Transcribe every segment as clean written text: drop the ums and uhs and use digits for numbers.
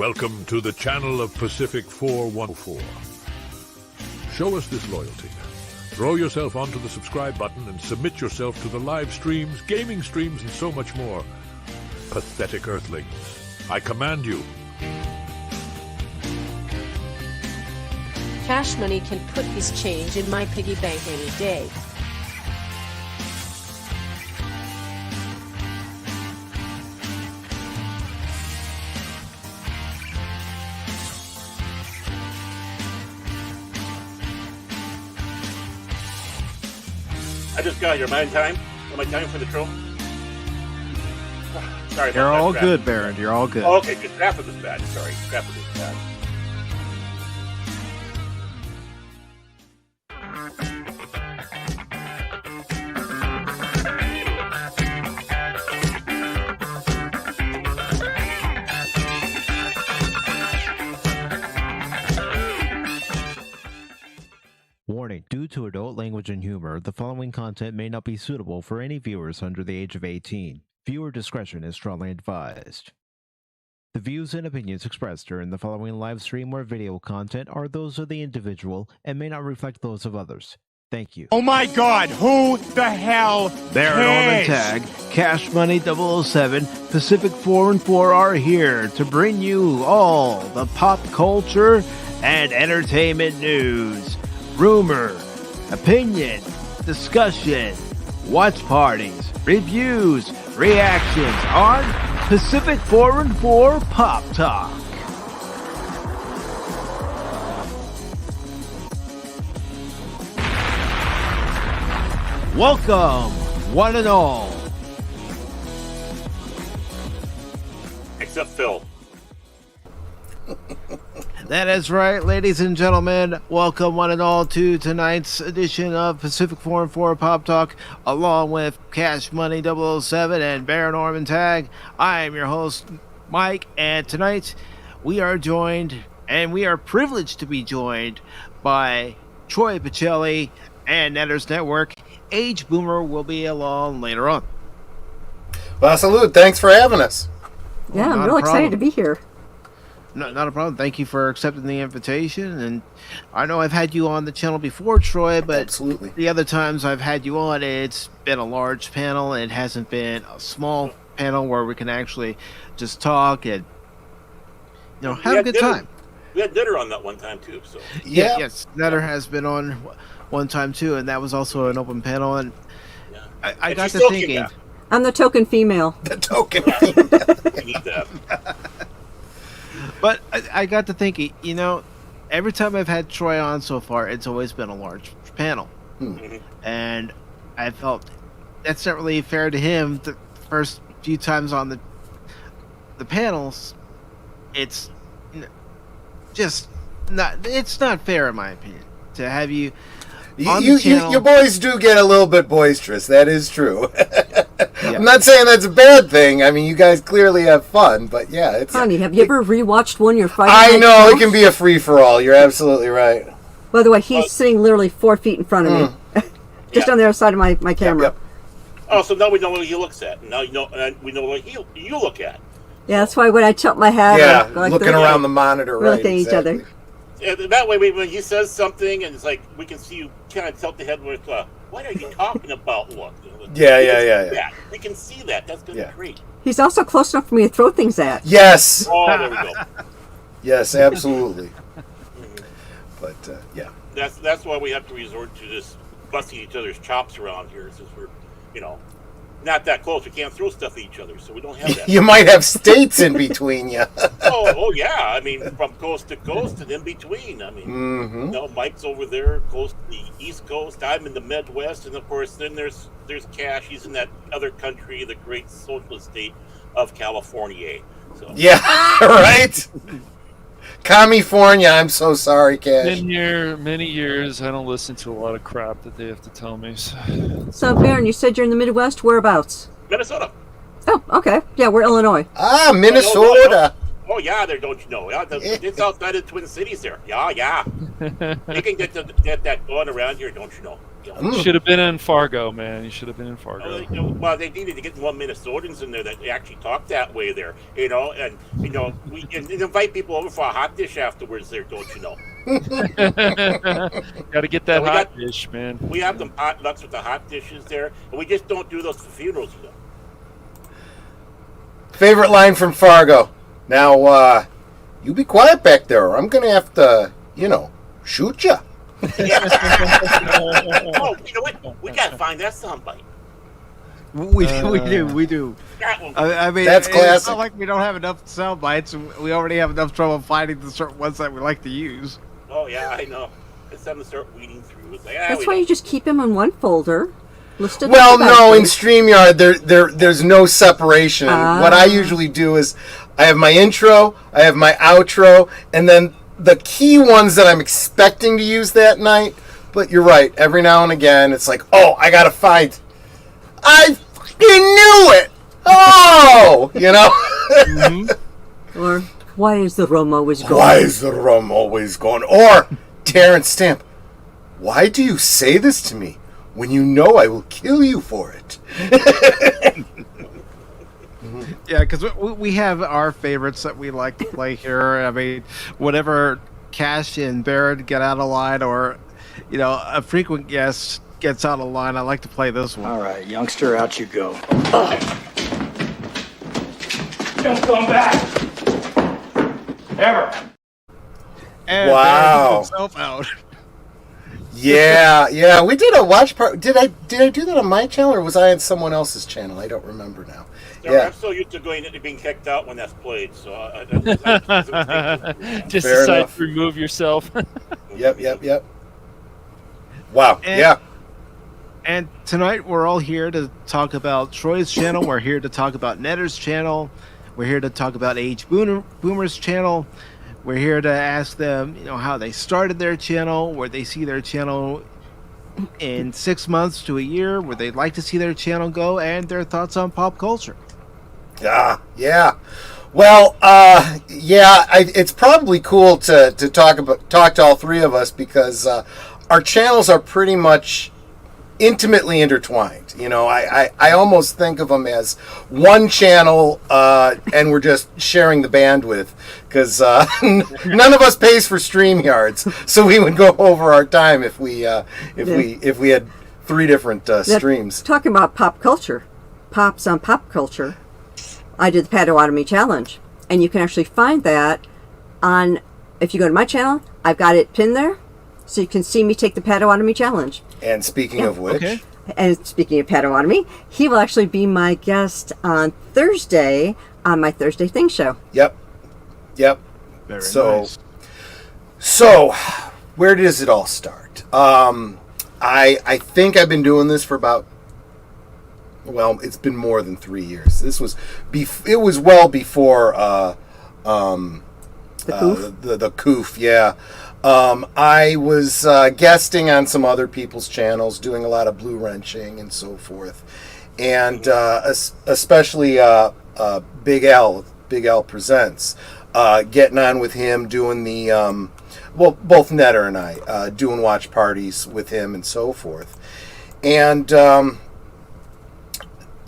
Welcome to the channel of PACIFIC414. Show us this loyalty. Throw yourself onto the subscribe button and submit yourself to the live streams, gaming streams, and so much more. Pathetic earthlings, I command you. Cash Money can put his change in my piggy bank any day. I just got your mind time. My time for the troll. Sorry. You're all good, Baron. You're all good. Oh, okay, good. Traffic was bad. Sorry, traffic was bad. Warning, due to adult language and humor, the following content may not be suitable for any viewers under the age of 18. Viewer discretion is strongly advised. The views and opinions expressed during the following live stream or video content are those of the individual and may not reflect those of others. Thank you. Oh my God, who the hell Baron Orman Tagge, Cash Money 007, PACIFIC414 are here to bring you all the pop culture and entertainment news. Rumor, opinion, discussion, watch parties, reviews, reactions on PACIFIC414 Pop Talk. Welcome, one and all. Except Phil. That is right, ladies and gentlemen. Welcome one and all to tonight's edition of PACIFIC414 Pop Talk, along with Cash Money 007 and Baron Orman Tagge. I am your host, Mike, and tonight we are joined, and we are privileged to be joined by Troy Pacelli and Netters Network. Age Boomer will be along later on. Well, salute. Thanks for having us. Yeah, I'm real excited to be here. No, not a problem. Thank you for accepting the invitation. And I know I've had you on the channel before, Troy, but absolutely, the other times I've had you on, it's been a large panel. It hasn't been a small panel where we can actually just talk and, you know, have a good time. We had Dinner on that one time, too. So yeah. Yes, Netter has been on one time, too, and that was also an open panel. And yeah. I got to thinking. I'm the token female. The token female. You need that. But I got to thinking, you know, every time I've had Troy on so far, it's always been a large panel. Mm-hmm. And I felt that's not really fair to him. The first few times on the panels, it's just not, it's not fair in my opinion to have you on the channel. You boys do get a little bit boisterous. That is true. Yeah. I'm not saying that's a bad thing. I mean, you guys clearly have fun, but yeah, it's. Honey, have you ever rewatched one you're fighting? I know it can be a free for all. You're absolutely right. By the way, he's sitting literally 4 feet in front of me, just on the other side of my camera. Yep. Oh, so now we know what he looks at. Now you know, we know what you look at. Yeah, that's why when I tilt my head, like looking around the monitor, we're right? looking at each other. Yeah, that way, when he says something, and it's like we can see you kind of tilt the head with, "What are you talking about?" Look. Yeah. We can see that. That's gonna be great. He's also close enough for me to throw things at. Yes. Oh, there we go. Yes, absolutely. But yeah. That's why we have to resort to just busting each other's chops around here, since we're, not that close. We can't throw stuff at each other, so we don't have that. You might have states in between you. oh yeah. I mean, from coast to coast and in between. I mean, Mike's over there, close to the East Coast. I'm in the Midwest, and of course, then there's Cash. He's in that other country, the great socialist state of California. So. Yeah, right. California. I'm so sorry, Cash. Many years, I don't listen to a lot of crap that they have to tell me. So, Baron, you said you're in the Midwest. Whereabouts? Minnesota. Oh, okay. Yeah, we're Illinois. Minnesota. Oh yeah, there. Don't you know? Yeah, it's outside of Twin Cities there. Yeah. You can get that going around here, don't you know? You should have been in Fargo, man. You should have been in Fargo. Well, they needed to get more Minnesotans in there that actually talk that way there, and we can invite people over for a hot dish afterwards there, don't you know? Got to get that hot dish, man. We have them potlucks with the hot dishes there, and we just don't do those for funerals, Favorite line from Fargo. Now, you be quiet back there, or I'm gonna have to, shoot you. Oh, you know what? We gotta find that soundbite. We do. I mean, that's classic. It's not like we don't have enough sound bites. We already have enough trouble finding the certain ones that we like to use. Oh yeah, I know. It's time to start weeding through. It's like, that's why you just keep them in one folder. Well, no, in StreamYard, there's no separation. What I usually do is I have my intro, I have my outro, and then the key ones that I'm expecting to use that night. But you're right. Every now and again, it's like, oh, I gotta find. I fucking knew it. Oh, Mm-hmm. Or why is the rum always gone? Why is the rum always gone? Or Terrence Stamp. Why do you say this to me when you know I will kill you for it? Yeah, because we have our favorites that we like to play here. I mean, whatever Cash and Baron get out of line, or a frequent guest gets out of line, I like to play this one. All right, youngster, out you go. Don't come back. Ever. And wow. Baron himself out. Yeah, we did a watch part. Did I do that on my channel, or was I on someone else's channel? I don't remember now. Yeah, I'm so used to being kicked out when that's played, so just decide to remove yourself. Yep. Wow. And tonight we're all here to talk about Troy's channel. We're here to talk about Netter's channel. We're here to talk about Age Boomer's channel. We're here to ask them, how they started their channel, where they see their channel in 6 months to a year, where they'd like to see their channel go, and their thoughts on pop culture. Yeah. Well, it's probably cool to talk to all three of us, because our channels are pretty much intimately intertwined. I almost think of them as one channel, and we're just sharing the bandwidth, because none of us pays for StreamYards, so we would go over our time if we had three different streams. Talking about pop culture, pops on pop culture, I did the Potawatomi Challenge, and you can actually find that on, if you go to my channel, I've got it pinned there, so you can see me take the Potawatomi Challenge. And speaking of which, and speaking of Potawatomi, he will actually be my guest on Thursday on my Thursday Thing show. Yep. Very nice. So, where does it all start? I think I've been doing this for about, it's been more than 3 years. This was it was well before the Coof? The Coof, yeah. I was guesting on some other people's channels, doing a lot of blue wrenching and so forth, and especially Big L Presents, getting on with him, doing the both Netter and I doing watch parties with him and so forth, and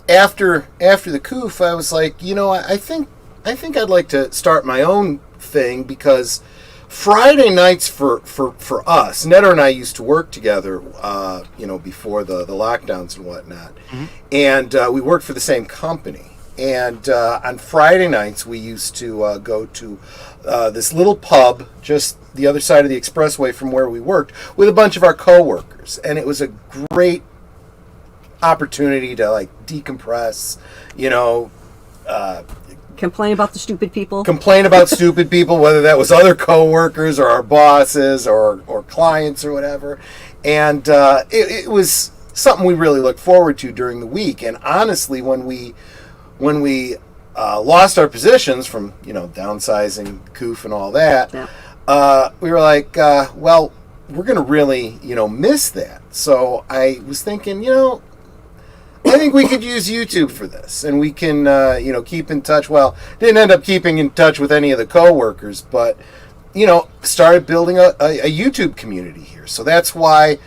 after the Coof, I was like, I think I'd like to start my own thing, because Friday nights for us, Netter and I used to work together, before the lockdowns and whatnot, and we worked for the same company. And on Friday nights, we used to go to this little pub just the other side of the expressway from where we worked with a bunch of our coworkers, and it was a great opportunity to decompress, complain about the stupid people. Whether that was other coworkers or our bosses or clients or whatever. And it was something we really looked forward to during the week. And honestly, when we lost our positions from downsizing, Coof and all that, we were like, we're going to really miss that. So I was thinking, I think we could use YouTube for this, and we can, keep in touch. Well, didn't end up keeping in touch with any of the coworkers, but, started building a YouTube community here. So that's where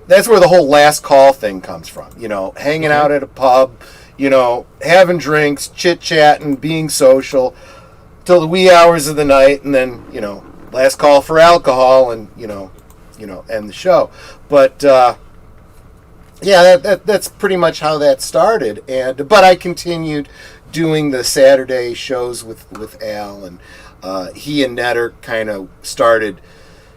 the whole last call thing comes from. Hanging out at a pub, having drinks, chit-chatting, being social till the wee hours of the night, and then, last call for alcohol, and, end the show. But, that's pretty much how that started. But I continued doing the Saturday shows with Al, and he and Netter kind of started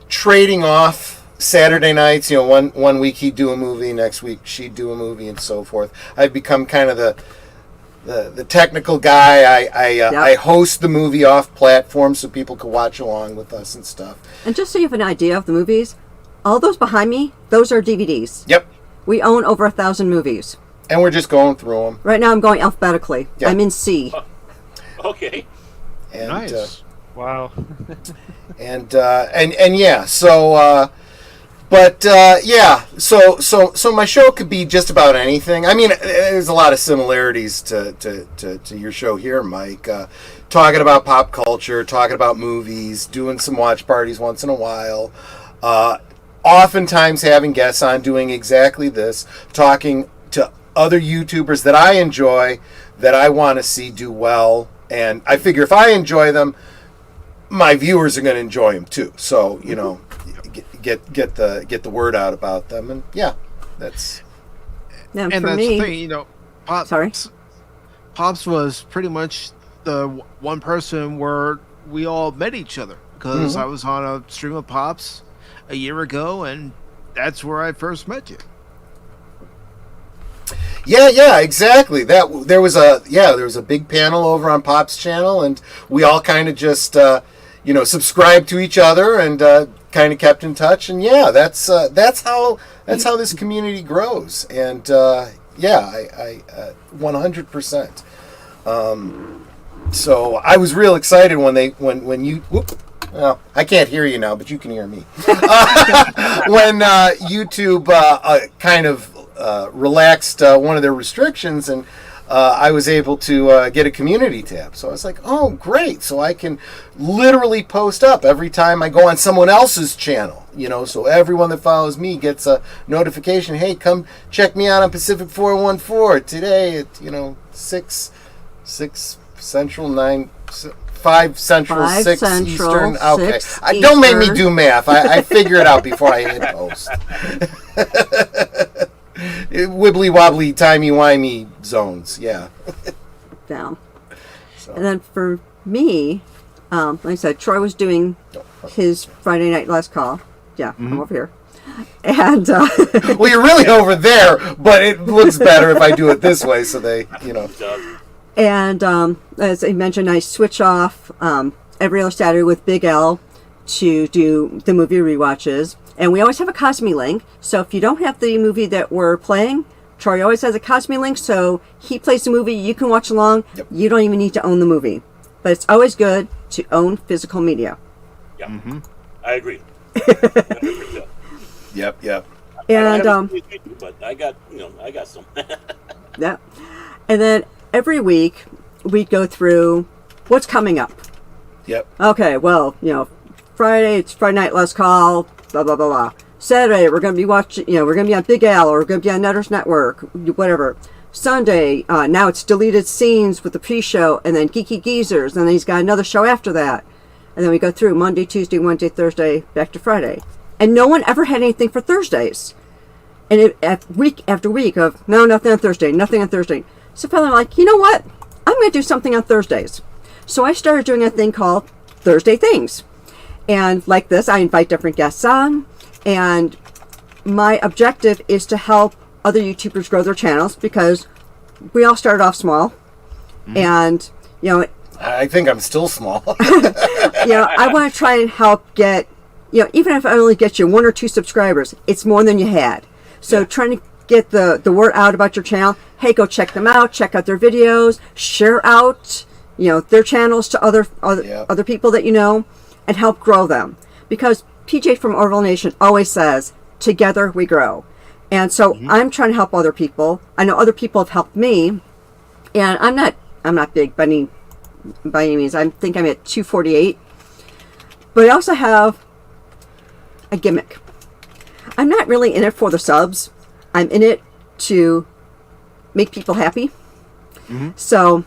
trading off Saturday nights. One week he'd do a movie, next week she'd do a movie, and so forth. I've become kind of the technical guy. I host the movie off platform so people can watch along with us and stuff. And just so you have an idea of the movies, all those behind me, those are DVDs. Yep. We own over 1,000 movies. And we're just going through them. Right now I'm going alphabetically. Yep. I'm in C. Okay. And, nice. Wow. So my show could be just about anything. I mean, there's a lot of similarities to your show here, Mike. Talking about pop culture, talking about movies, doing some watch parties once in a while. Oftentimes having guests on doing exactly this, talking to other YouTubers that I enjoy, that I want to see do well. And I figure if I enjoy them, my viewers are going to enjoy them too. So, get the word out about them. And that's... Now, and for that's me, the thing, Pops was pretty much the one person where we all met each other, because I was on a stream of Pops a year ago, and that's where I first met you. Yeah, exactly. There was a big panel over on Pop's channel, and we all kind of just subscribed to each other and kind of kept in touch. And that's how this community grows. And I 100%. So I was real excited when you. Well, I can't hear you now, but you can hear me. When YouTube kind of relaxed one of their restrictions, and I was able to get a community tab. So I was like, oh, great. So I can literally post up every time I go on someone else's channel, so everyone that follows me gets a notification. Hey, come check me out on PACIFIC414 today at, 6 Central, 5 Central, 6 Eastern. Okay. Don't make me do math. I figure it out before I hit post. Wibbly wobbly, timey wimey zones. Yeah. Down. So. And then for me, like I said, Troy was doing his Friday night last call. Yeah, I'm over here. And well, you're really over there, but it looks better if I do it this way, so they, And as I mentioned, I switch off every other Saturday with Big L to do the movie rewatches. And we always have a Cosme link. So if you don't have the movie that we're playing, Troy always has a Cosme link. So he plays the movie, you can watch along. Yep. You don't even need to own the movie. But it's always good to own physical media. Yeah, I agree. Yep. And but I got some. Yeah. And then every week we go through what's coming up. Yep. Okay, well, Friday, it's Friday night, last call, blah, blah, blah, blah. Saturday, we're going to be watching, we're going to be on Big Al, or we're going to be on Netter's Network, whatever. Sunday, now it's deleted scenes with the pre-show, and then Geeky Geezers, and then he's got another show after that. And then we go through Monday, Tuesday, Wednesday, Thursday, back to Friday. And no one ever had anything for Thursdays. And week after week of, no, nothing on Thursday, nothing on Thursday. So finally I'm like, you know what? I'm going to do something on Thursdays. So I started doing a thing called Thursday Things. And like this, I invite different guests on. And my objective is to help other YouTubers grow their channels, because we all started off small. And, I think I'm still small. I want to try and help get, even if I only get you 1 or 2 subscribers, it's more than you had. So trying to get the word out about your channel. Hey, go check them out. Check out their videos. Share out, their channels to other people that you know, and help grow them. Because PJ from Orville Nation always says, together we grow. And so I'm trying to help other people. I know other people have helped me, and I'm not big by any means. I think I'm at 248. But I also have a gimmick. I'm not really in it for the subs. I'm in it to make people happy. So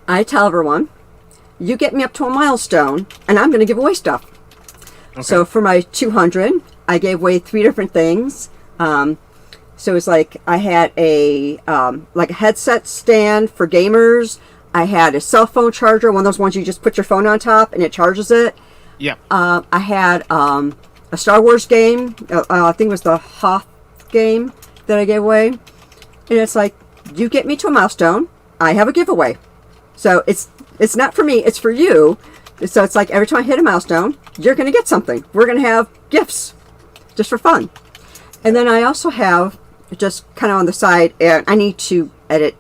I tell everyone, you get me up to a milestone, and I'm going to give away stuff. Okay. So for my 200, I gave away 3 different things. So it's like I had a headset stand for gamers. I had a cell phone charger, one of those ones you just put your phone on top and it charges it. Yeah. I had a Star Wars game. I think it was the Hoth game that I gave away. And it's like, you get me to a milestone, I have a giveaway. So it's not for me, it's for you. So it's like every time I hit a milestone, you're going to get something. We're going to have gifts just for fun. And then I also have, just kind of on the side, and I need to edit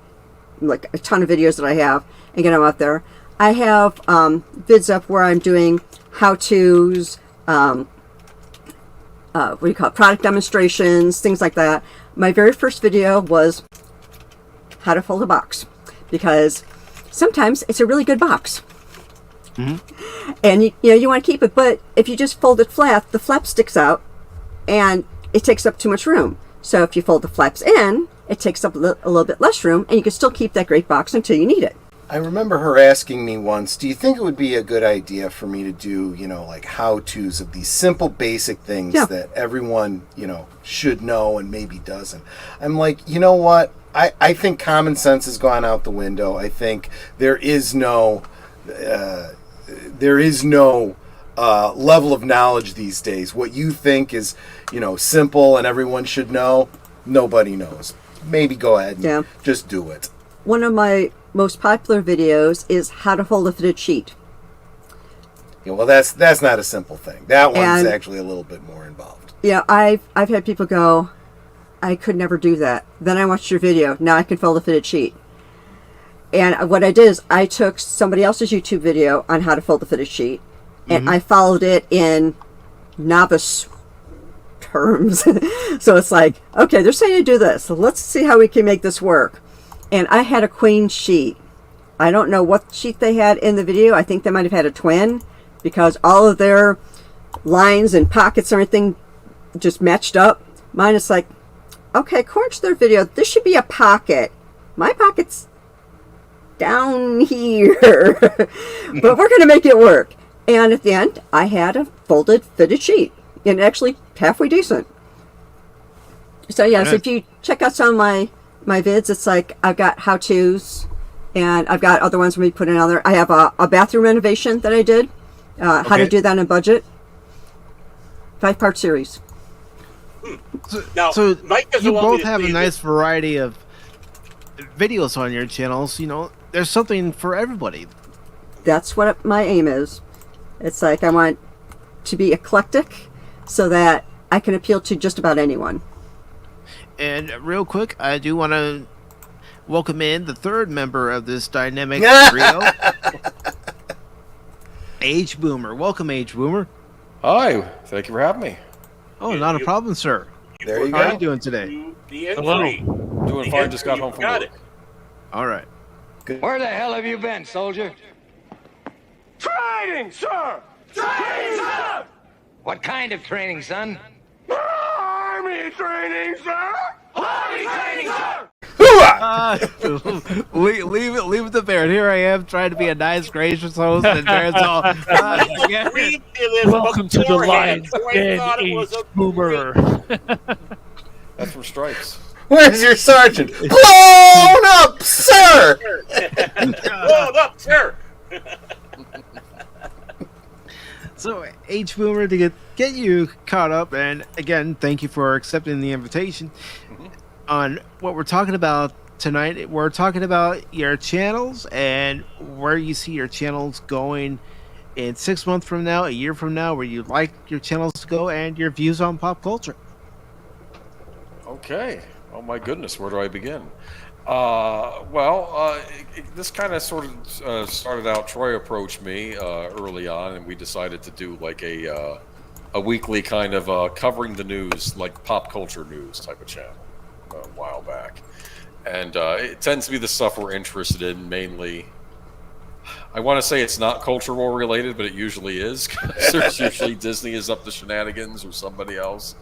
like a ton of videos that I have and get them out there. I have vids up where I'm doing how-tos, product demonstrations, things like that. My very first video was how to fold a box, because sometimes it's a really good box. And you want to keep it, but if you just fold it flat, the flap sticks out and it takes up too much room. So if you fold the flaps in, it takes up a little bit less room, and you can still keep that great box until you need it. I remember her asking me once, do you think it would be a good idea for me to do, like how-tos of these simple basic things that everyone, should know and maybe doesn't? I'm like, you know what? I think common sense has gone out the window. I think there is no level of knowledge these days. What you think is, simple and everyone should know, nobody knows. Maybe go ahead and just do it. One of my most popular videos is how to fold a fitted sheet. Yeah, well, that's not a simple thing. That one's actually a little bit more involved. Yeah, I've had people go, I could never do that. Then I watched your video. Now I can fold a fitted sheet. And what I did is I took somebody else's YouTube video on how to fold a fitted sheet, and I followed it in novice terms. So it's like, okay, they're saying to do this. So let's see how we can make this work. And I had a queen sheet. I don't know what sheet they had in the video. I think they might have had a twin, because all of their lines and pockets and everything just matched up. Mine is like, okay, according to their video, this should be a pocket. My pocket's down here. But we're going to make it work. And at the end, I had a folded fitted sheet, and actually halfway decent. So yeah, so if you check out some of my vids, it's like I've got how-tos, and I've got other ones we put in other. I have a bathroom renovation that I did, how to do that on a budget. 5-part series. So you both have a nice variety of videos on your channels. There's something for everybody. That's what my aim is. It's like I want to be eclectic so that I can appeal to just about anyone. And real quick, I do want to welcome in the third member of this dynamic trio, Age Boomer. Welcome, Age Boomer. Hi, thank you for having me. Oh, not a problem, sir. There you go. How are you doing today? Hello. Doing fine, just got home from work. All right. Good. Where the hell have you been, soldier? Training, sir! Training, sir! What kind of training, son? Army training, sir! Army training, sir! Leave it to Baron. Here I am trying to be a nice, gracious host, and Baron's all. Welcome to the Lion's Den, Age Boomer. That's from Stripes. Where's your sergeant? Blown up, sir! Blown up, sir! So, H Boomer, to get you caught up, and again, thank you for accepting the invitation. On what we're talking about tonight, we're talking about your channels and where you see your channels going in 6 months from now, a year from now, where you'd like your channels to go, and your views on pop culture. Okay. Oh my goodness, where do I begin? This kind of sort of started out. Troy approached me early on, and we decided to do like a a weekly kind of covering the news, like pop culture news type of channel a while back. And it tends to be the stuff we're interested in mainly. I want to say it's not cultural related, but it usually is. 'Cause there's usually Disney is up to shenanigans or somebody else.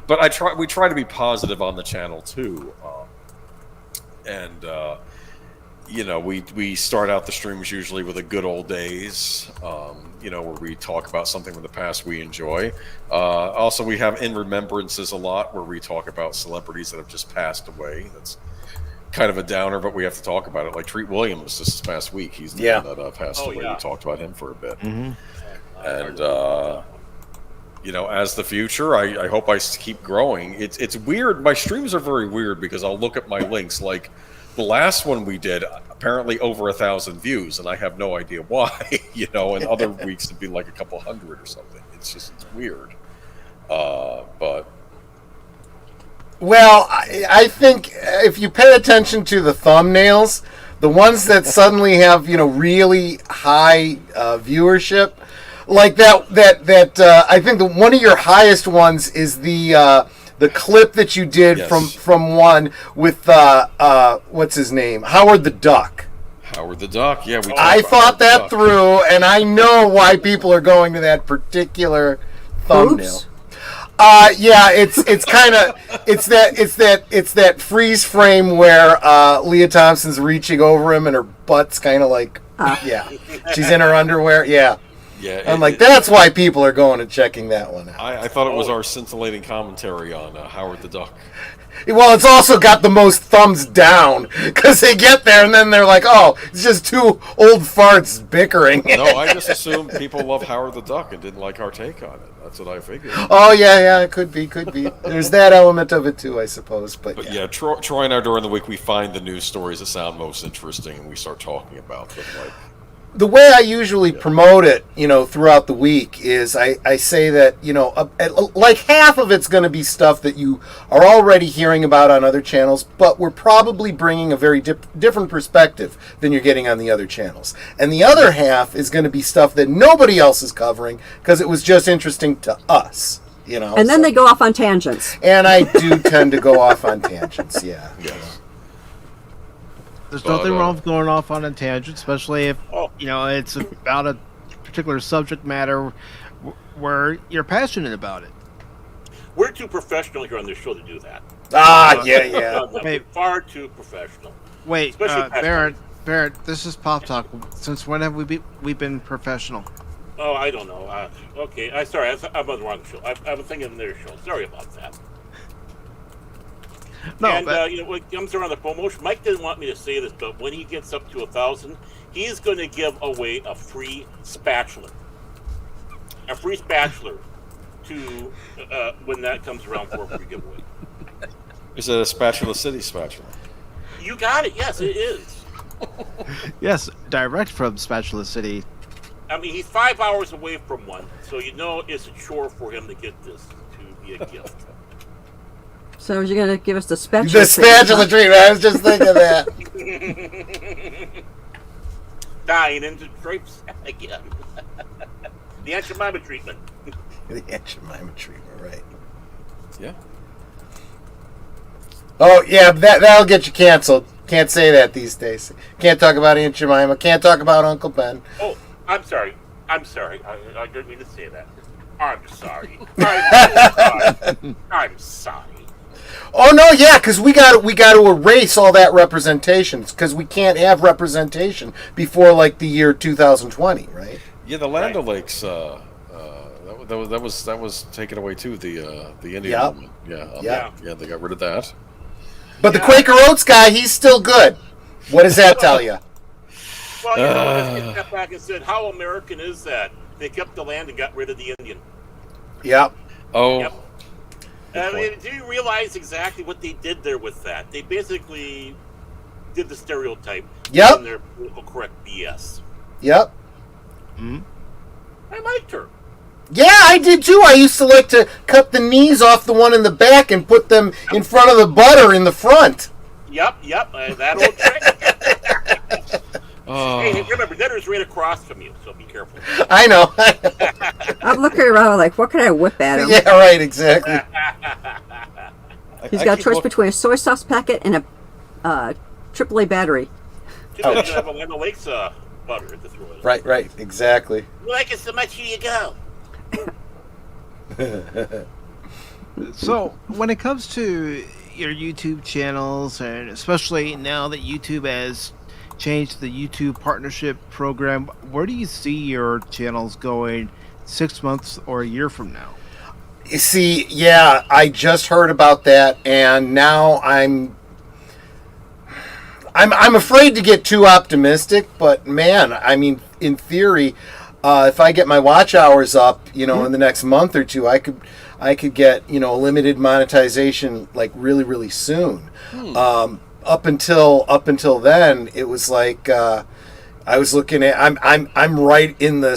But we try to be positive on the channel too. We start out the streams usually with a good old days, where we talk about something from the past we enjoy. Also, we have in remembrances a lot where we talk about celebrities that have just passed away. That's kind of a downer, but we have to talk about it. Like Treat Williams just this past week. He's the one that passed away. Yeah. We talked about him for a bit. Mm-hmm. And, as the future, I hope I keep growing. It's weird. My streams are very weird because I'll look at my links. Like the last one we did, apparently over 1,000 views, and I have no idea why. And other weeks it'd be like a couple hundred or something. It's weird. But Well, I think if you pay attention to the thumbnails, the ones that suddenly have really high viewership, like that I think one of your highest ones is the clip that you did from one with what's his name, Howard the Duck. Howard the Duck, yeah. I thought that through, and I know why people are going to that particular thumbnail. Oops. It's kind of it's that freeze frame where Leah Thompson's reaching over him and her butt's kind of like she's in her underwear. Yeah. I'm like, that's why people are going and checking that one out. I thought it was our scintillating commentary on Howard the Duck. Well, it's also got the most thumbs down because they get there and then they're like, oh, it's just two old farts bickering. No, I just assumed people love Howard the Duck and didn't like our take on it. That's what I figured. Oh, yeah, it could be. There's that element of it too, I suppose. But Troy and I, during the week, we find the news stories that sound most interesting and we start talking about them. The way I usually promote it, throughout the week is I say that, like half of it's going to be stuff that you are already hearing about on other channels, but we're probably bringing a very different perspective than you're getting on the other channels. And the other half is going to be stuff that nobody else is covering because it was just interesting to us, And then they go off on tangents. And I do tend to go off on tangents, yeah. Yes. There's nothing wrong with going off on a tangent, especially if it's about a particular subject matter where you're passionate about it. We're too professional here on this show to do that. Hey, far too professional. Wait, Baron, this is Pop Talk. Since when have we been professional? Oh, I don't know. Okay, I'm sorry. I'm on the wrong show. I'm thinking of their show. Sorry about that. No, and when it comes around the promotion, Mike didn't want me to say this, but when he gets up to 1,000, he's going to give away a free spatula. A free spatula to when that comes around for a free giveaway. Is it a Spatula City spatula? You got it. Yes, it is. Yes, direct from Spatula City. I mean, he's 5 hours away from one, so it's a chore for him to get this to be a gift. So you're going to give us the spatula? The spatula treatment. I was just thinking of that. Dying into drapes again. The Aunt Jemima treatment. The Aunt Jemima treatment, right? Yeah. Oh yeah, that'll get you canceled. Can't say that these days. Can't talk about Aunt Jemima. Can't talk about Uncle Ben. Oh, I'm sorry. I didn't mean to say that. I'm sorry. I'm sorry. Oh no, yeah, because we got to erase all that representation because we can't have representation before like the year 2020, right? Yeah, the Land O'Lakes. That was taken away too. The Indian woman. Yeah, they got rid of that. But the Quaker Oats guy, he's still good. What does that tell you? Well, they stepped back and said, "How American is that? They kept the land and got rid of the Indian." Yep. Oh. Yep. I mean, do you realize exactly what they did there with that? They basically did the stereotype. Yep. In their political correct BS. Yep. Mm-hmm. I liked her. Yeah, I did too. I used to like to cut the knees off the one in the back and put them in front of the butter in the front. Yep. That old trick. Hey, remember, Netter's right across from you, so be careful. I know. I'm looking around like, what can I whip at him? Yeah, right, exactly. He's got a choice between a soy sauce packet and a AAA battery. Too bad you don't have a Land O'Lakes butter to throw in. Right, exactly. You like it so much, here you go. So, when it comes to your YouTube channels, and especially now that YouTube has changed the YouTube partnership program, where do you see your channels going 6 months or a year from now? You see, yeah, I just heard about that, and now I'm afraid to get too optimistic. But man, I mean, in theory, if I get my watch hours up, in the next month or two, I could get limited monetization like really, really soon. Up until then, it was like I was looking at I'm right in the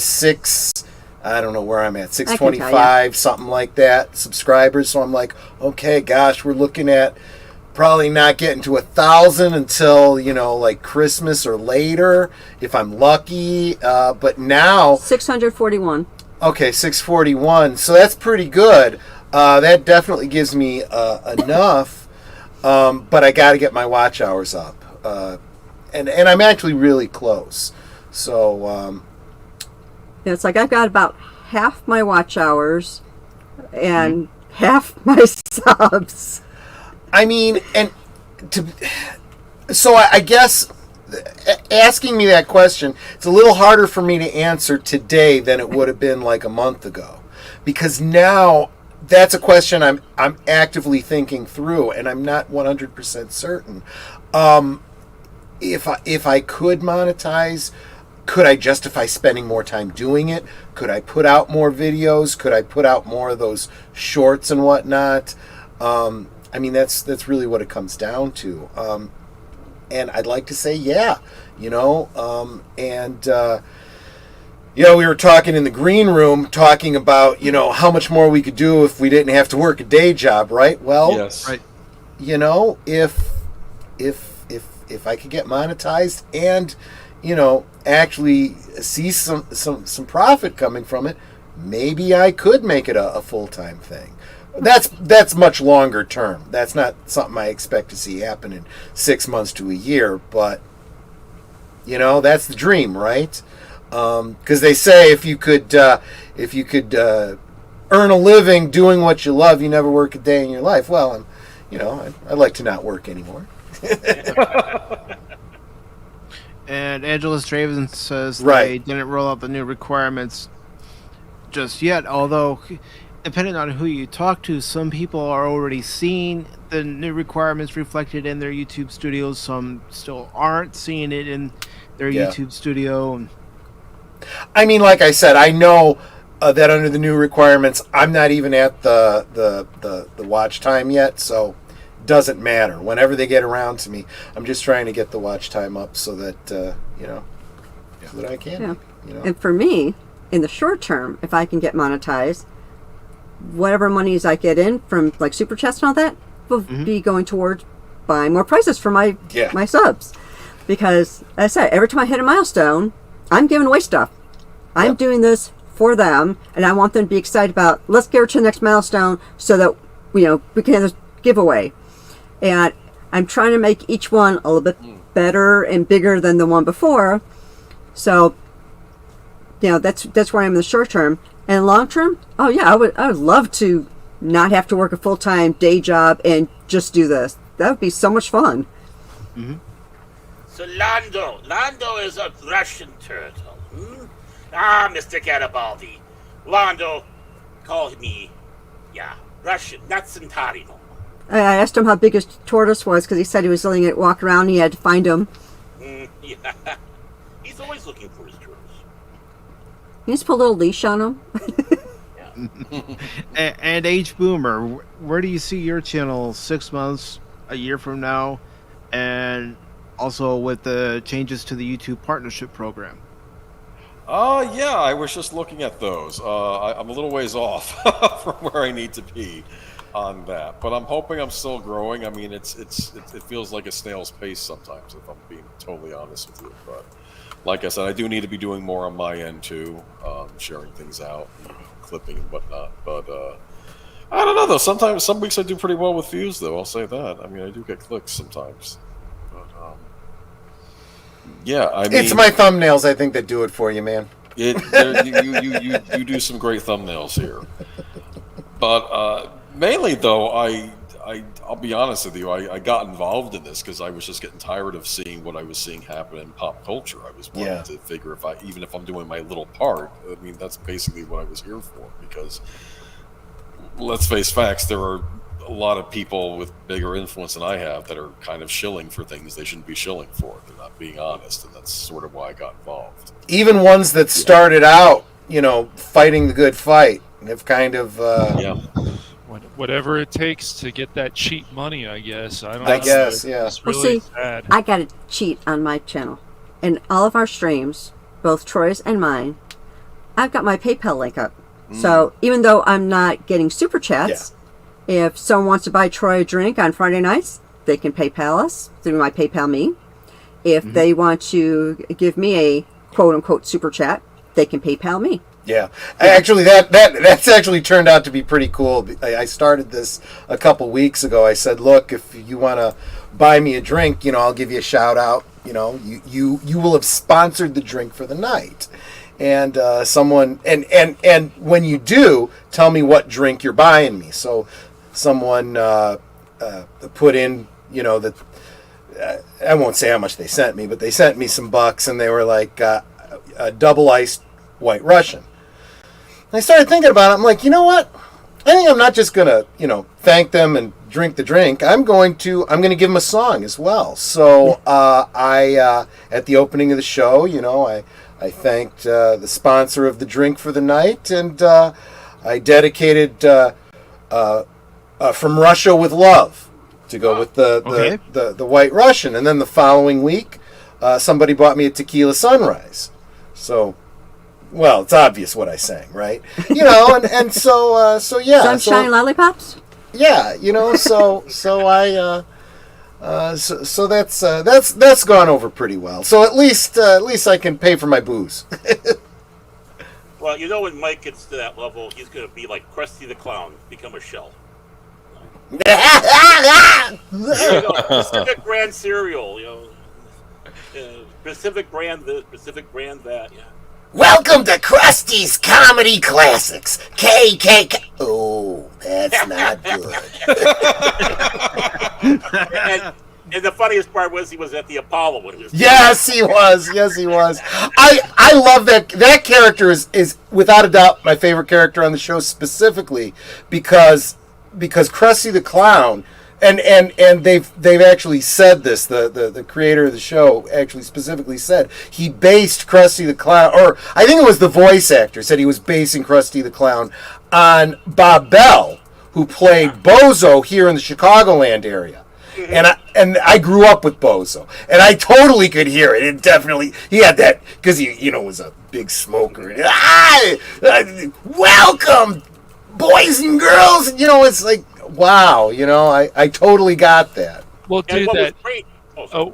I don't know where I'm at, 625, something like that, subscribers. So I'm like, okay, gosh, we're looking at probably not getting to 1,000 until, like Christmas or later, if I'm lucky. But now 641. Okay, 641. So that's pretty good. That definitely gives me enough. But I got to get my watch hours up. And I'm actually really close. So Yeah, it's like I've got about half my watch hours and half my subs. I mean, so I guess asking me that question, it's a little harder for me to answer today than it would have been like a month ago, because now that's a question I'm actively thinking through, and I'm not 100% certain. If I could monetize, could I justify spending more time doing it? Could I put out more videos? Could I put out more of those shorts and whatnot? I mean, that's really what it comes down to. And I'd like to say, yeah, we were talking in the green room, talking about, how much more we could do if we didn't have to work a day job, right? Well, yes. Right. If I could get monetized and, actually see some profit coming from it, maybe I could make it a full-time thing. That's much longer term. That's not something I expect to see happen in 6 months to a year, but that's the dream, right? Because they say if you could earn a living doing what you love, you never work a day in your life. Well, I'd like to not work anymore. And Angela Straven says Right. they didn't roll out the new requirements just yet, although depending on who you talk to, some people are already seeing the new requirements reflected in their YouTube studios. Some still aren't seeing it in their YouTube studio. I mean, like I said, I know that under the new requirements, I'm not even at the watch time yet, so it doesn't matter. Whenever they get around to me, I'm just trying to get the watch time up so that so that I can. Yeah. And for me, in the short term, if I can get monetized, whatever monies I get in from like super chats and all that will be going towards buying more prices for my subs, because as I said, every time I hit a milestone, I'm giving away stuff. I'm doing this for them, and I want them to be excited about, let's get her to the next milestone so that we can have this giveaway. And I'm trying to make each one a little bit better and bigger than the one before. So that's where I am in the short term. And long term, I would love to not have to work a full-time day job and just do this. That would be so much fun. Mm-hmm. So Lando is a Russian turtle. Ah, Mr. Garibaldi. Lando, call me, Russian, not Centarino. I asked him how big his tortoise was because he said he was letting it walk around and he had to find him. Yeah. He's always looking for his turtles. You just put a little leash on him. And H Boomer, where do you see your channel 6 months, a year from now, and also with the changes to the YouTube partnership program? I was just looking at those. I'm a little ways off from where I need to be. on that, but I'm hoping I'm still growing. I mean, it feels like a snail's pace sometimes, if I'm being totally honest with you. But like I said, I do need to be doing more on my end too, sharing things out, clipping and whatnot. But I don't know though. Sometimes, some weeks I do pretty well with views, though. I'll say that. I mean, I do get clicks sometimes. But yeah, I mean, it's my thumbnails, I think, that do it for you, man. You do some great thumbnails here. But mainly, though, I'll be honest with you, I got involved in this because I was just getting tired of seeing what I was seeing happen in pop culture. I was wanting to figure even if I'm doing my little part, I mean, that's basically what I was here for. Because let's face facts, there are a lot of people with bigger influence than I have that are kind of shilling for things they shouldn't be shilling for. They're not being honest, and that's sort of why I got involved. Even ones that started out, fighting the good fight, have kind of whatever it takes to get that cheap money, I guess. I guess. It's really sad. I got to cheat on my channel. In all of our streams, both Troy's and mine, I've got my PayPal link up. So even though I'm not getting super chats, if someone wants to buy Troy a drink on Friday nights, they can PayPal us through my PayPal me. If they want to give me a quote-unquote super chat, they can PayPal me. Yeah. Actually, that's actually turned out to be pretty cool. I started this a couple weeks ago. I said, look, if you want to buy me a drink, I'll give you a shout out. You will have sponsored the drink for the night. And someone and when you do, tell me what drink you're buying me. So someone put in, that I won't say how much they sent me, but they sent me some bucks, and they were like a double iced White Russian. And I started thinking about it. I'm like, you know what? I think I'm not just gonna, thank them and drink the drink. I'm going to give them a song as well. So I at the opening of the show, I thanked the sponsor of the drink for the night, and I dedicated From Russia with Love to go with the White Russian. And then the following week, somebody bought me a Tequila Sunrise. So, well, it's obvious what I sang, right? And so yeah. Sunshine Lollipops? Yeah, so that's gone over pretty well. So at least I can pay for my booze. Well, when Mike gets to that level, he's going to be like Krusty the Clown, become a shell. There you go. Pacific Brand cereal, Pacific Brand this, Pacific Brand that. Yeah. Welcome to Krusty's Comedy Classics. KKK. Oh, that's not good. And the funniest part was he was at the Apollo when he was. Yes, he was. Yes, he was. I love that. That character is without a doubt my favorite character on the show, specifically because Krusty the Clown. And they've actually said this. The creator of the show actually specifically said he based Krusty the Clown, or I think it was the voice actor said he was basing Krusty the Clown on Bob Bell, who played Bozo here in the Chicagoland area. And I grew up with Bozo, and I totally could hear it. It definitely, he had that because he was a big smoker. Welcome, boys and girls. It's like. Wow, I totally got that. Well, dude, that. Great. Well,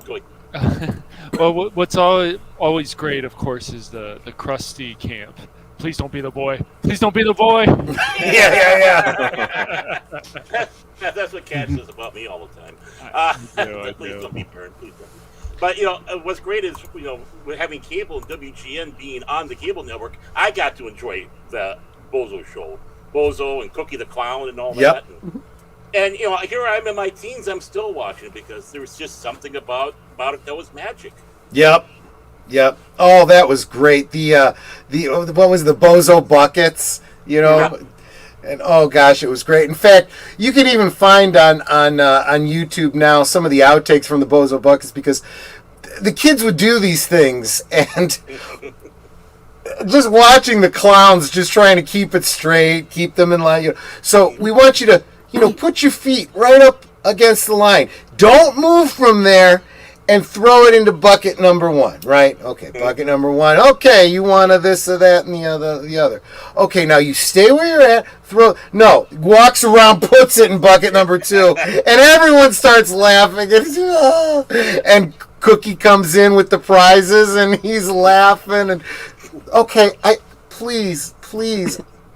what's always great, of course, is the Krusty camp. Please don't be the boy. Please don't be the boy. Yeah. That's what Kat says about me all the time. Please don't be Baron. Please don't. But what's great is with having cable and WGN being on the cable network, I got to enjoy the Bozo show. Bozo and Cookie the Clown and all that. And here I am in my teens, I'm still watching it because there was just something about it that was magic. Yep. Oh, that was great. The what was the Bozo buckets, And oh gosh, it was great. In fact, you can even find on YouTube now some of the outtakes from the Bozo buckets because the kids would do these things and just watching the clowns just trying to keep it straight, keep them in line. So we want you to, put your feet right up against the line. Don't move from there. and throw it into bucket number 1, right? Okay, bucket number 1. Okay, you want a this or that and the other. Okay, now you stay where you're at. Walks around, puts it in bucket number 2, and everyone starts laughing. And Cookie comes in with the prizes, and he's laughing. And okay, please.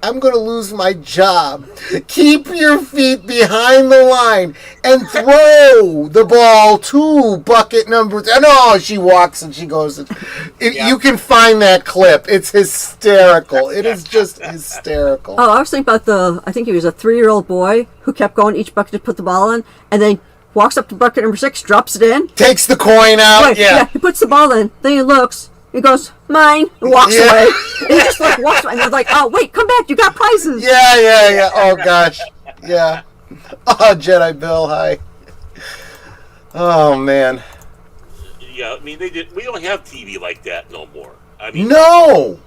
I'm going to lose my job. Keep your feet behind the line and throw the ball to bucket number 3. No, she walks and she goes. You can find that clip. It's hysterical. It is just hysterical. Oh, I was thinking about I think he was a 3-year-old boy who kept going each bucket to put the ball in, and then walks up to bucket number 6, drops it in. Takes the coin out. Right, yeah, he puts the ball in, then he looks. He goes, mine, and walks away. And he just walks away. And they're like, oh, wait, come back. You got prizes. Yeah. Oh, gosh. Yeah. Oh, Jedi Bill, hi. Oh, man. Yeah, I mean, we don't have TV like that no more. I mean, no,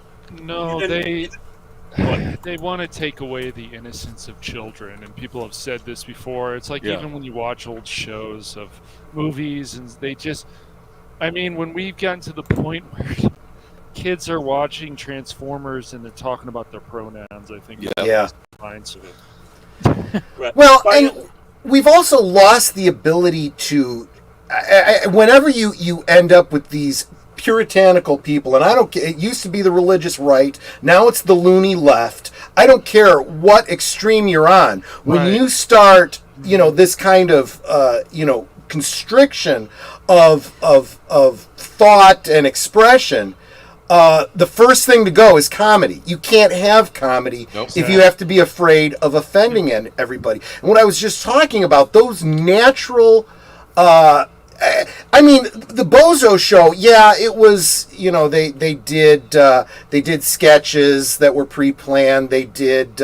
they want to take away the innocence of children, and people have said this before. It's like even when you watch old shows of movies, and they just... I mean, when we've gotten to the point where kids are watching Transformers and they're talking about their pronouns, I think that's fine. Well, and we've also lost the ability to... whenever you end up with these puritanical people, and I don't care, it used to be the religious right, now it's the loony left. I don't care what extreme you're on. When you start, this kind of, constriction of thought and expression, the first thing to go is comedy. You can't have comedy if you have to be afraid of offending everybody. And what I was just talking about, those natural... the Bozo Show, it was, they did sketches that were pre-planned. They did,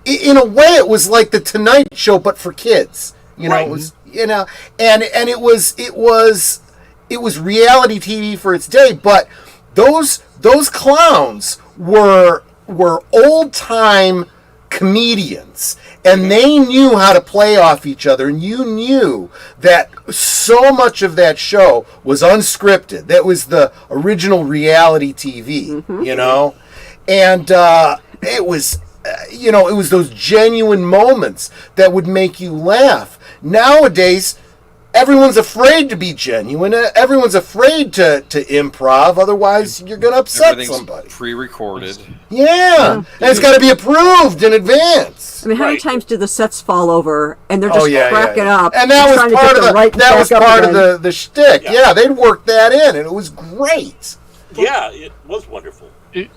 in a way, it was like the Tonight Show, but for kids. It was, and it was reality TV for its day. But those clowns were old time comedians, and they knew how to play off each other, and you knew that so much of that show was unscripted. That was the original reality TV, and it was it was those genuine moments that would make you laugh. Nowadays, everyone's afraid to be genuine. Everyone's afraid to improv. Otherwise, you're going to upset somebody. Pre-recorded. Yeah. And it's got to be approved in advance. I mean, how many times do the sets fall over and they're just cracking up? And that was part of the shtick. Yeah, they'd work that in, and it was great. Yeah, it was wonderful.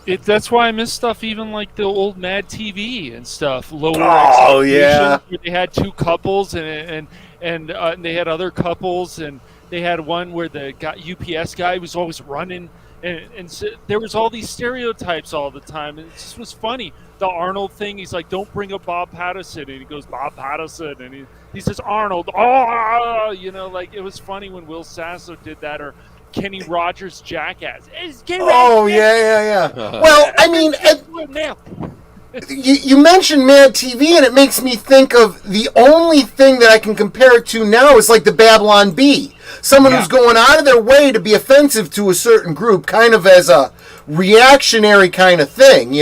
That's why I miss stuff even like the old Mad TV and stuff. Lower yeah. Where they had 2 couples and they had other couples, and they had one where the UPS guy was always running, and so there was all these stereotypes all the time, and it just was funny. The Arnold thing, he's like, don't bring up Bob Patterson, and he goes, Bob Patterson, and he says, Arnold, it was funny when Will Sasso did that, or Kenny Rogers' Jackass. Yeah. Well, I mean... You mentioned Mad TV, and it makes me think of the only thing that I can compare it to now is like the Babylon Bee. Someone who's going out of their way to be offensive to a certain group, kind of as a reactionary kind of thing,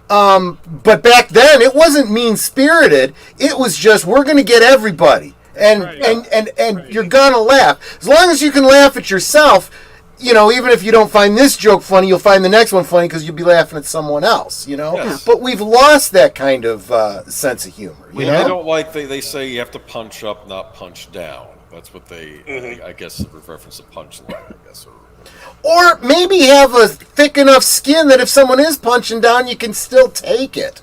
But back then, it wasn't mean-spirited. It was just, we're going to get everybody. And you're going to laugh. As long as you can laugh at yourself... even if you don't find this joke funny, you'll find the next one funny because you'll be laughing at someone else, Yes. But we've lost that kind of sense of humor, They don't like, they say you have to punch up, not punch down. That's what they, I guess, reference to punchline, I guess. Or maybe have a thick enough skin that if someone is punching down, you can still take it,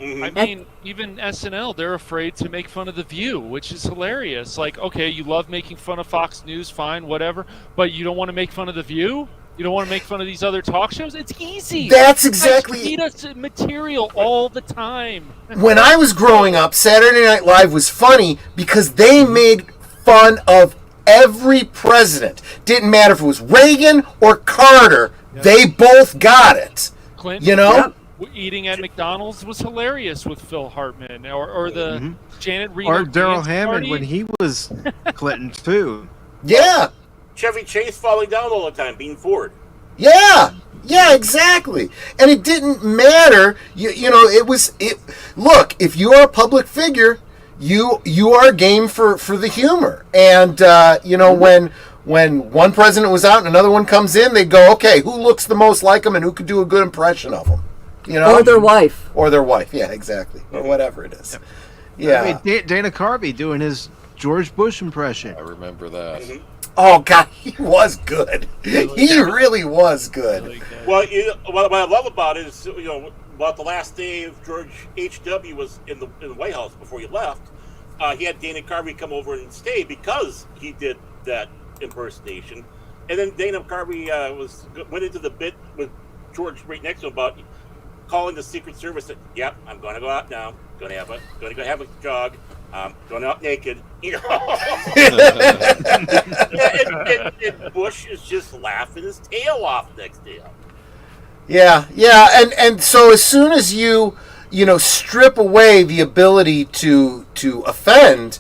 I mean, even SNL, they're afraid to make fun of The View, which is hilarious. Like, okay, you love making fun of Fox News, fine, whatever, but you don't want to make fun of The View? You don't want to make fun of these other talk shows? It's easy. That's exactly... I feed us material all the time. When I was growing up, Saturday Night Live was funny because they made fun of every president. Didn't matter if it was Reagan or Carter. Yep. They both got it. Clinton, Yep. Eating at McDonald's was hilarious with Phil Hartman, or the Janet Reno or Daryl dance Hammond party. when he was Clinton too. Yeah. Chevy Chase falling down all the time, being Ford. Yeah. Yeah, exactly. And it didn't matter. You know, look, if you're a public figure, you are game for the humor. And you know, when one president was out and another one comes in, they go, okay, who looks the most like him and who could do a good impression of him? You know? Or their wife. Or their wife, yeah, exactly. Or whatever it is. Yeah. I mean, Dana Carvey doing his George Bush impression. I remember that. Mm-hmm. Oh, God, he was good. He really was good. Well, what I love about it is, you know, about the last day of George H.W. was in the White House before he left, he had Dana Carvey come over and stay because he did that impersonation. And then Dana Carvey went into the bit with George right next to him about calling the Secret Service that, yep, I'm going to go out now, going to go have a jog, going out naked, you know. and Bush is just laughing his tail off next to him. Yeah, and so as soon as you strip away the ability to offend,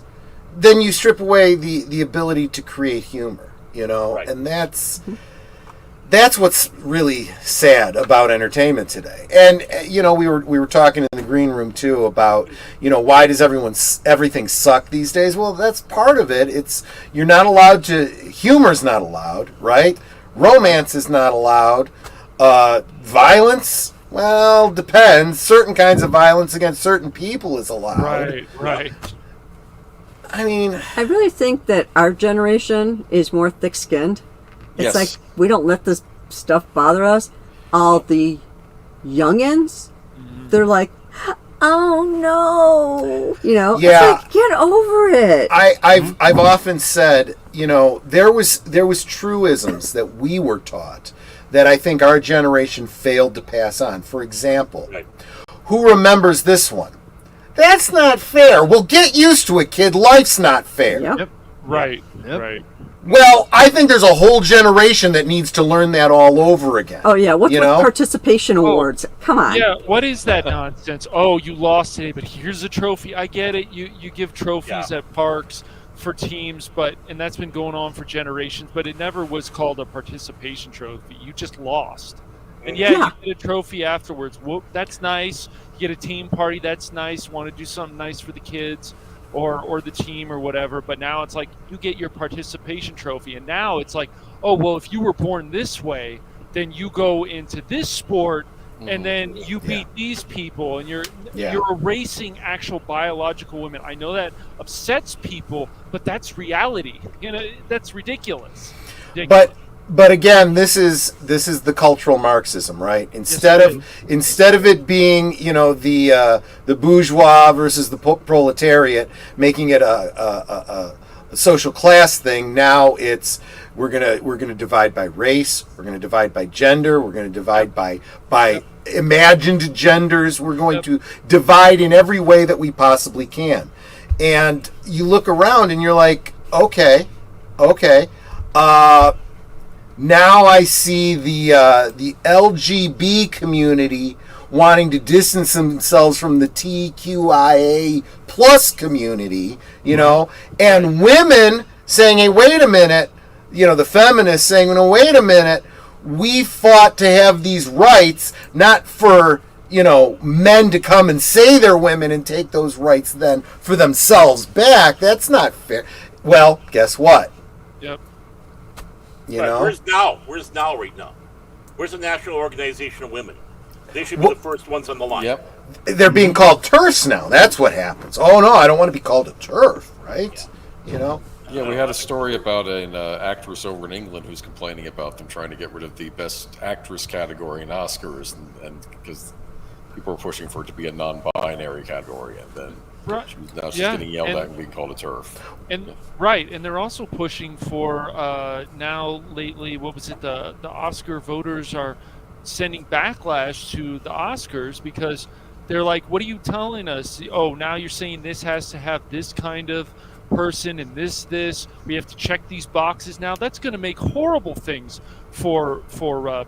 then you strip away the ability to create humor, you know, right. And that's what's really sad about entertainment today. And you know, we were talking in the green room too about, you know, why does everything suck these days? Well, that's part of it. It's you're not allowed to humor's not allowed, right? Romance is not allowed. Violence, well, depends. Certain kinds of violence against certain people is allowed. Right. I mean, I really think that our generation is more thick-skinned. It's Yes. like we don't let this stuff bother us. All the youngins, they're like, oh no, you know. Yeah. It's like, get over it. I've often said, you know, there was truisms that we were taught that I think our generation failed to pass on. For example, Right. who remembers this one? That's not fair. Well, get used to it, kid. Life's not fair. Yep. Right. Yep. Right. Well, I think there's a whole generation that needs to learn that all over again. Oh yeah, what's You with know? participation awards? Come on. Yeah, what is that nonsense? Oh, you lost today, but here's a trophy. I get it. You give trophies at parks for teams, and that's been going on for generations, but it never was called a participation trophy. You just lost. And you get a trophy afterwards. Whoop, that's nice. You get a team party, that's nice. Want to do something nice for the kids or the team or whatever, but now it's like you get your participation trophy, and now it's like, oh, well, if you were born this way, then you go into this sport and then you beat these people, and you're erasing actual biological women. I know that upsets people, but that's reality. You know, that's ridiculous. But again, this is the cultural Marxism, right? Instead of it being, you know, the bourgeois versus the proletariat, making it a social class thing. Now it's we're gonna divide by race, we're gonna divide by gender, we're gonna divide by imagined genders. We're going to divide in every way that we possibly can. And you look around and you're like, okay. Now I see the LGB community wanting to distance themselves from the TQIA plus community, you know, and women saying, hey, wait a minute, you know, the feminists saying, no, wait a minute, we fought to have these rights, not for, you know, men to come and say they're women and take those rights then for themselves back. That's not fair. Well, guess what? Yep. You know? Where's now right now? Where's the National Organization of Women? They should be the first ones on the line. Yep. They're being called TERFs now. That's what happens. Oh, no, I don't want to be called a TERF, right? You know? Yeah, we had a story about an actress over in England who's complaining about them trying to get rid of the Best Actress category in Oscars, and because people are pushing for it to be a non-binary category, and then she's getting yelled at and being called a TERF. And and they're also pushing for now lately. What was it? The Oscar voters are sending backlash to the Oscars because they're like, "What are you telling us? Oh, now you're saying this has to have this kind of person and this. We have to check these boxes now. That's going to make horrible things for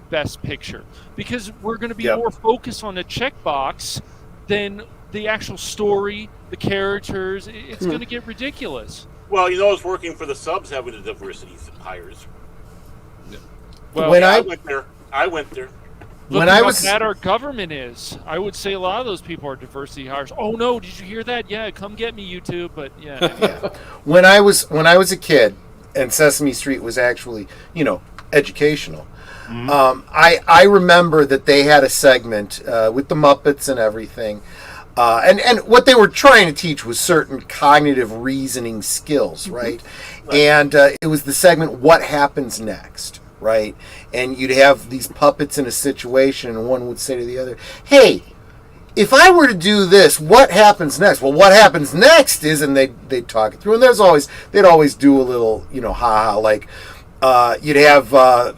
Best Picture because we're going to be more focused on the checkbox than the actual story, the characters. It's going to get ridiculous. Well, it's working for the subs having the diversity hires. Well, When I I went there. I went there. look when at I how was bad our government is. I would say a lot of those people are diversity hires. Oh no, did you hear that? Yeah, come get me, YouTube. But yeah, anyway. when I was a kid, and Sesame Street was actually educational. I remember that they had a segment with the Muppets and everything, and what they were trying to teach was certain cognitive reasoning skills, right? And it was the segment "What Happens Next," right? And you'd have these puppets in a situation, and one would say to the other, "Hey, if I were to do this, what happens next?" Well, what happens next is, and they'd talk it through, and they'd always do a little, ha-ha, like, you'd have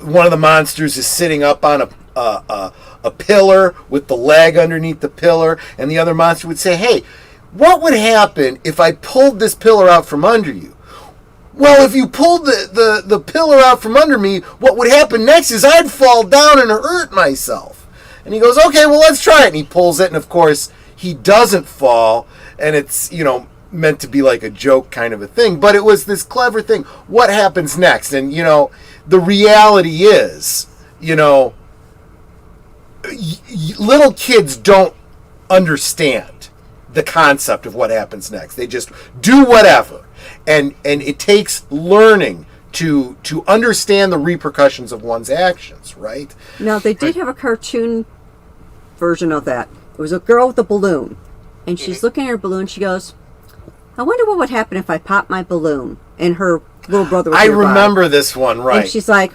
one of the monsters is sitting up on a pillar with the leg underneath the pillar, and the other monster would say, "Hey, what would happen if I pulled this pillar out from under you?" "Well, if you pulled the pillar out from under me, what would happen next is I'd fall down and hurt myself." And he goes, "Okay, well, let's try it." And he pulls it, and of course, he doesn't fall, and it's, meant to be like a joke kind of a thing. But it was this clever thing. What happens next? And, the reality is, little kids don't understand the concept of what happens next. They just do whatever. And it takes learning to understand the repercussions of one's actions, right? Now, they did have a cartoon version of that. It was a girl with a balloon, and she's looking at her balloon. She goes, "I wonder what would happen if I popped my balloon." And her little brother was I nearby. remember this one, right? And she's like,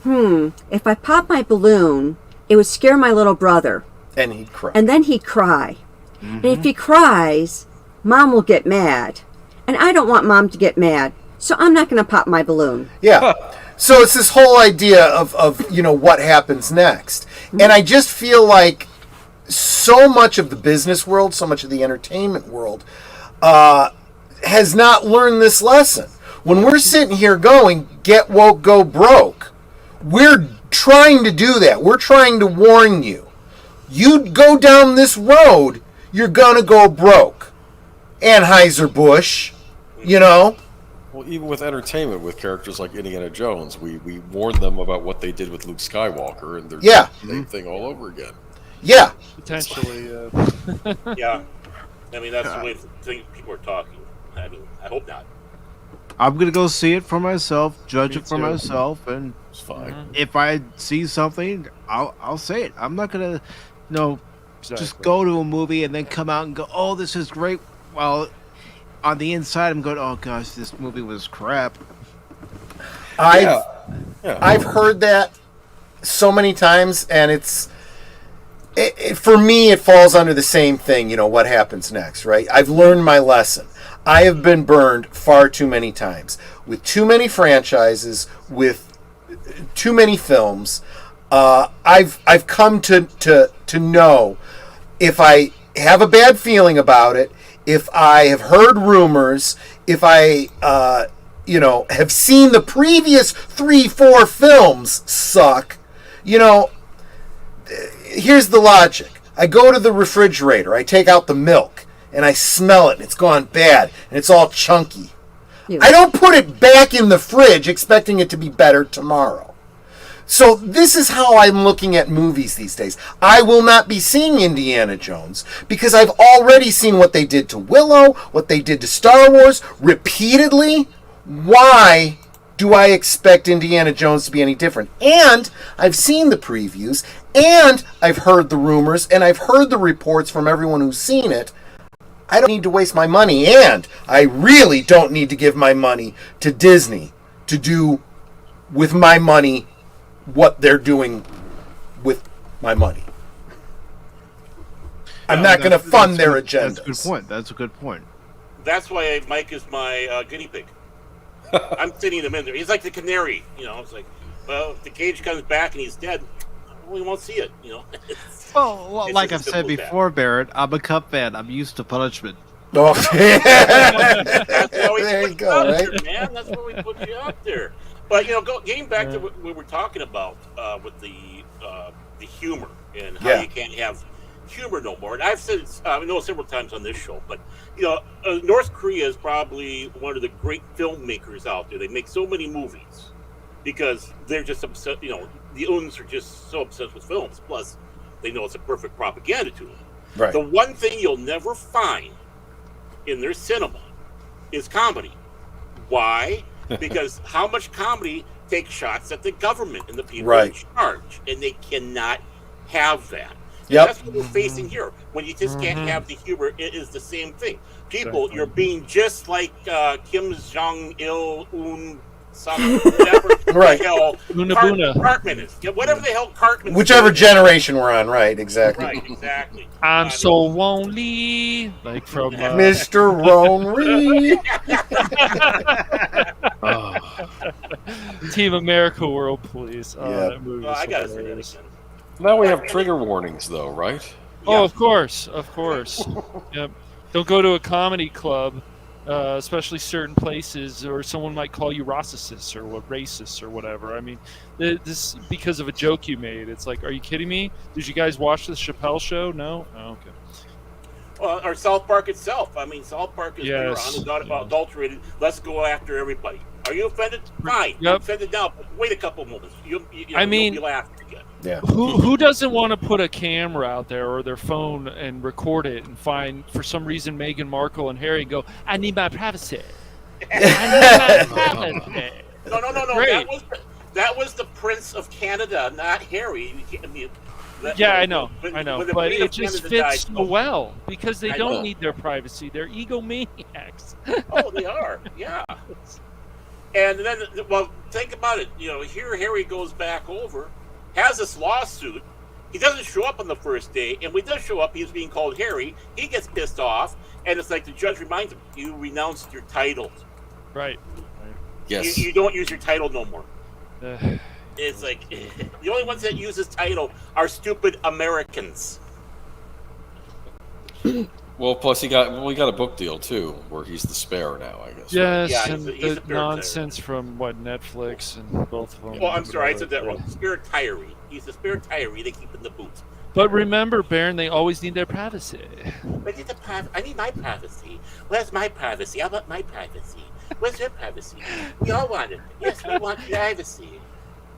"If I pop my balloon, it would scare my little brother. And he'd cry. And then he'd cry. And if he cries, Mom will get mad. And I don't want Mom to get mad. So I'm not going to pop my balloon." Yeah. So it's this whole idea of what happens next. And I just feel like so much of the business world, so much of the entertainment world has not learned this lesson. When we're sitting here going, get woke, go broke, we're trying to do that. We're trying to warn you. You go down this road, you're going to go broke. Anheuser-Busch, Well, even with entertainment, with characters like Indiana Jones, we warned them about what they did with Luke Skywalker, and they're doing the same thing all over again. Yeah. Potentially. Yeah. I mean, that's the way people are talking. I mean, I hope not. I'm going to go see it for myself, judge Me it for too. myself, and It's fine. if I see something, I'll say it. I'm not going to, just Exactly. go to a movie and then come out and go, "Oh, this is great." Well, on the inside, I'm going, "Oh gosh, this movie was crap." I've heard that so many times, and for me, it falls under the same thing. What happens next, right? I've learned my lesson. I have been burned far too many times with too many franchises, with too many films. I've come to know if I have a bad feeling about it, if I have heard rumors, if I have seen the previous 3-4 films suck, here's the logic. I go to the refrigerator, I take out the milk, and I smell it, and it's gone bad, and it's all chunky. Yeah. I don't put it back in the fridge expecting it to be better tomorrow. So this is how I'm looking at movies these days. I will not be seeing Indiana Jones because I've already seen what they did to Willow, what they did to Star Wars repeatedly. Why do I expect Indiana Jones to be any different? And I've seen the previews, and I've heard the rumors, and I've heard the reports from everyone who's seen it. I don't need to waste my money, and I really don't need to give my money to Disney to do with my money what they're doing with my money. I'm not going to fund their agendas. That's a good point. That's a good point. That's why Mike is my guinea pig. I'm sitting him in there. He's like the canary, It's like, well, if the cage comes back and he's dead, we won't see it, Well, It's like as I've simple said as that. before, Barrett, I'm a Cup fan. I'm used to punishment. Oh, That's why we there put you you go, out right? there, man. That's why we put you out there. But getting back to what we were talking about with the humor and how Yeah. you can't have humor no more. And I've said it, I know several times on this show, but North Korea is probably one of the great filmmakers out there. They make so many movies because they're just obsessed. The Uns are just so obsessed with films. Plus, they know it's a perfect propaganda tool. Right. The one thing you'll never find in their cinema is comedy. Why? Because how much comedy takes shots at the government and the people in charge, and they cannot have that. Yep. That's what we're facing here. When you just can't have the humor, it is the same thing. People, you're being just like Kim Jong-il, whatever the hell Cartman is. Whatever the hell Cartman is. Whichever generation we're on, right, exactly. Right, exactly. I'm so lonely, like from Mr. Lonely. Team America World Police. That movie I gotta say that again. Now we have trigger warnings, though, right? Oh, of course. Yep. Don't go to a comedy club, especially certain places, or someone might call you racist or racist or whatever. I mean, this because of a joke you made. It's like, are you kidding me? Did you guys watch the Chappelle show? No? Oh, okay. Well, or South Park itself. I mean, South Park is adulterated. Let's go after everybody. Are you offended? Fine. Yep. You're offended now, but wait a couple moments. You'll be laughing again. Yeah. Who doesn't want to put a camera out there or their phone and record it and find, for some reason, Meghan Markle and Harry and go, I need my privacy. I need my privacy. No. Great. That was the Prince of Canada, not Harry. I know. But it just fits so well because they don't need their privacy. They're egomaniacs. Oh, they are. Yeah. And then, well, think about it. Here Harry goes back over, has this lawsuit. He doesn't show up on the first day, and when he does show up, he's being called Harry. He gets pissed off, and it's like the judge reminds him, you renounced your title. Right. Yes. You don't use your title no more. It's like, the only ones that use his title are stupid Americans. Well, plus we got a book deal too, where he's the spare now, I guess. Yes, right? and the nonsense from Netflix and both of them. Well, I'm sorry, I said that wrong. Spare tiree. He's the spare tiree they keep in the booth. But remember, Baron, they always need their privacy. I need my privacy. Where's my privacy? How about my privacy? Where's your privacy? We all want it. Yes, we want privacy.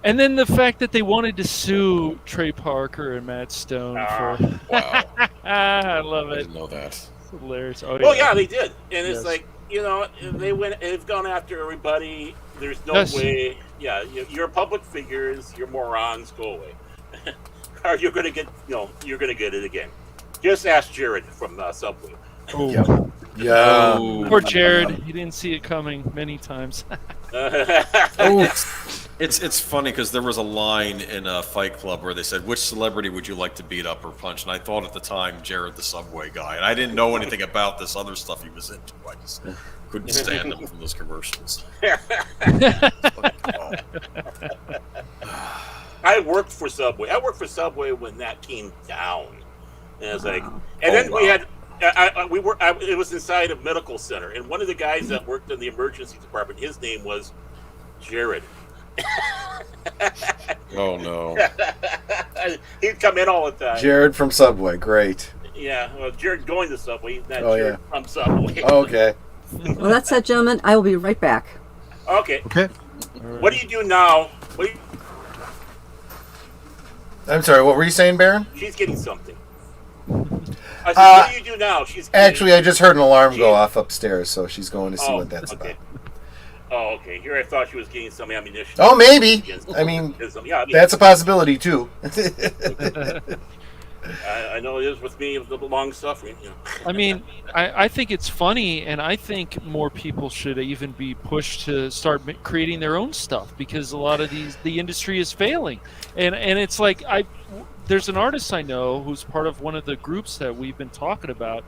And then the fact that they wanted to sue Trey Parker and Matt Stone for... Wow. I love it. I didn't know that. It's hilarious. Oh, yeah, they did. And it's like, they've gone after everybody. There's no way. Yeah, you're public figures. You're morons. Go away. Or you're going to get, you're going to get it again. Just ask Jared from Subway. Oh. Yeah. Poor Jared. He didn't see it coming many times. It's funny because there was a line in a Fight Club where they said, which celebrity would you like to beat up or punch? And I thought at the time, Jared the Subway guy. And I didn't know anything about this other stuff he was into. I just couldn't stand him from those commercials. I worked for Subway. I worked for Subway when that came down. And it's like, and then we had... it was inside a medical center, and one of the guys that worked in the emergency department, his name was Jared. Oh no! He'd come in all the time. Jared from Subway, great. Yeah, well, Jared going to Subway, he's not Jared from Subway. Okay. Well, that's that, gentlemen. I will be right back. Okay. Okay. What do you do now? I'm sorry, what were you saying, Baron? She's getting something. I said, what do you do now? Actually, I just heard an alarm go off upstairs, so she's going to see what that's about. Oh, okay. Here I thought she was getting some ammunition. Oh, maybe. I mean, that's a possibility, too. I know it is with me of the long suffering. I mean, I think it's funny, and I think more people should even be pushed to start creating their own stuff because a lot of the industry is failing. And it's like, there's an artist I know who's part of one of the groups that we've been talking about,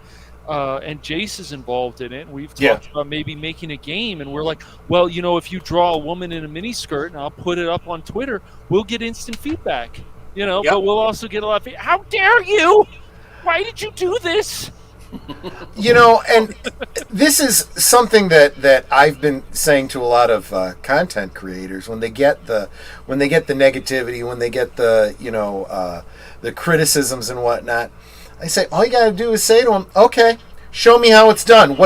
and Jace is involved in it. We've talked about maybe making a game, and we're like, well, if you draw a woman in a miniskirt and I'll put it up on Twitter, we'll get instant feedback, but we'll also get a lot of feedback. How dare you? Why did you do this? And this is something that I've been saying to a lot of content creators when they get the negativity, when they get the the criticisms and whatnot. I say, all you got to do is say to them, okay, show me how it's done.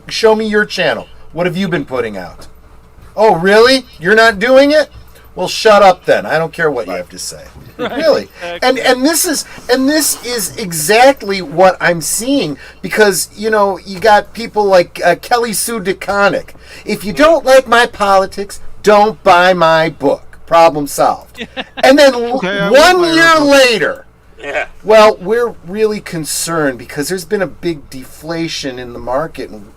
Show me your channel. What have you been putting out? Oh, really? You're not doing it? Well, shut up then. I don't care what you have to say. Right. Really. And this is exactly what I'm seeing, because you got people like Kelly Sue DeConnick. If you don't like my politics, don't buy my book. Problem solved. And then 1 year later, well, we're really concerned because there's been a big deflation in the market, and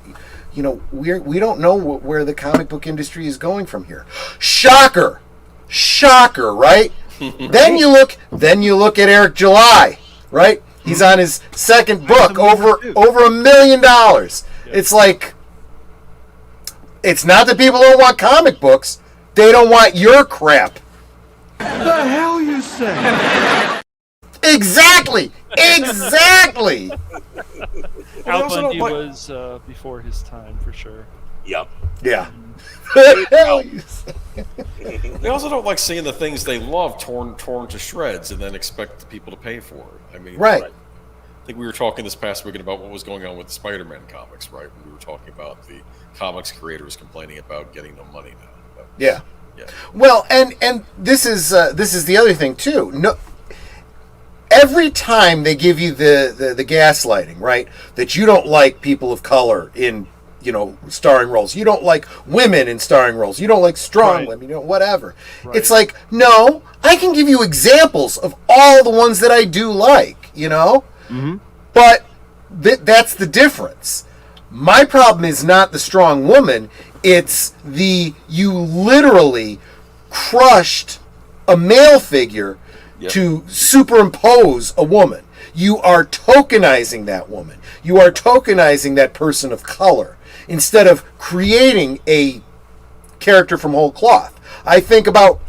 we don't know where the comic book industry is going from here. Shocker, right? Then you look at Eric July, right? He's on his second book, over $1 million. It's like, it's not that people don't want comic books; they don't want your crap. The hell you say? Exactly. Al Bundy was before his time, for sure. Yep. Yeah. They also don't like seeing the things they love torn to shreds and then expect the people to pay for it. I mean, right. I think we were talking this past weekend about what was going on with the Spider-Man comics, right? We were talking about the comics creators complaining about getting no money now. But, yeah. Well, and this is the other thing too. No, every time they give you the gaslighting, right? That you don't like people of color in starring roles. You don't like women in starring roles. You don't like strong women, whatever. Right. It's like, no, I can give you examples of all the ones that I do like, Mm-hmm. But that's the difference. My problem is not the strong woman. It's you literally crushed a male figure to superimpose a woman. You are tokenizing that woman. You are tokenizing that person of color, instead of creating a character from whole cloth. I think about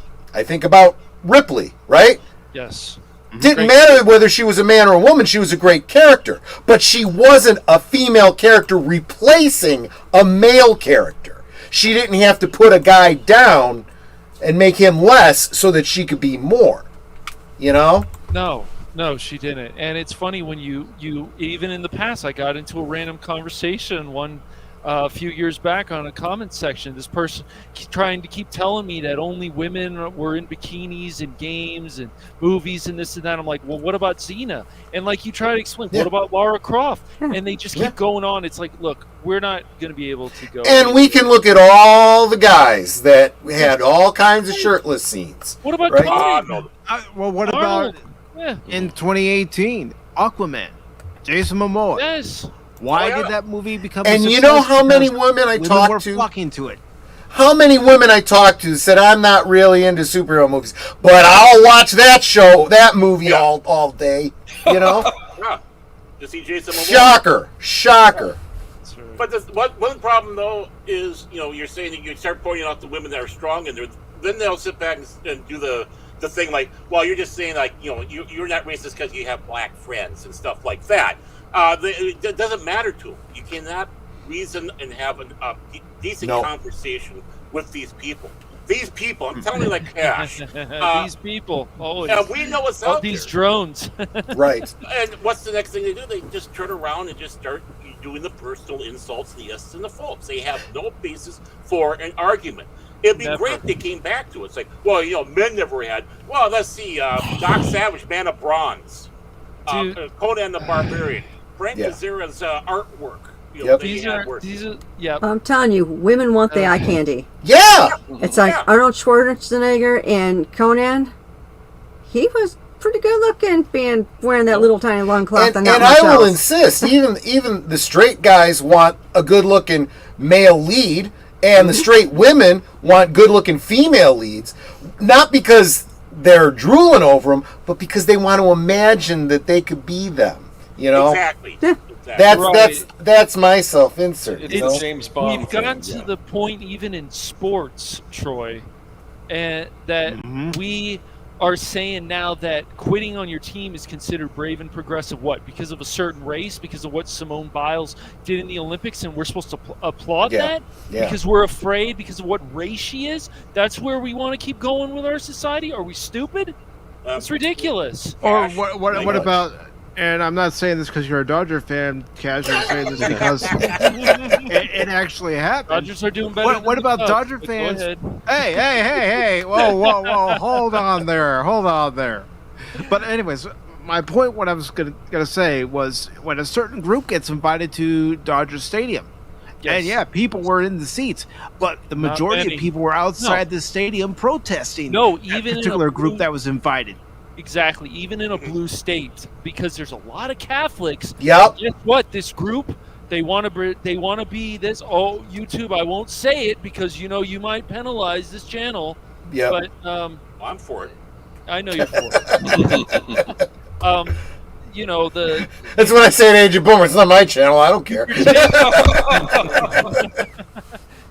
Ripley, right? Yes. Didn't matter whether she was a man or a woman, she was a great character. But she wasn't a female character replacing a male character. She didn't have to put a guy down and make him less so that she could be more. No, she didn't. And it's funny when you even in the past, I got into a random conversation a few years back on a comment section. This person trying to keep telling me that only women were in bikinis in games and movies and this and that. I'm like, well, what about Xena? And like, you try to explain, what about Lara Croft? And they just keep going on. It's like, look, we're not going to be able to go. And we can look at all the guys that had all kinds of shirtless scenes. What about Well, what about in 2018, Aquaman, Jason Momoa? Yes. Why did that movie become a success? And you know how many women I talked to? Flocking to it. How many women I talked to said, I'm not really into superhero movies, but I'll watch that movie all day, Yeah. To see Jason Momoa. Shocker. But one problem, though, is, you're saying that you start pointing out the women that are strong, and then they'll sit back and do the thing like, well, you're just saying, like, you're not racist because you have black friends and stuff like that. It doesn't matter to them. You cannot reason and have a decent conversation with these people. These people, I'm telling you, like Cash. These people. Always. We know what's out these there. Drones. Right. And what's the next thing they do? They just turn around and just start doing the personal insults, the yeses and the faults. They have no basis for an argument. It'd be great if they came back to it. It's like, well, men never had. Well, let's see. Doc Savage, Man of Bronze. Conan the Barbarian. Frank Azara's artwork. These are, I'm telling you, women want the eye candy. Yeah. It's like Arnold Schwarzenegger and Conan. He was pretty good looking, wearing that little tiny long cloth. And I will insist, even the straight guys want a good looking male lead, and the straight women want good looking female leads, not because they're drooling over them, but because they want to imagine that they could be them. Exactly. That's my self-insert. It's James Bond. We've gotten to the point, even in sports, Troy, and that we are saying now that quitting on your team is considered brave and progressive. What? Because of a certain race? Because of what Simone Biles did in the Olympics, and we're supposed to applaud that? Yeah. Because we're afraid because of what race she is? That's where we want to keep going with our society? Are we stupid? It's ridiculous. Or what about And I'm not saying this because you're a Dodger fan, Cash. I'm saying this because it actually happened. Dodgers are doing better. What about Dodger fans? Hey! Whoa! Hold on there. But anyways, my point, what I was gonna say was when a certain group gets invited to Dodger Stadium, and yeah, people were in the seats, but the majority of people were outside the stadium protesting. No, even even particular group that was invited. Exactly, even in a blue state, because there's a lot of Catholics. Yep. Guess what? This group, they want to be this. Oh, YouTube, I won't say it because you might penalize this channel. Yeah. But I'm for it. I know you're for it. That's what I say to Agent Boomer. It's not my channel. I don't care.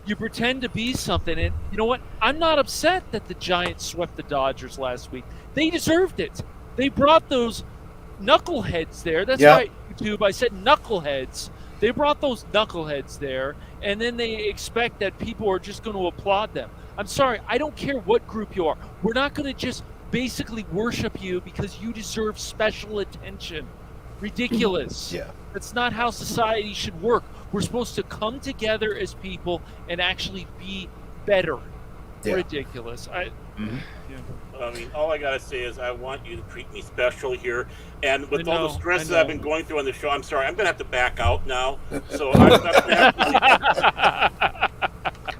You pretend to be something, and you know what? I'm not upset that the Giants swept the Dodgers last week. They deserved it. They brought those knuckleheads there. That's right, YouTube. I said knuckleheads. They brought those knuckleheads there, and then they expect that people are just going to applaud them. I'm sorry. I don't care what group you are. We're not going to just basically worship you because you deserve special attention. Ridiculous. Yeah. That's not how society should work. We're supposed to come together as people and actually be better. Yeah. Ridiculous. I mean, all I gotta say is I want you to treat me special here. And with all the stress that I've been going through on the show, I'm sorry, I'm gonna have to back out now. So I'm gonna have to...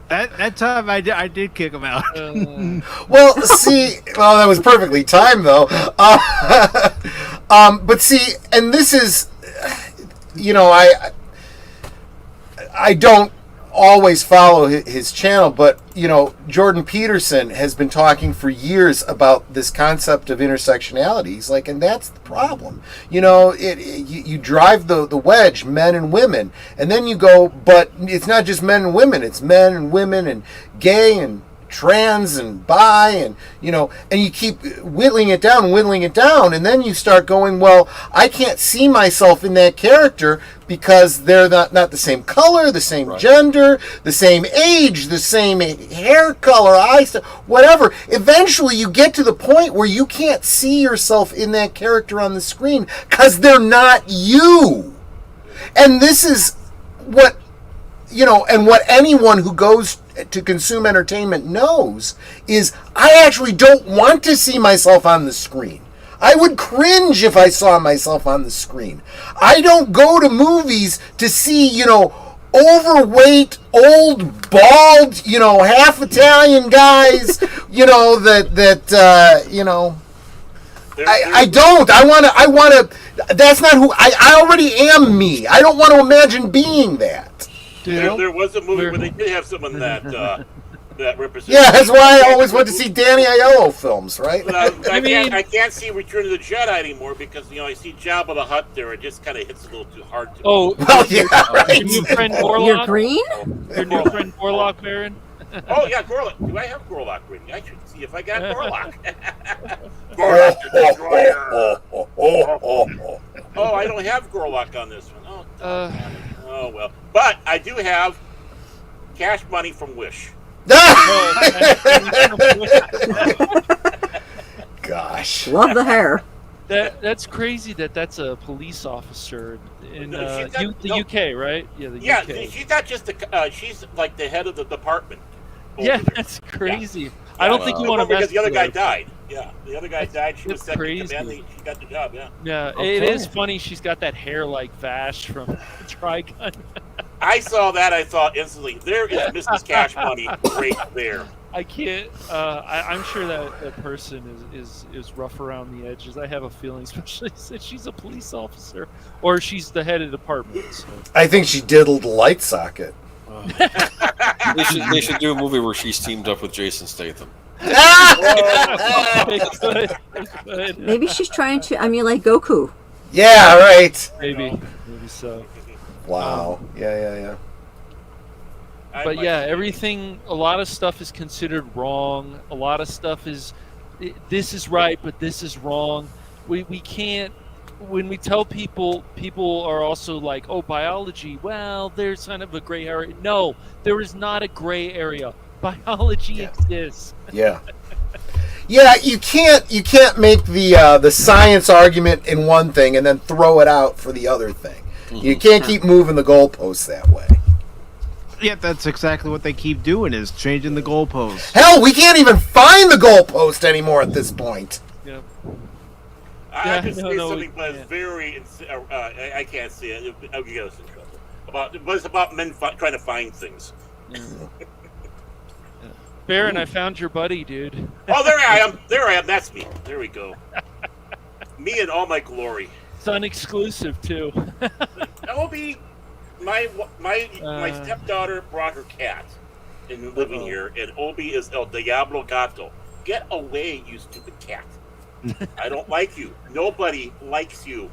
That time I did kick him out. Well, see, that was perfectly timed though. But see, and this is, I don't always follow his channel, but Jordan Peterson has been talking for years about this concept of intersectionality. He's like, and that's the problem. You drive the wedge, men and women, and then you go, but it's not just men and women, it's men and women and gay and trans and bi, and and you keep whittling it down, and then you start going, well, I can't see myself in that character because they're not the same color, the same gender, the same age, the same hair color, eyes, whatever. Eventually you get to the point where you can't see yourself in that character on the screen because they're not you. And this is what and what anyone who goes to consume entertainment knows is I actually don't want to see myself on the screen. I would cringe if I saw myself on the screen. I don't go to movies to see, overweight, old, bald, half Italian guys, I don't. I want to, that's not who, I already am me. I don't want to imagine being that. There was a movie where they did have someone that represented. Yeah, that's why I always went to see Danny Aiello films, right? But I can't see Return of the Jedi anymore because I see Jabba the Hutt there. It just kind of hits a little too hard to me. Well, yeah, right. Your new friend Gorlock. You're green? Your new friend Gorlock, Baron. Oh yeah, Gorlock. Do I have Gorlock green? I should see if I got Gorlock. Gorlock the Destroyer. Oh, I don't have Gorlock on this one. Oh well, but I do have cash money from Wish. Gosh, love the hair. That's crazy. That's a police officer in the UK, right? Yeah, the UK. She's not just she's like the head of the department. Yeah, that's crazy. Yeah. I don't think you want to mess because the other guy died. Yeah, the other guy died. She was second crazy. command. She got the job. Yeah. Yeah, okay. It is funny. She's got that hair like Vash from Trigun. I saw that. I thought instantly, there is Mrs. Cash Money right there. I can't. I'm sure that person is rough around the edges. I have a feeling, especially since she's a police officer or she's the head of the department. So. I think she diddled the light socket. They should do a movie where she's teamed up with Jason Statham. Maybe she's trying to emulate Goku. Yeah, right. Maybe so. Wow. Yeah. But yeah, everything. A lot of stuff is considered wrong. A lot of stuff is. This is right, but this is wrong. We can't. When we tell people are also like, oh, biology, well, there's kind of a gray area. No, there is not a gray area. Biology exists. Yeah. Yeah, you can't make the science argument in one thing and then throw it out for the other thing. You can't keep moving the goalposts that way. Yeah, that's exactly what they keep doing, is changing the goalposts. Hell, we can't even find the goalpost anymore at this point. Yep. I just say something that's very. I can't see it. I'll get us in trouble. It's about men trying to find things. Baron, I found your buddy, dude. Oh, there I am. There I am. That's me. There we go. Me in all my glory. It's unexclusive too. Obi, my stepdaughter brought her cat and living here, and Obi is El Diablo Gato. Get away, you stupid cat. I don't like you. Nobody likes you.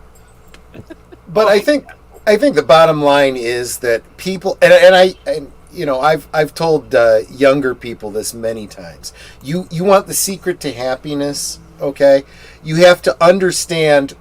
But I think the bottom line is that people, and you know, I've told younger people this many times. You want the secret to happiness, okay? You have to understand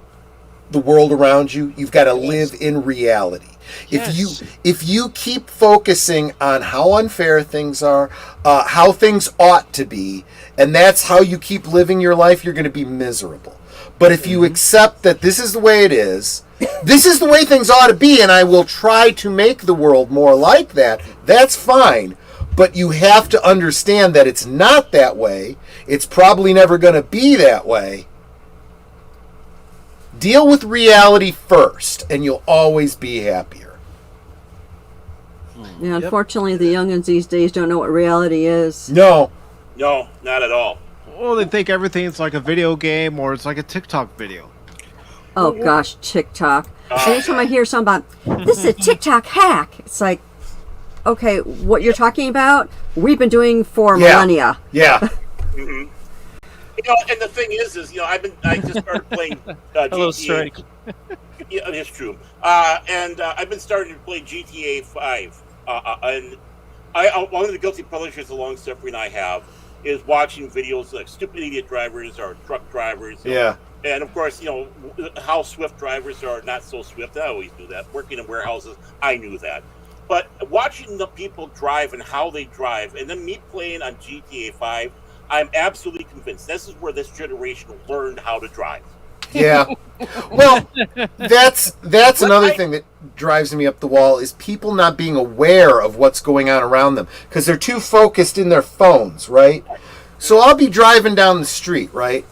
the world around you. You've got to live in reality. Yes. If you keep focusing on how unfair things are, how things ought to be, and that's how you keep living your life, you're going to be miserable. But if you accept that this is the way it is, this is the way things ought to be, and I will try to make the world more like that, that's fine. But you have to understand that it's not that way. It's probably never going to be that way. Deal with reality first, and you'll always be happier. Yeah, unfortunately, the youngins these days don't know what reality is. No, not at all. Well, they think everything's like a video game or it's like a TikTok video. Oh gosh, TikTok. Anytime I hear something about, this is a TikTok hack, it's like, okay, what you're talking about, we've been doing for millennia. Yeah. Mm-hmm. You know, and the thing is, you know, I just started playing Hello, GTA. Strike. Yeah, it's true. And I've been starting to play GTA 5. And one of the guilty pleasures the long suffering I have is watching videos like stupid idiot drivers or truck drivers. Yeah. And of course, you know, how swift drivers are not so swift. I always knew that. Working in warehouses, I knew that. But watching the people drive and how they drive, and then me playing on GTA 5, I'm absolutely convinced this is where this generation learned how to drive. Yeah. Well, that's another thing that drives me up the wall is people not being aware of what's going on around them because they're too focused in their phones, right? So I'll be driving down the street, right?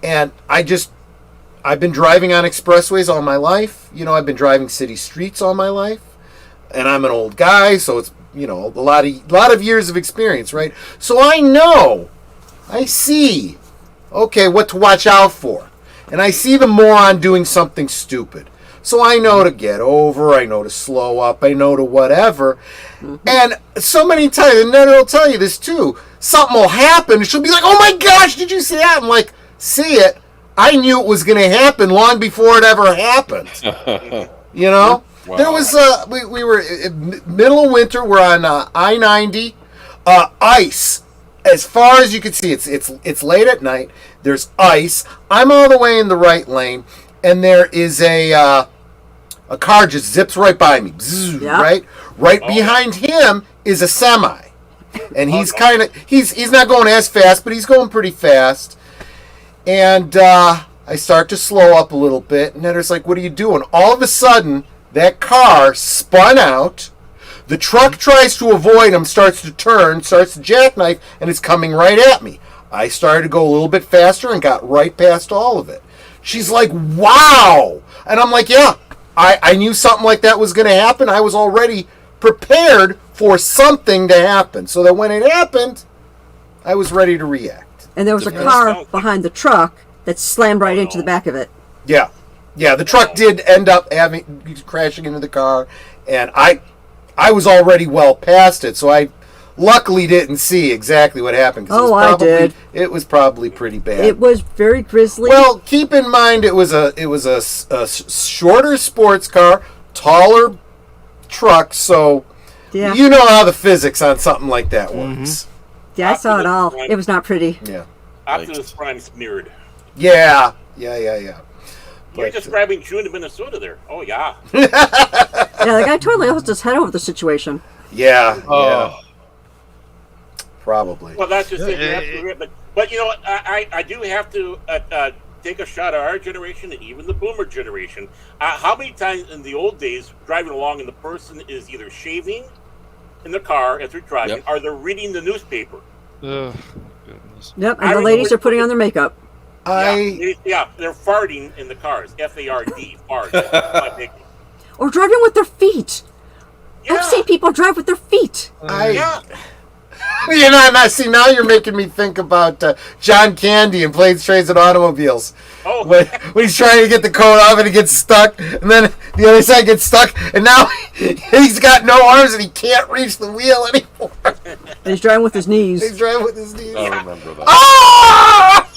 And I've been driving on expressways all my life. You know, I've been driving city streets all my life. And I'm an old guy, so it's, you know, a lot of years of experience, right? So I see, okay, what to watch out for. And I see the moron doing something stupid. So I know to get over, I know to slow up, I know to whatever. Mm-hmm. And so many times, and Netta will tell you this too, something will happen, and she'll be like, oh my gosh, did you see that? I'm like, see it? I knew it was going to happen long before it ever happened. You know? Wow. There was, we were in middle of winter, we're on I-90, ice. As far as you can see, it's late at night. There's ice. I'm all the way in the right lane, and there is a car just zips right by me. Bzzz, yeah. Right behind him is a semi, and he's he's not going as fast, but he's going pretty fast. And I start to slow up a little bit, and Netter's like, "What are you doing?" All of a sudden, that car spun out. The truck tries to avoid him, starts to turn, starts to jackknife, and it's coming right at me. I started to go a little bit faster and got right past all of it. She's like, wow! And I'm like, yeah, I knew something like that was going to happen. I was already prepared for something to happen. So that when it happened, I was ready to react. And there was a car behind the truck that slammed right into the back of it. Yeah. Yeah, the truck did end up crashing into the car, and I was already well past it, so I luckily didn't see exactly what happened. I did. It was probably pretty bad. It was very grisly. Well, keep in mind it was a shorter sports car, taller truck, so you know how the physics on something like that works. Yeah, I saw it all. It was not pretty. Yeah. Optimus Prime smeared. Yeah. You're describing June in Minnesota there. Oh, yeah. Yeah, the guy totally lost his head over the situation. Yeah. Probably. Well, that's just it. You're absolutely right. But you know, I do have to take a shot at our generation and even the boomer generation. How many times in the old days, driving along and the person is either shaving in the car as they're driving, or they're reading the newspaper. Ugh, goodness. Yep, and the ladies are putting on their makeup. Yeah, they're farting in the cars. FARD, fart. Or driving with their feet. Yeah. I've seen people drive with their feet. You know, see, now you're making me think about John Candy in Planes, Trains, and Automobiles. Oh. When he's trying to get the coat off and he gets stuck, and then the other side gets stuck, and now he's got no arms and he can't reach the wheel anymore. And he's driving with his knees. He's driving with his knees. I remember that. Ah!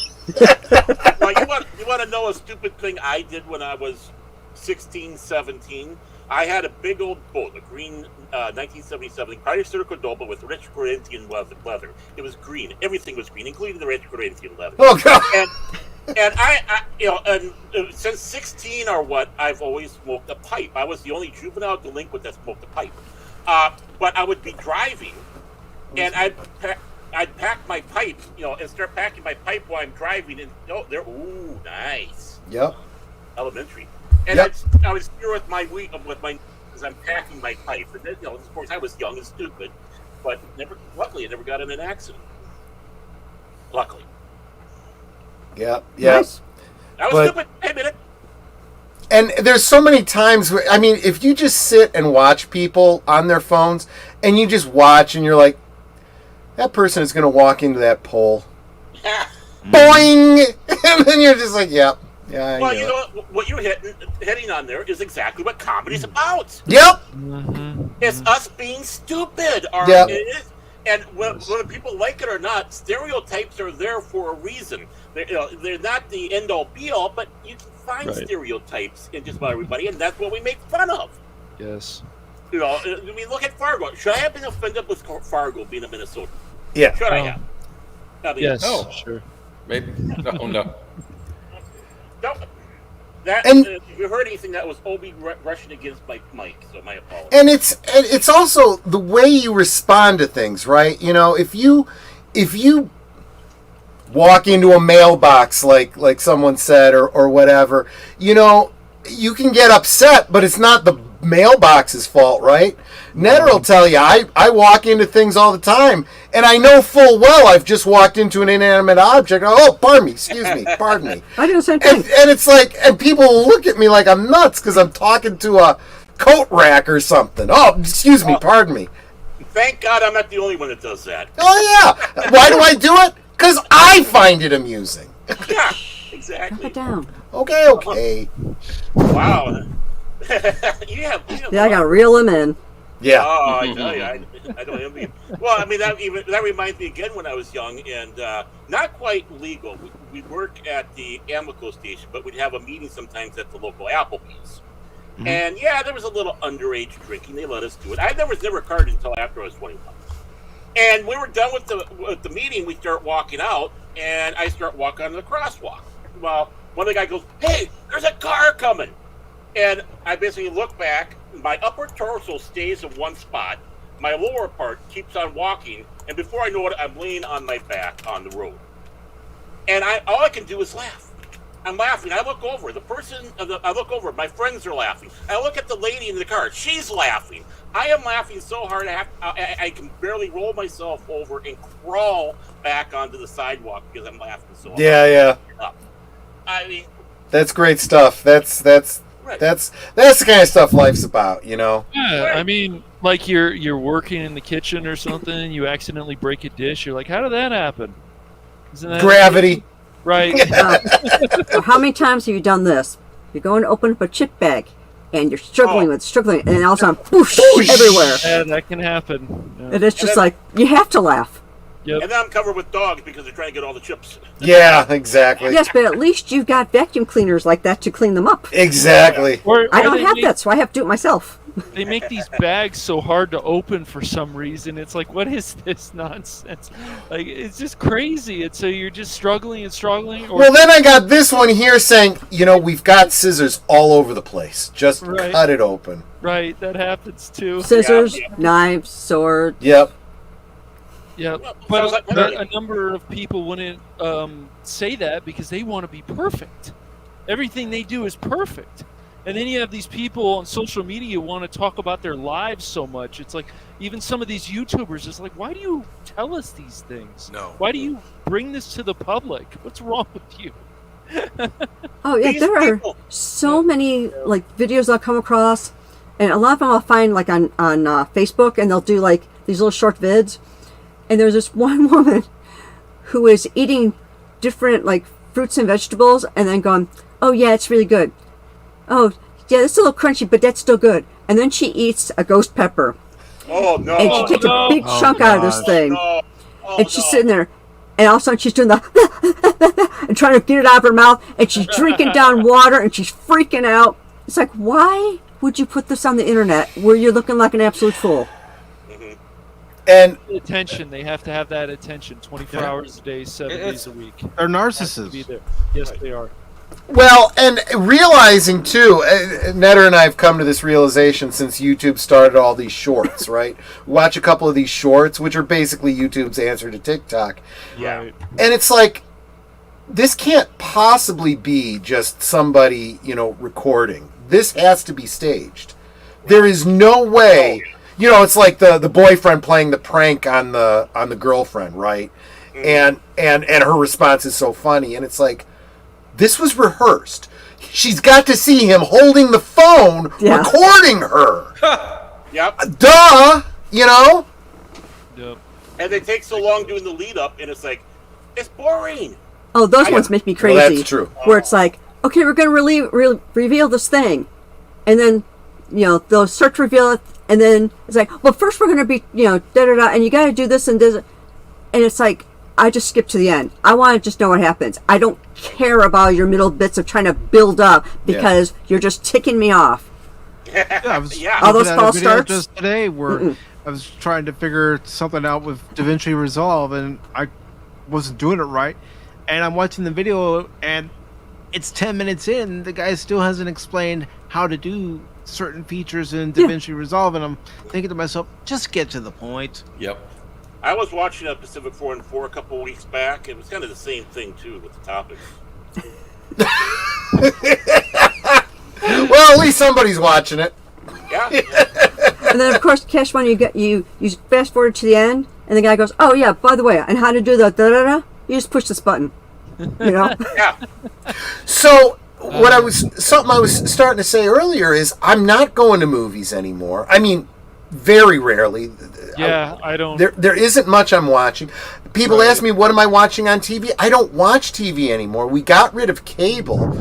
Well, you want to know a stupid thing I did when I was 16, 17? I had a big old boat, a green 1977 Chrysler Cordoba with rich Corinthian leather. It was green. Everything was green, including the rich Corinthian leather. Oh, God. And I since 16 or what, I've always smoked a pipe. I was the only juvenile delinquent that smoked a pipe. But I would be driving, and I'd pack my pipe, and start packing my pipe while I'm driving, and ooh, nice. Yep. Elementary. And I was here with my because I'm packing my pipe. And then, of course, I was young and stupid, but luckily, I never got in an accident. Luckily. Yeah. Nice. I was stupid. I admit it. And there's so many times where, I mean, if you just sit and watch people on their phones, and you just watch, and you're like, that person is going to walk into that pole. Boing! And then you're just like, yep. Yeah, well, you know what you're hitting on there is exactly what comedy's about. Yep. It's us being stupid. Yep. And whether people like it or not, stereotypes are there for a reason. They're not the end all be all, but you can find stereotypes in just about everybody, and that's what we make fun of. Yes. I mean, look at Fargo. Should I have been offended with Fargo being a Minnesota? Yeah. Should I have? I mean, yes. Oh, sure. Maybe. No. If you heard anything, that was Obi rushing against my mic, so my apologies. And it's also the way you respond to things, right? If you walk into a mailbox like someone said or whatever, you can get upset, but it's not the mailbox's fault, right? Netter will tell you, I walk into things all the time, and I know full well I've just walked into an inanimate object. Oh, pardon me, pardon me. I do the same thing. And it's like, and people look at me like I'm nuts because I'm talking to a coat rack or something. Oh, excuse me, pardon me. Thank God I'm not the only one that does that. Oh, yeah. Why do I do it? Because I find it amusing. Yeah, exactly. Put it down. Okay. Wow. Yeah, I gotta reel him in. Yeah. Oh, I tell you, I don't envy him. Well, I mean, that reminds me again when I was young and not quite legal. We work at the Amoco station, but we'd have a meeting sometimes at the local Applebee's. Mm-hmm. And there was a little underage drinking. They let us do it. I was never carded until after I was 21. And we were done with the meeting. We start walking out, and I start walking on the crosswalk. Well, one of the guys goes, "Hey, there's a car coming." And I basically look back. My upper torso stays in one spot. My lower part keeps on walking. And before I know it, I'm laying on my back on the road. And all I can do is laugh. I'm laughing. I look over. I look over. My friends are laughing. I look at the lady in the car. She's laughing. I am laughing so hard I can barely roll myself over and crawl back onto the sidewalk because I'm laughing so hard. Yeah. I mean, that's great stuff. That's the kind of stuff life's about, Yeah, I mean, like you're working in the kitchen or something, you accidentally break a dish. You're like, how did that happen? Isn't that gravity? Right. So how many times have you done this? You're going to open up a chip bag, and you're struggling, and all of a sudden, whoosh, everywhere. Yeah, that can happen. Yeah. And it's just you have to laugh. Yep. And then I'm covered with dogs because they're trying to get all the chips. Yeah, exactly. Yes, but at least you've got vacuum cleaners like that to clean them up. Exactly. I don't have that, so I have to do it myself. They make these bags so hard to open for some reason. It's like, what is this nonsense? Like, it's just crazy. And so you're just struggling and struggling. Well, then I got this one here saying, we've got scissors all over the place. Just cut it open. Right, that happens too. Scissors, knives, sword. Yep. Yeah, Well, but sounds like- a number of people wouldn't say that because they want to be perfect. Everything they do is perfect. And then you have these people on social media who want to talk about their lives so much. It's like, even some of these YouTubers, it's like, why do you tell us these things? No. Why do you bring this to the public? What's wrong with you? Oh yeah, These there people- are so many like videos I'll come across, and a lot of them I'll find like on Facebook, and they'll do like these little short vids. And there's this one woman who is eating different like fruits and vegetables, and then going, "Oh yeah, it's really good. Oh yeah, it's a little crunchy, but that's still good." And then she eats a ghost pepper, Oh no! and she takes a big Oh, chunk out of this gosh. thing, No. Oh, and she's no. sitting there, and all of a sudden she's doing the and trying to get it out of her mouth, and she's drinking down water, and she's freaking out. It's like, why would you put this on the internet where you're looking like an absolute fool? And Attention. They have to have that attention 24 hours a day, 7 days a week. They're Has to be narcissists. there. Yes, they are. well, and realizing too, Netter and I have come to this realization since YouTube started all these shorts, right? Watch a couple of these shorts, which are basically YouTube's answer to TikTok. Yeah. Right. And it's like, this can't possibly be just somebody, recording. This has to be staged. There is no way. It's like the boyfriend playing the prank on the girlfriend, right? And her response is so funny, and it's like, this was rehearsed. She's got to see him holding the phone, Yeah. recording her. Yep. Duh, Yep. And they take so long doing the lead up, and it's like, it's boring. Oh, those ones make me crazy. Well, that's true. Where it's like, okay, we're going to reveal this thing, and then they'll start to reveal it, and then it's like, well, first we're going to be da da da, and you got to do this and this, and it's like, I just skip to the end. I want to just know what happens. I don't care about your middle bits of trying to build up because you're just ticking me off. Yeah, I was Yeah. All those looking at a false video starts? just today where I was trying to figure something out with DaVinci Resolve, and I wasn't doing it right. And I'm watching the video, and it's 10 minutes in. The guy still hasn't explained how to do certain features in DaVinci Resolve, and I'm thinking to myself, just get to the point. Yep. I was watching a PACIFIC414 a couple weeks back. It was kind of the same thing too with the topics. Well, at least somebody's watching it. Yeah. And then of course, Cash Money, you fast forward to the end, and the guy goes, "Oh yeah, by the way, and how to do the da da da? You just push this button." Yeah. So something I was starting to say earlier is I'm not going to movies anymore. I mean, very rarely. Yeah, I don't. There isn't much I'm watching. People ask me, what am I watching on TV? I don't watch TV anymore. We got rid of cable.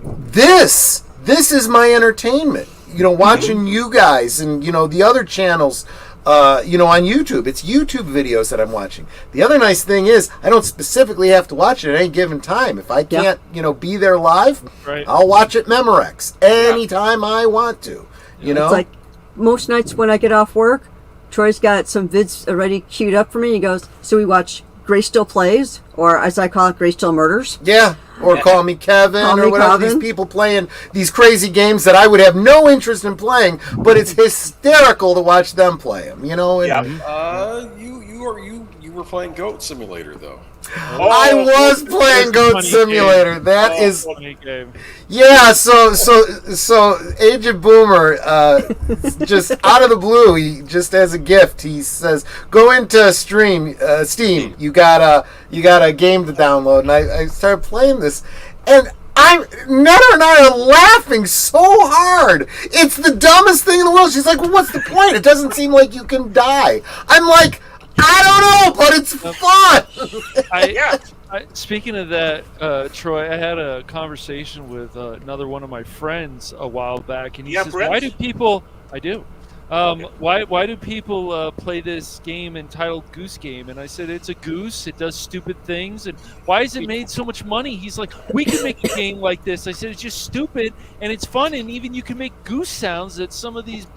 This is my entertainment. Watching you guys and, the other channels, on YouTube. It's YouTube videos that I'm watching. The other nice thing is I don't specifically have to watch it at any given time. If I can't, be there live, Right. I'll watch it Memorex anytime I want to. It's like most nights when I get off work, Troy's got some vids already queued up for me. He goes, so we watch Grace Still Plays, or as I call it, Grace Still Murders. Yeah, or Call Me Kevin, Call or Me whatever. Kevin. These people playing these crazy games that I would have no interest in playing, but it's hysterical to watch them play them. And Yeah. You were playing Goat Simulator though. I was playing Goat funny Simulator. game. That is, Funny game. yeah. So Agent Boomer, just out of the blue, he just as a gift, he says, "Go into Steam. You got a game to download." And I started playing this, and Netta and I are laughing so hard. It's the dumbest thing in the world. She's like, "Well, what's the point? It doesn't seem like you can die." I'm like, I don't know, but it's fun. Speaking of that, Troy, I had a conversation with another one of my friends a while back, and he says, Brett? "Why do people?" I do. Why do people play this game entitled Goose Game? And I said, it's a goose. It does stupid things. And why is it made so much money? He's like, we can make a game like this. I said, it's just stupid and it's fun. And even you can make goose sounds that some of these.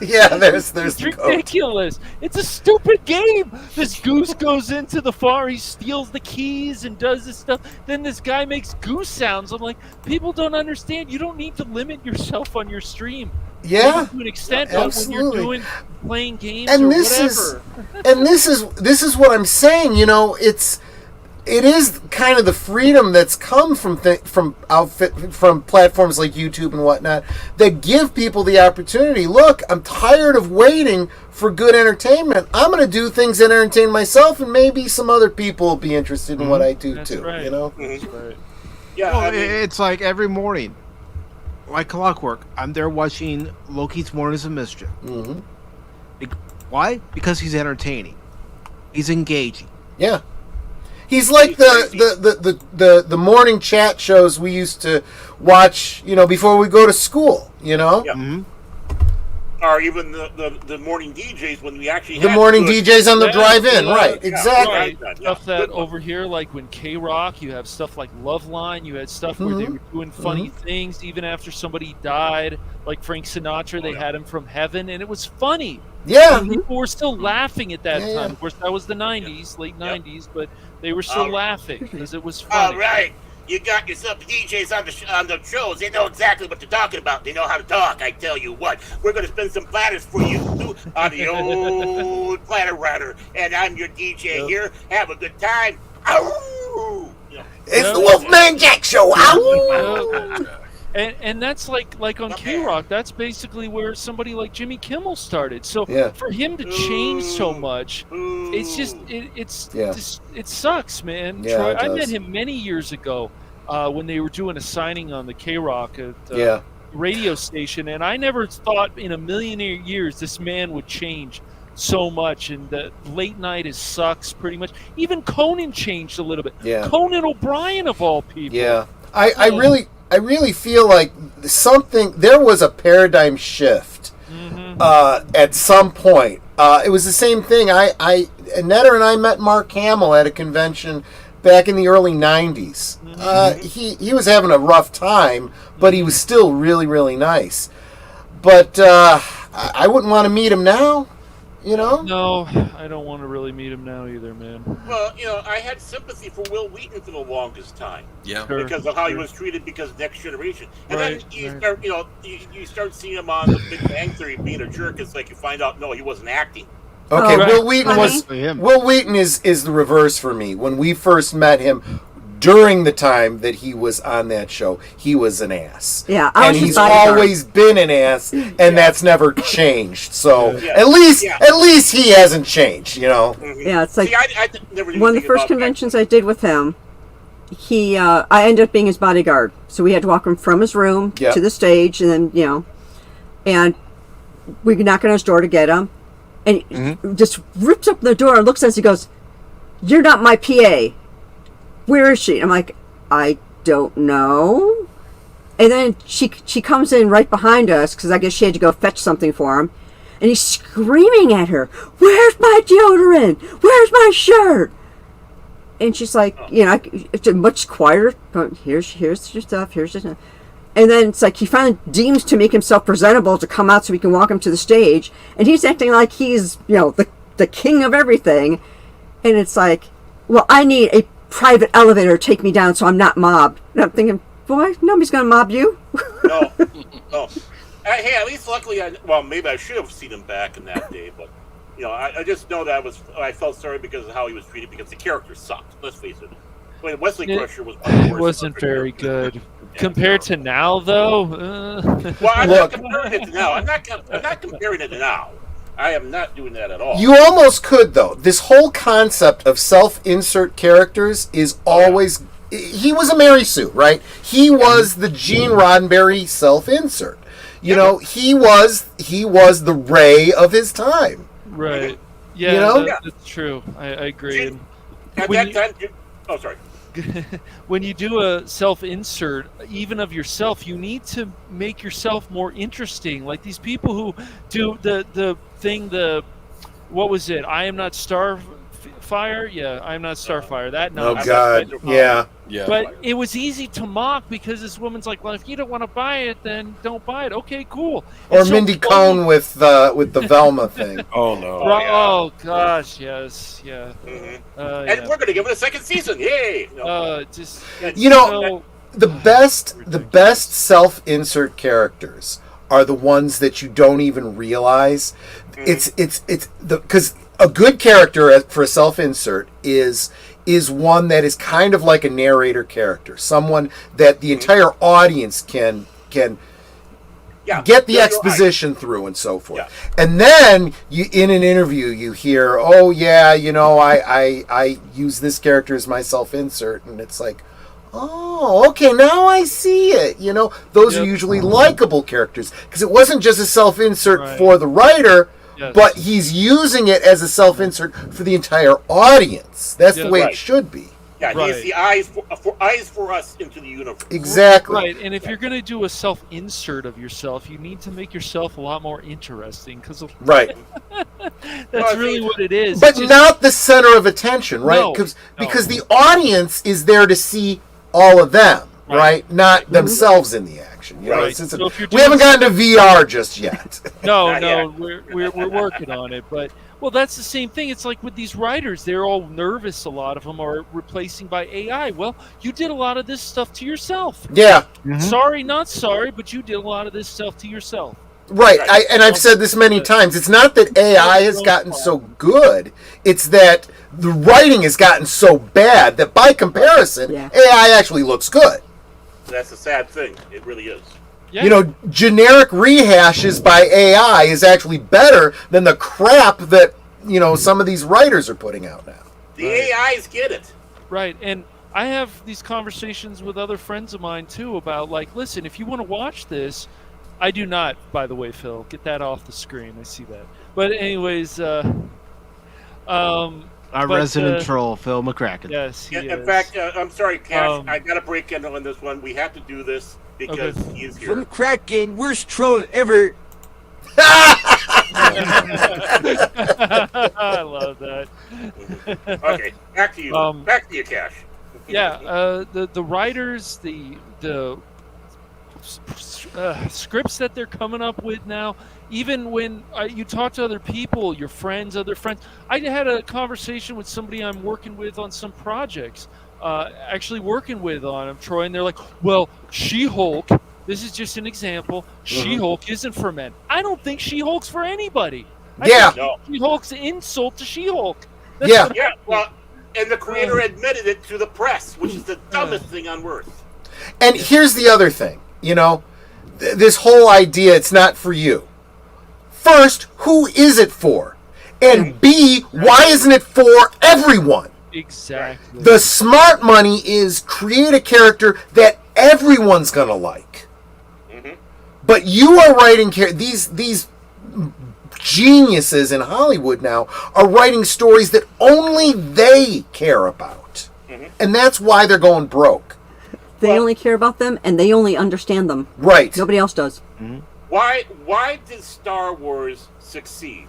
Yeah, there's It's the goat. ridiculous. It's a stupid game. This goose goes into the farm. He steals the keys and does this stuff. Then this guy makes goose sounds. I'm like, people don't understand. You don't need to limit yourself on your stream. Yeah, to an extent, but when absolutely. you're playing games And or this whatever. this is what I'm saying. You know, it is kind of the freedom that's come from platforms like YouTube and whatnot that give people the opportunity. Look, I'm tired of waiting for good entertainment. I'm going to do things that entertain myself, and maybe some other people will be interested in what I do too. Right. You know, That's right. Yeah, Well, I mean, it's like every morning, like clockwork, I'm there watching Loki's Mornings of Mischief. Mm-hmm. Why? Because he's entertaining. He's engaging. Yeah. He's like the morning chat shows we used to watch, you know, before we go to school, you know? yeah. Mm-hmm. Or even the morning DJs when we actually The had morning good- DJs on the drive-in, yeah, right, yeah, exactly. right. Stuff that over here, like when K-Rock, you have stuff like Loveline, you had stuff where they were doing funny things even after somebody died, like Frank Sinatra, they had him from heaven, and it was funny. Yeah. And people were still laughing at that Yeah, time. yeah. Of course, that was the 90s, late 90s, but they were still laughing because it was All funny. right. You got yourself DJs on the shows. They know exactly what they're talking about. They know how to talk. I tell you what. We're going to spin some platters for you on the old platter router. And I'm your DJ here. Have a good time. Ow! You know, It's the Wolfman Jack Show. Ow! And that's like on K-Rock, that's basically where somebody like Jimmy Kimmel started. So Yeah. for him to change so much, it's just it sucks, man. Yeah, Troy, it I met does. him many years ago when they were doing a signing on the K-Rock at Yeah. radio station, and I never thought in a million years this man would change so much. And the late night sucks pretty much. Even Conan changed a little bit. Yeah. Conan O'Brien of all people. Yeah. I really feel like there was a paradigm shift at some point. It was the same thing. Netter and I met Mark Hamill at a convention back in the early 90s. He was having a rough time, but he was still really, really nice. But I wouldn't want to meet him now, you know? No, I don't want to really meet him now either, man. well, you know, I had sympathy for Will Wheaton for the longest time. Yeah. Sure, Because of how he sure. was treated because of Next Generation. And Right, then you right. start, you know, you start seeing him on the Big Bang Theory being a jerk. It's like you find out, no, he wasn't acting. Okay, Oh, Will Wheaton funny. Will Wheaton is the reverse for me. When we first met him, during the time that he was on that show, he was an ass. Yeah, I and was his he's bodyguard. always been an ass, and that's never changed. So Yeah. at least he hasn't changed, you know. Yeah, it's like See, I never knew one of the anything first about conventions I did with him. I ended up being his bodyguard, so we had to walk him from his room Yep. to the stage, and then and we knock on his door to get him, and he just rips up the door and looks at us. He goes, "You're not my PA. Where is she?" I'm like, "I don't know." And then she comes in right behind us because I guess she had to go fetch something for him, and he's screaming at her, "Where's my deodorant? Where's my shirt?" And she's like, it's much quieter. Here's your stuff. Here's your stuff. And then it's like he finally deems to make himself presentable to come out so we can walk him to the stage, and he's acting like he's the king of everything. And it's like, well, I need a private elevator to take me down so I'm not mobbed. And I'm thinking, boy, nobody's gonna mob you. No. Hey, at least luckily, maybe I should have seen him back in that day, but you know, I just know that I felt sorry because of how he was treated because the character sucked. Let's face it. I mean, Wesley Crusher was one of the It worst wasn't Crusher very characters. good. Compared to now, though, Well, I'm not comparing it to now. I'm not comparing it to now. I am not doing that at all. You almost could, though. This whole concept of self-insert characters is always... He was a Mary Sue, right? He was the Gene Roddenberry self-insert. You know, he was the Ray of his time. right? Yeah, You know? that's true. I agree. And At when that time, oh, sorry. when you do a self-insert, even of yourself, you need to make yourself more interesting. Like these people who do the thing, what was it? I am not Starfire? Yeah, I am not Starfire. That Oh, nonsense. God. Yeah. Yeah. But it was easy to mock because this woman's like, well, if you don't want to buy it, then don't buy it. Okay, cool. Or And so Mindy funny- Cohn with the Velma thing. Oh no. Oh gosh, yes, yeah. And Yeah. we're going to give it a second season. Yay! No. Just You know, the best self-insert characters are the ones that you don't even realize. It's because a good character for a self-insert is one that is kind of like a narrator character, someone that the entire audience can get the exposition through and so forth. Yeah. And then you, in an interview, you hear, "Oh yeah, I use this character as my self-insert," and it's like, "Oh, okay, now I see it." Those are usually likable characters because it wasn't just a self-insert for the writer. Yes. But he's using it as a self-insert for the entire audience. That's the way it should be. Yeah, he's the eyes for us into the universe. Exactly. Right, and if you're going to do a self-insert of yourself, you need to make yourself a lot more interesting. Right. That's really what it is. But not the center of attention, right? Because the audience is there to see all of them, right? Not themselves in the action. So we haven't gotten to VR just yet. No, we're working on it. But that's the same thing. It's like with these writers, they're all nervous. A lot of them are replacing by AI. Well, you did a lot of this stuff to yourself. Yeah. Sorry, not sorry, but you did a lot of this stuff to yourself. Right. I've said this many times. It's not that AI has gotten so good. It's that the writing has gotten so bad that by comparison, AI actually looks good. That's a sad thing. It really is. Yeah. Generic rehashes by AI is actually better than the crap that, some of these writers are putting out now. The AIs get it. Right. And I have these conversations with other friends of mine, too, about, listen, if you want to watch this, I do not, by the way, Phil. Get that off the screen. I see that. But anyways, our resident troll, Phil McCracken. Yes, he is. In fact, I'm sorry, Cash. I got to break in on this one. We have to do this because he is here. From Kraken, worst troll ever. I love that. Okay, back to you. Back to you, Cash. Yeah, the writers, the scripts that they're coming up with now. Even when you talk to other people, your friends, other friends. I had a conversation with somebody I'm working with on some projects, actually working with on them, Troy, and they're like, well, She-Hulk, this is just an example, She-Hulk isn't for men. I don't think She-Hulk's for anybody. I think She-Hulk's an insult to She-Hulk. Well, and the creator admitted it to the press, which is the dumbest thing on earth. And here's the other thing, this whole idea, it's not for you. First, who is it for? And B, why isn't it for everyone? Exactly. The smart money is create a character that everyone's going to like. But you are writing these geniuses in Hollywood now are writing stories that only they care about. And that's why they're going broke. They only care about them and they only understand them. Right. Nobody else does. Why did Star Wars succeed?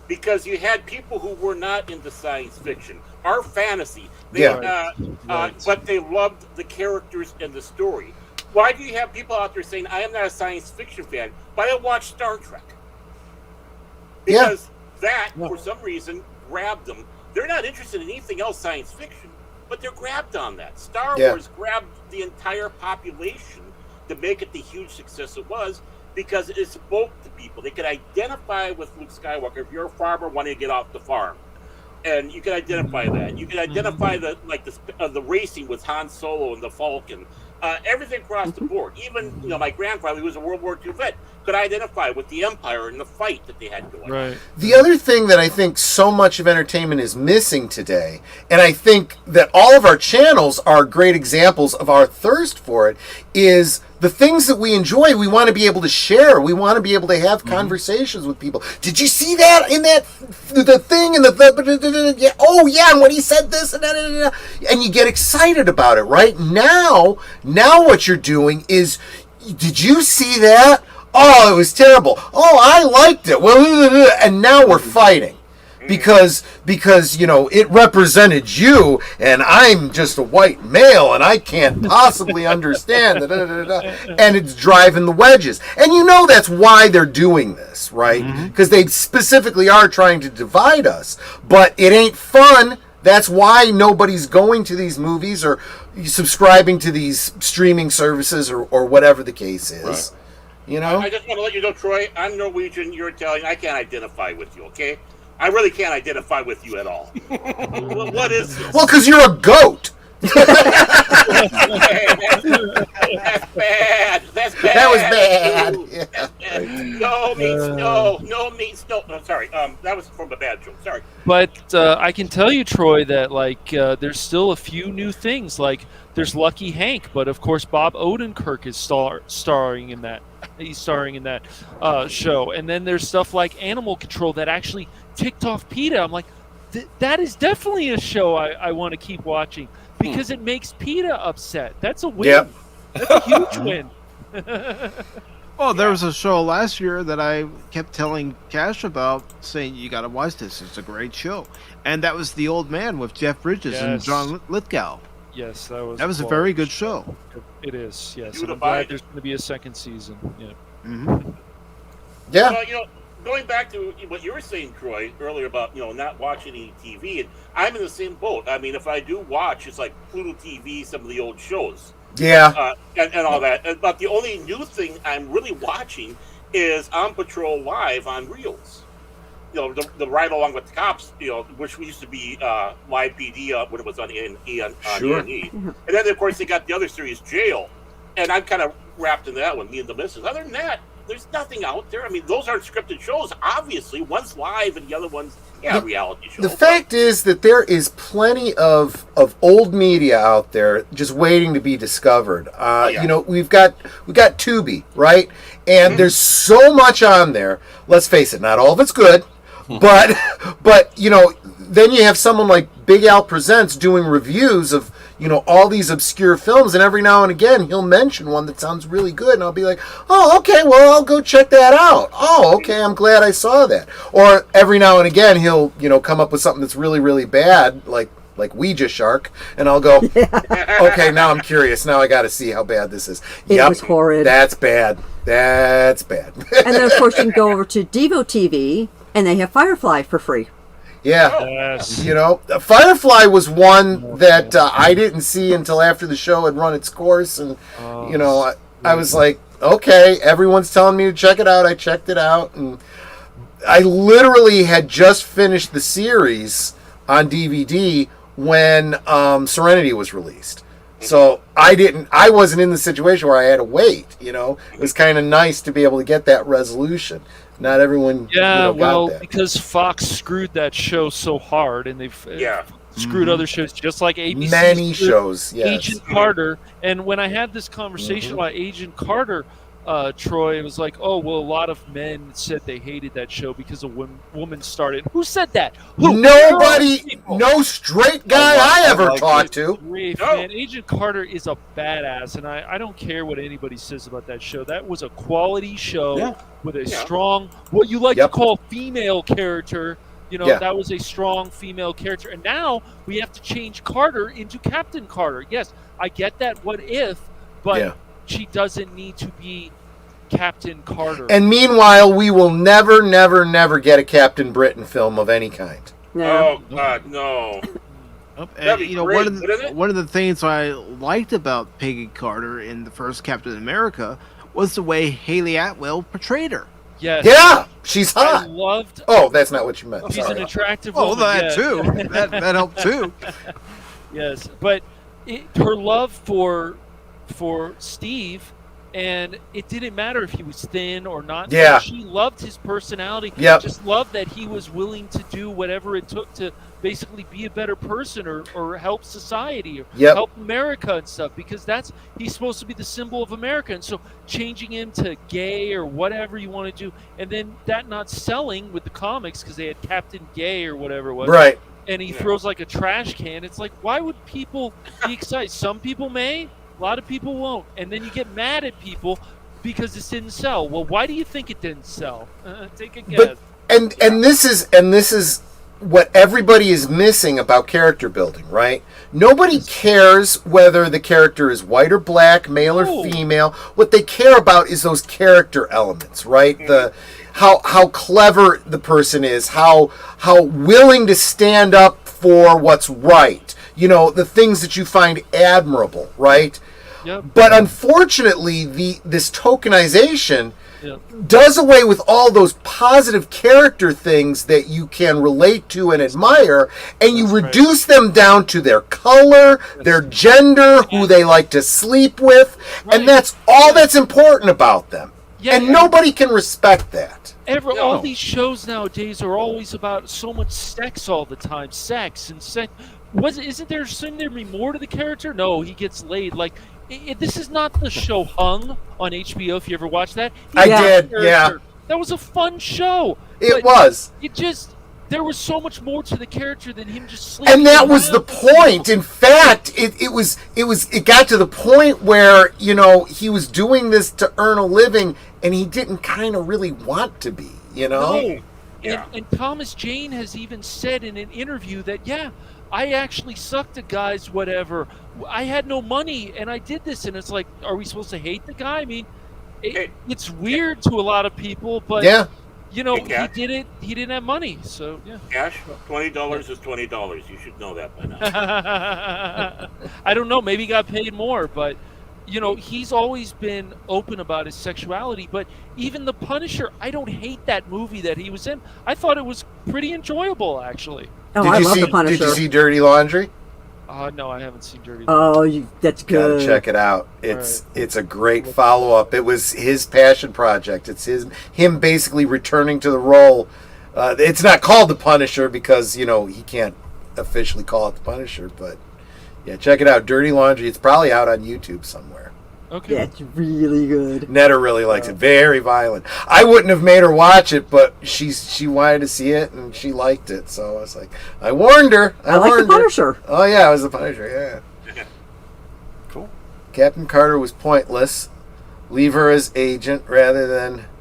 Because you had people who were not into science fiction or fantasy. But they loved the characters and the story. Why do you have people out there saying, I am not a science fiction fan, but I watch Star Trek? Because that, for some reason, grabbed them. They're not interested in anything else science fiction, but they're grabbed on that. Star Wars grabbed the entire population to make it the huge success it was, because it spoke to people. They could identify with Luke Skywalker. If you're a farmer wanting to get off the farm, and you can identify that. You can identify the racing with Han Solo and the Falcon. Everything across the board. Even my grandfather, who was a World War II vet, could identify with the Empire and the fight that they had going. Right. The other thing that I think so much of entertainment is missing today, and I think that all of our channels are great examples of our thirst for it, is the things that we enjoy, we want to be able to share. We want to be able to have conversations with people. Did you see that in the thing? And oh yeah, and when he said this, and you get excited about it, right? Now what you're doing is, did you see that? Oh, it was terrible. Oh, I liked it. Well, and now we're fighting. Because it represented you, and I'm just a white male, and I can't possibly understand and it's driving the wedges. And that's why they're doing this, right? Because they specifically are trying to divide us. But it ain't fun. That's why nobody's going to these movies or subscribing to these streaming services or whatever the case is. You know? I just want to let you know, Troy, I'm Norwegian, you're Italian. I can't identify with you, okay? I really can't identify with you at all. What is this? Well, because you're a goat. That's bad. That's bad. That was bad. Ooh, Yeah. that's bad. No means no. No means no. No, sorry. That was from a bad joke. Sorry. But I can tell you, Troy, that there's still a few new things. Like there's Lucky Hank, but of course Bob Odenkirk is starring in that. He's starring in that show. And then there's stuff like Animal Control that actually ticked off PETA. I'm like, that is definitely a show I want to keep watching because it makes PETA upset. That's a win. Yep. That's a huge win. Oh, there was a show last year that I kept telling Cash about, saying you got to watch this. It's a great show, and that was The Old Man with Jeff Bridges and John Lithgow. Yes, that was a very good show. It is. Yes, You and would I'm glad abide. there's going to be a second season. Yeah. Mm-hmm. Yeah. Well, going back to what you were saying, Troy, earlier about not watching any TV, and I'm in the same boat. I mean, if I do watch, it's like Pluto TV, some of the old shows. Yeah. And all that. But the only new thing I'm really watching is On Patrol Live on Reels. The ride along with the cops, which used to be Live PD when it was on Sure. A&E. And then, of course, they got the other series, Jail. And I'm kind of wrapped in that one, me and the missus. Other than that, there's nothing out there. I mean, those aren't scripted shows, obviously. One's live and the other one's, reality shows. The fact is that there is plenty of old media out there just waiting to be discovered. We've got Tubi, right? And there's so much on there. Let's face it, not all of it's good, but then you have someone like Big Al Presents doing reviews of all these obscure films, and every now and again he'll mention one that sounds really good, and I'll be like, oh, okay, well, I'll go check that out. Oh, okay, I'm glad I saw that. Or every now and again he'll come up with something that's really, really bad, like Ouija Shark, and I'll go, okay, now I'm curious. Now I got to see how bad this is. It was horrid. That's bad. That's bad. And then, of course, you can go over to Devo TV, and they have Firefly for free. Yeah. Yes. Firefly was one that I didn't see until after the show had run its course, and I was like, okay, everyone's telling me to check it out. I checked it out, and I literally had just finished the series on DVD when Serenity was released. So I wasn't in the situation where I had to wait. It was kind of nice to be able to get that resolution. Not everyone got that. Because Fox screwed that show so hard, and they've screwed other shows, just like ABC. Many shows, yes. Agent Carter. And when I had this conversation about Agent Carter, Troy, it was like, oh, well, a lot of men said they hated that show because a woman started. Who said that? Who? Nobody, no straight guy I ever talked to. Great, man. Agent Carter is a badass, and I don't care what anybody says about that show. That was a quality show with a strong, what you like to call female character. That was a strong female character. And now we have to change Carter into Captain Carter. Yes, I get that what if, but she doesn't need to be Captain Carter. And meanwhile, we will never, never, never get a Captain Britain film of any kind. No. Oh, God, no. And, one of the things I liked about Peggy Carter in the first Captain America was the way Haley Atwell portrayed her. Yes. Yeah, she's hot. I loved. Oh, that's not what you meant. She's Sorry. an attractive woman. Oh, that too. that helped too. Yes, but her love for Steve, and it didn't matter if he was thin or not. Yeah. She loved his personality. Yep. Just loved that he was willing to do whatever it took to basically be a better person or help society or help America and stuff, because he's supposed to be the symbol of America. And so changing him to gay or whatever you want to do, and then that not selling with the comics because they had Captain Gay or whatever it was. Right. And he throws like a trash can. It's like, why would people be excited? Some people may, a lot of people won't. And then you get mad at people because this didn't sell. Well, why do you think it didn't sell? Take a guess. But, and this is what everybody is missing about character building, right? Nobody cares whether the character is white or black, male or female. What they care about is those character elements, right? The how clever the person is, how willing to stand up for what's right. The things that you find admirable, right? Yep. But unfortunately, this tokenization Yep. does away with all those positive character things that you can relate to and admire, and you reduce them down to their color, their gender, who they like to sleep with, and that's all that's important about them. Yeah, and nobody can respect that. All these shows nowadays are always about so much sex all the time. Sex. Shouldn't there be more to the character? No, he gets laid. Like, this is not the show Hung on HBO, if you ever watched that. I did, yeah. That was a fun show. It was. There was so much more to the character than him just sleeping. And that was the point. In fact, it got to the point where, he was doing this to earn a living, and he didn't kind of really want to be, No. And Thomas Jane has even said in an interview that, I actually sucked at guys, whatever. I had no money, and I did this. And it's like, are we supposed to hate the guy? I mean, it's weird to a lot of people, but he did it. He didn't have money, so Cash, $20 is $20. You should know that by now. I don't know. Maybe he got paid more, but he's always been open about his sexuality. But even The Punisher, I don't hate that movie that he was in. I thought it was pretty enjoyable, actually. Oh, I love The Punisher. Did you see Dirty Laundry? No, I haven't seen Dirty Laundry. Oh, that's good. Gotta check it out. It's a great follow-up. It was his passion project. It's him basically returning to the role. It's not called The Punisher because, he can't officially call it The Punisher, but check it out. Dirty Laundry. It's probably out on YouTube somewhere. Okay. Yeah, it's really good. Netta really likes it. Very violent. I wouldn't have made her watch it, but she wanted to see it and she liked it. So I was like, I warned her. I like The Punisher. Oh yeah, it was The Punisher. Yeah. Cool. Captain Carter was pointless. Leave her as agent rather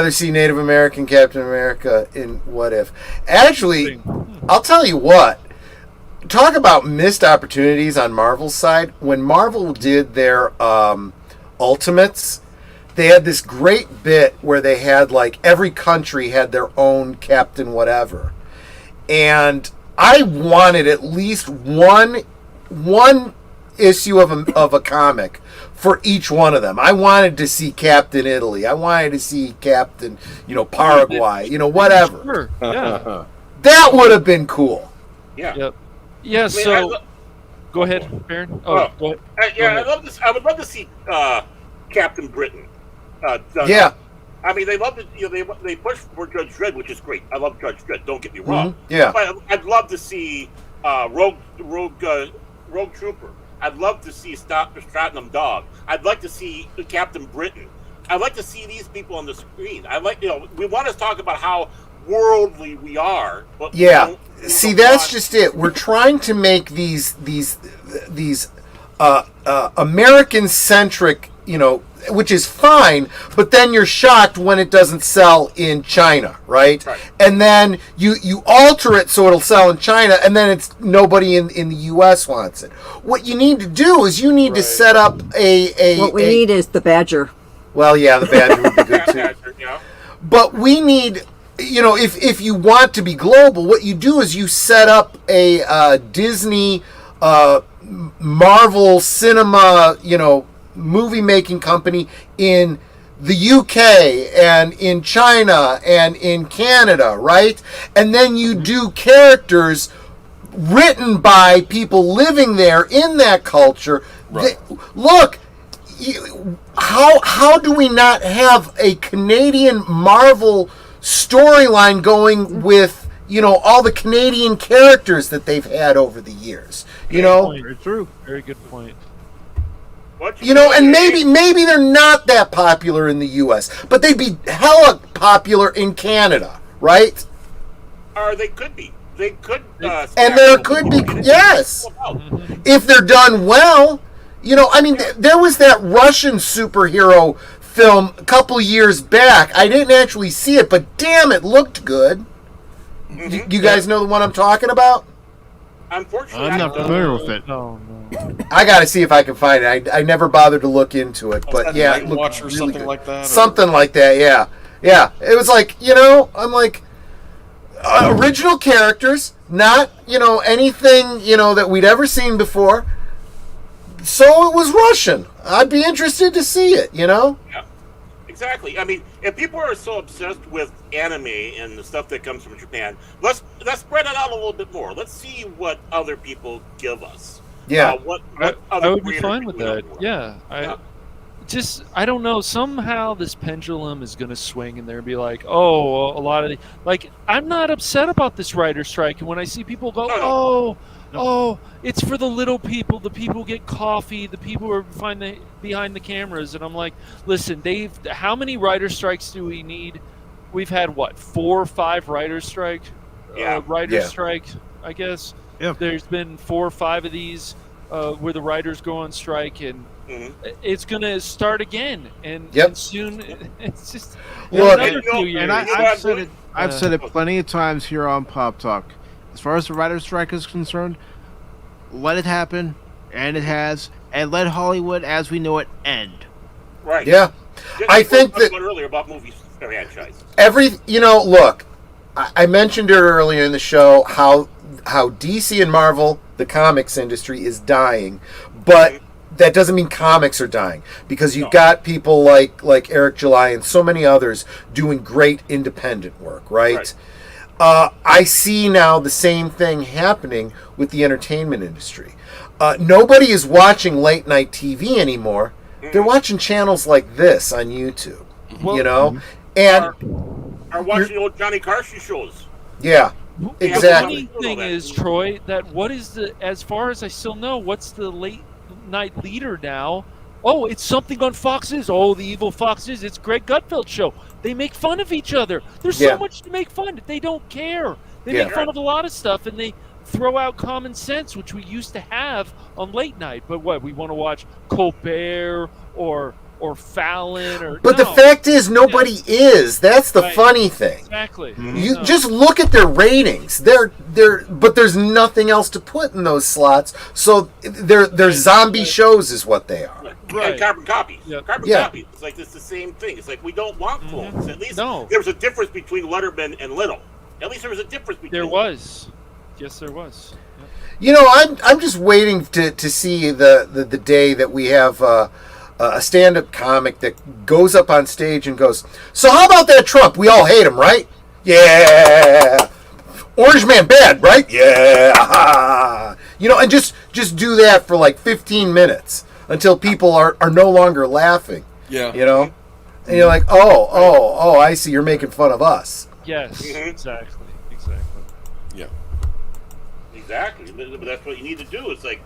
see Native American Captain America in What If. Actually, I'll tell you what. Talk about missed opportunities on Marvel's side. When Marvel did their Ultimates, they had this great bit where they had every country had their own Captain whatever. And I wanted at least one issue of a comic for each one of them. I wanted to see Captain Italy. I wanted to see Captain, Paraguay, whatever. Sure. Yeah. That would have been cool. Yeah. Yep. Yeah, go ahead, Baron. Oh, go ahead. I would love to see Captain Britain. I mean, they love to, they push for Judge Dredd, which is great. I love Judge Dredd. Don't get me wrong. Mm-hmm. Yeah. But I'd love to see Rogue Trooper. I'd love to see Stratton Dog. I'd like to see Captain Britain. I'd like to see these people on the screen. We want to talk about how worldly we are, but see, that's just it. We're trying to make these American centric, which is fine, but then you're shocked when it doesn't sell in China, right? And then you alter it so it'll sell in China, and then it's nobody in the U.S. wants it. What you need to do is you need to set up what we need is the Badger. Well, yeah, the Badger would be good too. But we need, if you want to be global, what you do is you set up a Disney, Marvel cinema, movie making company in the UK and in China and in Canada, right? And then you do characters written by people living there in that culture. Right. Look, how do we not have a Canadian Marvel storyline going with all the Canadian characters that they've had over the years? Very true. Very good point. And maybe they're not that popular in the U.S., but they'd be hella popular in Canada, right? Or they could be. They could. And there could be, yes, if they're done well. There was that Russian superhero film a couple years back. I didn't actually see it, but damn, it looked good. Mm-hmm. You guys know the one I'm talking about? Unfortunately, I'm not familiar with it. No. I got to see if I can find it. I never bothered to look into it, but yeah, it looked Watch or really something good. like that. Something like that, yeah. Yeah, it was like, I'm like, original characters, not, anything, that we'd ever seen before. so it was Russian. I'd be interested to see it, you know? Yeah, exactly. I mean, if people are so obsessed with anime and the stuff that comes from Japan, let's spread it out a little bit more. Let's see what other people give us. Yeah. What I would be fine with that. Yeah. I don't know. Somehow this pendulum is going to swing, and they're be like, "Oh, a lot of the, like." I'm not upset about this writer strike, and when I see people go, "Oh, it's for the little people, the people who get coffee, the people who are behind the cameras," and I'm like, "Listen, Dave, how many writer strikes do we need? We've had what 4 or 5 writer strike, strike, I guess. Yeah. There's been 4 or 5 of these where the writers go on strike, and it's going to start again, and soon it's just another few years. And I've said it plenty of times here on Pop Talk. As far as the writer's strike is concerned, let it happen, and it has, and let Hollywood as we know it end. Right. Yeah. I think that earlier about movie franchises. Look, I mentioned it earlier in the show how DC and Marvel, the comics industry, is dying, but that doesn't mean comics are dying, because you've got people like Eric July and so many others doing great independent work, right? I see now the same thing happening with the entertainment industry. Nobody is watching late night TV anymore. They're watching channels like this on YouTube, and are watching old Johnny Carson shows. Yeah. Exactly. The funny thing is, Troy, that as far as I still know, what's the late night leader now? Oh, it's something on Fox's. Oh, the evil Fox's. It's Greg Gutfeld's show. They make fun of each other. There's so much to make fun. They don't care. They make fun of a lot of stuff, and they throw out common sense, which we used to have on late night. But what, we want to watch Colbert or Fallon But the fact is, nobody is. That's the funny thing. Exactly. You just look at their ratings. But there's nothing else to put in those slots. So they're zombie shows is what they are. Right. And carbon copies. Carbon copies. It's like it's the same thing. It's like we don't want clones. At least there was a difference between Letterman and Little. At least there was a difference between them. There was. Yes, there was. I'm just waiting to see the day that we have a stand-up comic that goes up on stage and goes, "So how about that Trump? We all hate him, right? Yeah. Orange man bad, right? Yeah." And just do that for like 15 minutes until people are no longer laughing. Yeah. And you're like, oh, I see. You're making fun of us. Yes, exactly. Yeah. Exactly. But that's what you need to do. It's like,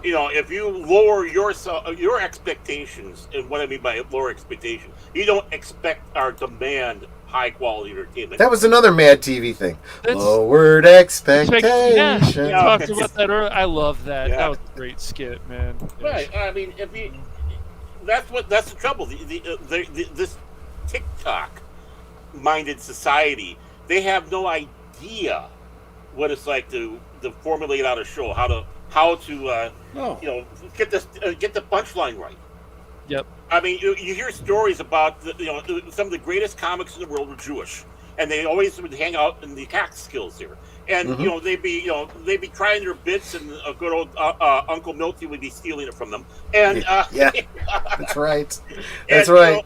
if you lower your expectations, and what I mean by lower expectations, you don't expect or demand high quality entertainment. That was another Mad TV thing. Lowered expectations. We talked about that earlier. I love that. Yeah. That was a great skit, man. Right. I mean, that's the trouble. This TikTok-minded society, they have no idea what it's like to formulate out a show, how to get the punchline right. Yep. I mean, you hear stories about some of the greatest comics in the world were Jewish, and they always would hang out in the Catskills here, and they'd be trying their bits, and a good old Uncle Milty would be stealing it from them, and that's right. That's right.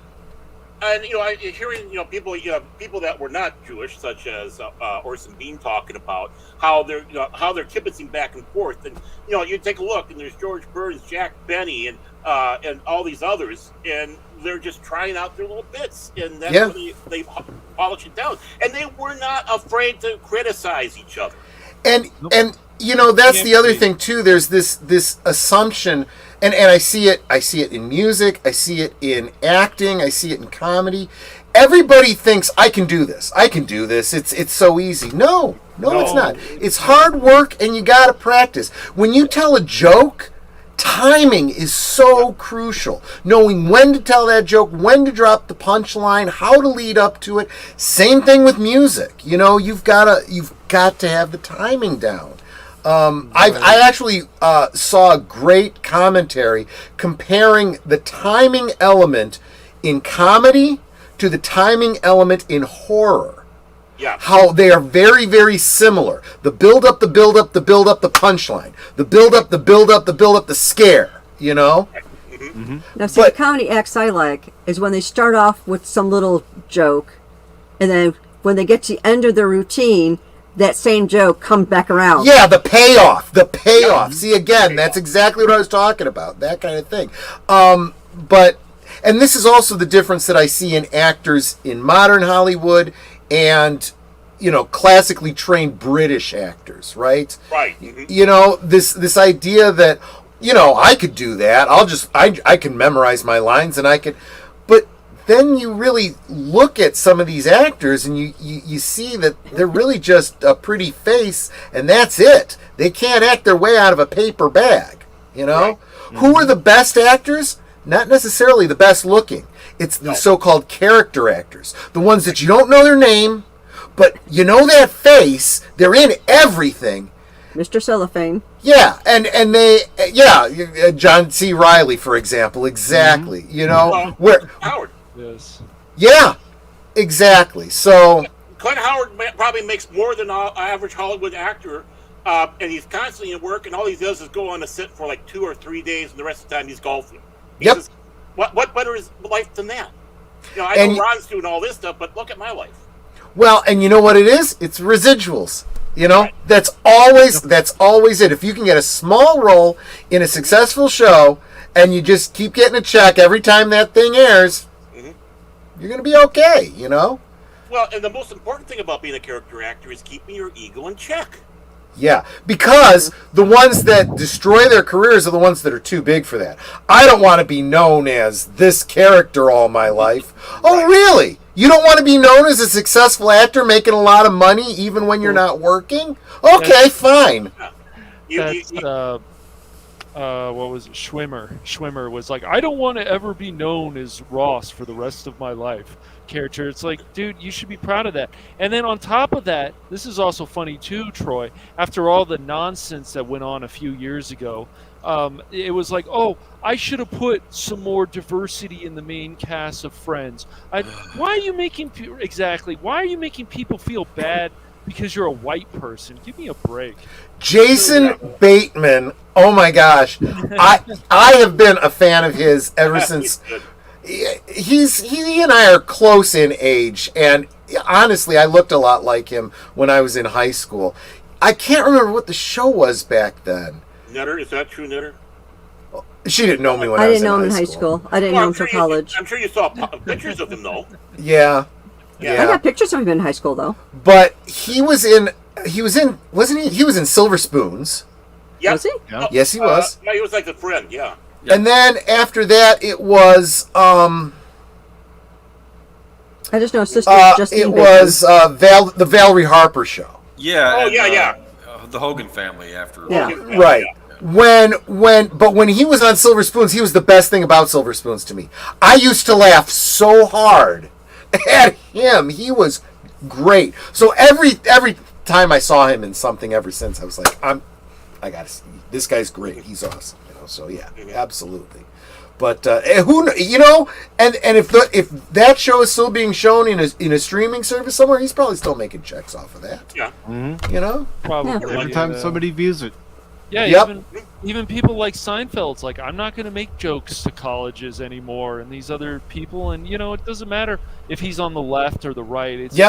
And hearing people that were not Jewish, such as Orson Bean, talking about how they're kibitzing back and forth, and you take a look, and there's George Burns, Jack Benny, and all these others, and they're just trying out their little bits, and that's when they polish it down, and they were not afraid to criticize each other. And that's the other thing too. There's this assumption. And I see it in music, I see it in acting, I see it in comedy. Everybody thinks I can do this. It's so easy. No, it's not. It's hard work, and you gotta practice. When you tell a joke, timing is so crucial. Knowing when to tell that joke, when to drop the punchline, how to lead up to it. Same thing with music. You've got to have the timing down. I actually saw a great commentary comparing the timing element in comedy to the timing element in horror. Yeah. How they are very, very similar. The build up, the build up, the build up, the punchline. The build up, the build up, the build up, the scare. you know? Now, see, the comedy acts I like is when they start off with some little joke, and then when they get to the end of their routine, that same joke comes back around. Yeah, the payoff. The payoff. See, again, that's exactly what I was talking about. That kind of thing. And this is also the difference that I see in actors in modern Hollywood and, you know, classically trained British actors, right? Right. You know, this idea that, you know, I could do that. I can memorize my lines and I could, but then you really look at some of these actors and you see that they're really just a pretty face and that's it. They can't act their way out of a paper bag, you know? Right. Who are the best actors? Not necessarily the best looking. It's the so-called character actors. The ones that you don't know their name, but you know that face. They're in everything. Mr. Cellophane. Yeah, and they, John C. Reilly, for example, exactly. You know, where Howard. Yes. Yeah, exactly. So Clint Howard probably makes more than an average Hollywood actor, and he's constantly in work, and all he does is go on a sit for like 2 or 3 days, and the rest of the time he's golfing. Says, what better is life than that? You know, I know Ron's doing all this stuff, but look at my life. Well, and you know what it is? It's residuals. You know, that's always it. If you can get a small role in a successful show, and you just keep getting a check every time that thing airs, you're going to be okay. You know. Well, and the most important thing about being a character actor is keeping your ego in check. Yeah, because the ones that destroy their careers are the ones that are too big for that. I don't want to be known as this character all my life. Oh, really? You don't want to be known as a successful actor making a lot of money even when you're not working? Okay, fine. That's, what was it? Schwimmer was like, I don't want to ever be known as Ross for the rest of my life. Character. It's like, dude, you should be proud of that. And then on top of that, this is also funny too, Troy, after all the nonsense that went on a few years ago, it was like, oh, I should have put some more diversity in the main cast of Friends. Why are you making people feel bad because you're a white person? Give me a break. Jason Bateman, oh my gosh. I have been a fan of his ever since. He and I are close in age, and honestly, I looked a lot like him when I was in high school. I can't remember what the show was back then. Nutter, is that true, Nutter? She didn't know me when I was in high school. I didn't know him in high school. I didn't know him until college. I'm sure you saw pictures of him, though. Yeah. I got pictures of him in high school, though. But he was in, wasn't he? He was in Silver Spoons. Yeah. Was he? Yeah. Yes, he was. Yeah, he was like a friend, yeah. And then after that, it was I just know Sister Justine. It was the Valerie Harper show. Yeah. Oh, yeah. The Hogan family after. Yeah. Right. Yeah. When he was on Silver Spoons, he was the best thing about Silver Spoons to me. I used to laugh so hard at him. He was great. So every time I saw him in something ever since, I was like, I gotta see. This guy's great. He's awesome. So yeah, absolutely. But who, you know, and if that show is still being shown in a streaming service somewhere, he's probably still making checks off of that. Yeah. You know, Probably. Every time somebody views it. Yeah, even people like Seinfeld's like, I'm not going to make jokes to colleges anymore and these other people, and you know, it doesn't matter if he's on the left or the right. It's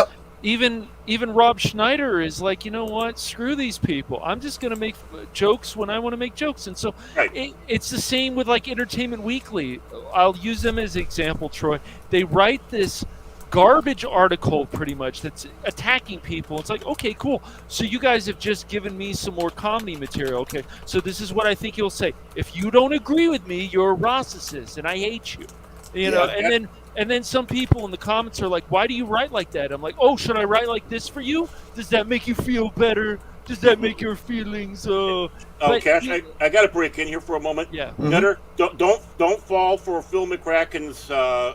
even Rob Schneider is like, you know what? Screw these people. I'm just going to make jokes when I want to make jokes. And so it's the same with like Entertainment Weekly. I'll use them as an example, Troy. They write this garbage article pretty much that's attacking people. It's like, okay, cool. So you guys have just given me some more comedy material. Okay, so this is what I think you'll say. If you don't agree with me, you're a Rossicist and I hate you. You know, and then some people in the comments are like, why do you write like that? I'm like, oh, should I write like this for you? Does that make you feel better? Does that make your feelings? Cash, I got to break in here for a moment. Yeah. Nutter, don't fall for Phil McCracken's. Yeah.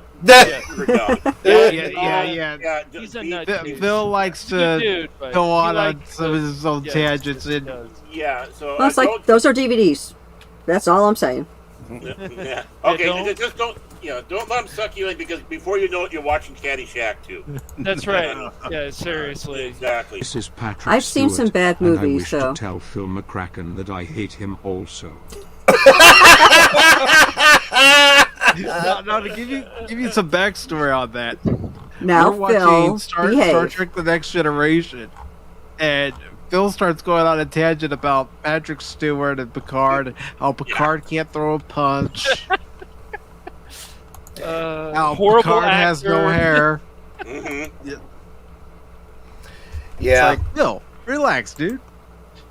He's a nut. Phil likes to go on some of his own tangents. Yeah. So well, it's like those are DVDs. That's all I'm saying. Yeah. Okay. Just don't let them suck you in, because before you know it, you're watching Caddyshack too. That's right. Yeah, seriously. Exactly. This is Patrick I've seen some bad movies, and I wish so to tell Phil McCracken that I hate him also. Now to give you some backstory on that. Now, We're watching Phil, Star behave. Trek: The Next Generation, and Phil starts going on a tangent about Patrick Stewart and Picard, and how Picard can't throw a punch. How horrible Picard has no actor. hair. Yeah. It's like, no, relax, dude.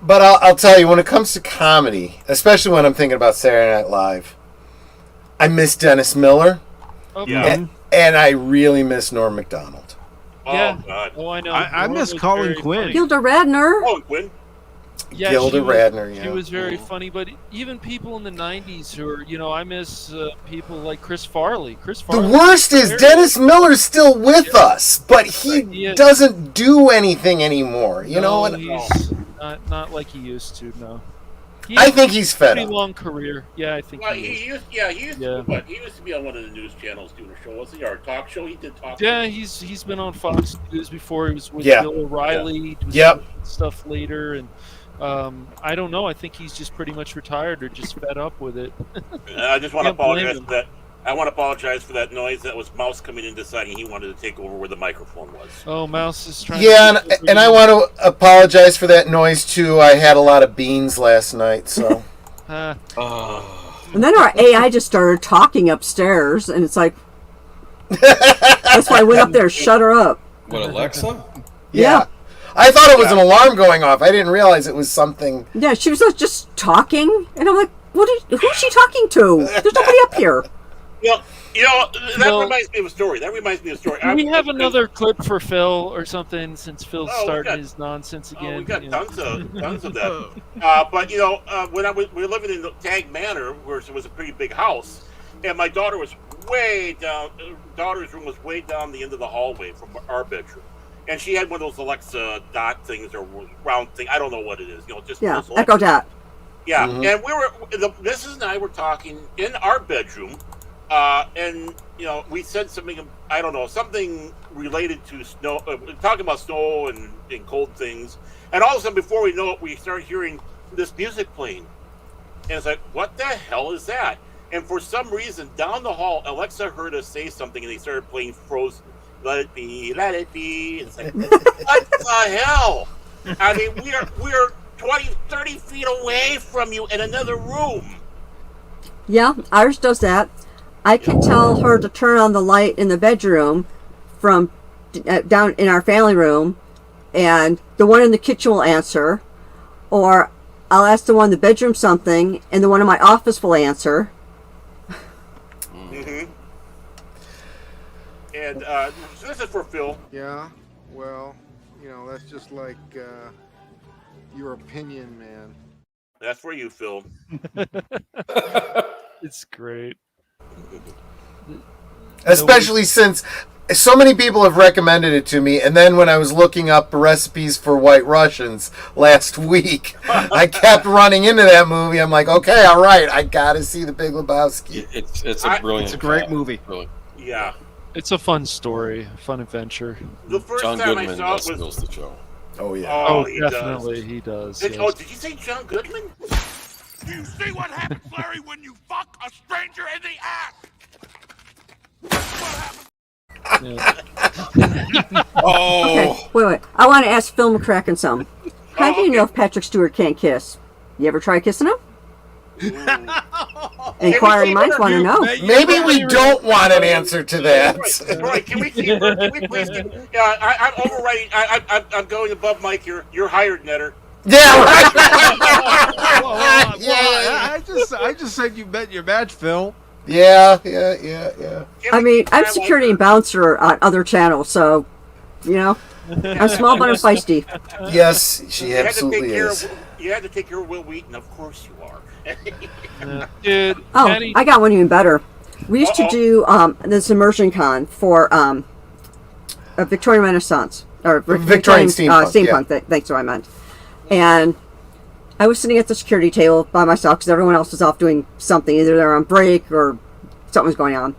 But I'll tell you, when it comes to comedy, especially when I'm thinking about Saturday Night Live, I miss Dennis Miller, Yeah. and I really miss Norm Macdonald. Oh, Yeah. God. Oh, I know. I Norm miss was Colin very Quinn. funny. Gilda Radner. Oh, Quinn. Yeah, Gilda she was- Radner, yeah. She was very funny, but even people in the '90s who are, I miss people like Chris Farley. The Farley worst was is very- Dennis Miller's still with us, but he is. doesn't do anything anymore. You know, No, and he's not like he used to. No, he I had think he's a fed pretty up. long career. Yeah, I think Well, he is. he used Yeah. he used to be on one of the news channels doing a show, wasn't he? Or a talk show. He did talk. Yeah, shows. he's been on Fox News before. He was with Yeah. Bill O'Reilly. Doing Yep. stuff later, and I don't know. I think he's just pretty much retired or just fed up with it. I just want to Can't blame apologize him. for that. I want to apologize for that noise. That was Mouse coming in deciding he wanted to take over where the microphone was. Oh, Mouse is trying. Yeah, to and I want to apologize for that noise too. I had a lot of beans last night, so. Uh, And then our AI just started talking upstairs, and it's like, that's why I went up there, shut her up. What, Alexa? Yeah. I thought it was an alarm going off. I didn't realize it was something. Yeah, she was just talking, and I'm like, who's she talking to? There's nobody up here. That Well- reminds me of a story. do we have another clip for Phil or something since Phil's Oh, we starting got- his nonsense again? We got Yeah. tons of that. But when we were living in the Tag Manor, where it was a pretty big house, and my daughter was way down. Daughter's room was way down the end of the hallway from our bedroom, and she had one of those Alexa dot things or round thing. I don't know what it is. Just Yeah, those Echo Dot. Yeah, Mhm. and we were the Mrs. and I were talking in our bedroom, and we said something. I don't know, something related to snow. Talking about snow and cold things, and all of a sudden, before we know it, we started hearing this music playing, and it's like, what the hell is that? And for some reason, down the hall, Alexa heard us say something, and they started playing Frozen. Let it be, let it be. It's like, what the hell? I mean, we are 20, 30 feet away from you in another room. Yeah, ours does that. I can tell her to turn on the light in the bedroom from down in our family room, and the one in the kitchen will answer, or I'll ask the one in the bedroom something, and the one in my office will answer. Mm-hmm. And so this is for Phil. Yeah, well, that's just like your opinion, man. That's for you, Phil. It's great. Especially since so many people have recommended it to me, and then when I was looking up recipes for White Russians last week, I kept running into that movie. I'm like, okay, all right, I gotta see The Big Lebowski. It's a brilliant. It's a great movie. Really. Yeah. It's a fun story, fun adventure. The first John time Goodman I saw it steals was. the show. Oh yeah. Oh, he definitely, does. he does. Did, yes. oh, did you say John Goodman? Do you see what happens, Larry, when you fuck a stranger in the ass? Okay, wait. I want to ask Phil McCracken some. How do you know if Patrick Stewart can't kiss? You ever try kissing him? Inquiring minds want to know. Maybe we don't want an answer to that. Right, can we please yeah, I'm overwriting. I'm going above Mike here. You're hired, Netter. Yeah, right. I just said you bet your match, Phil. Yeah. I mean, I'm security and bouncer on other channels, so, I'm small but I'm feisty. Yes, she absolutely is. You had to take care of Will Wheaton. Of course you are. Dude, Oh, Patty, I got one even better. We used to do this immersion con for a Victorian Renaissance or Victorian steampunk, That's what I meant. And I was sitting at the security table by myself because everyone else was off doing something. Either they're on break or something was going on.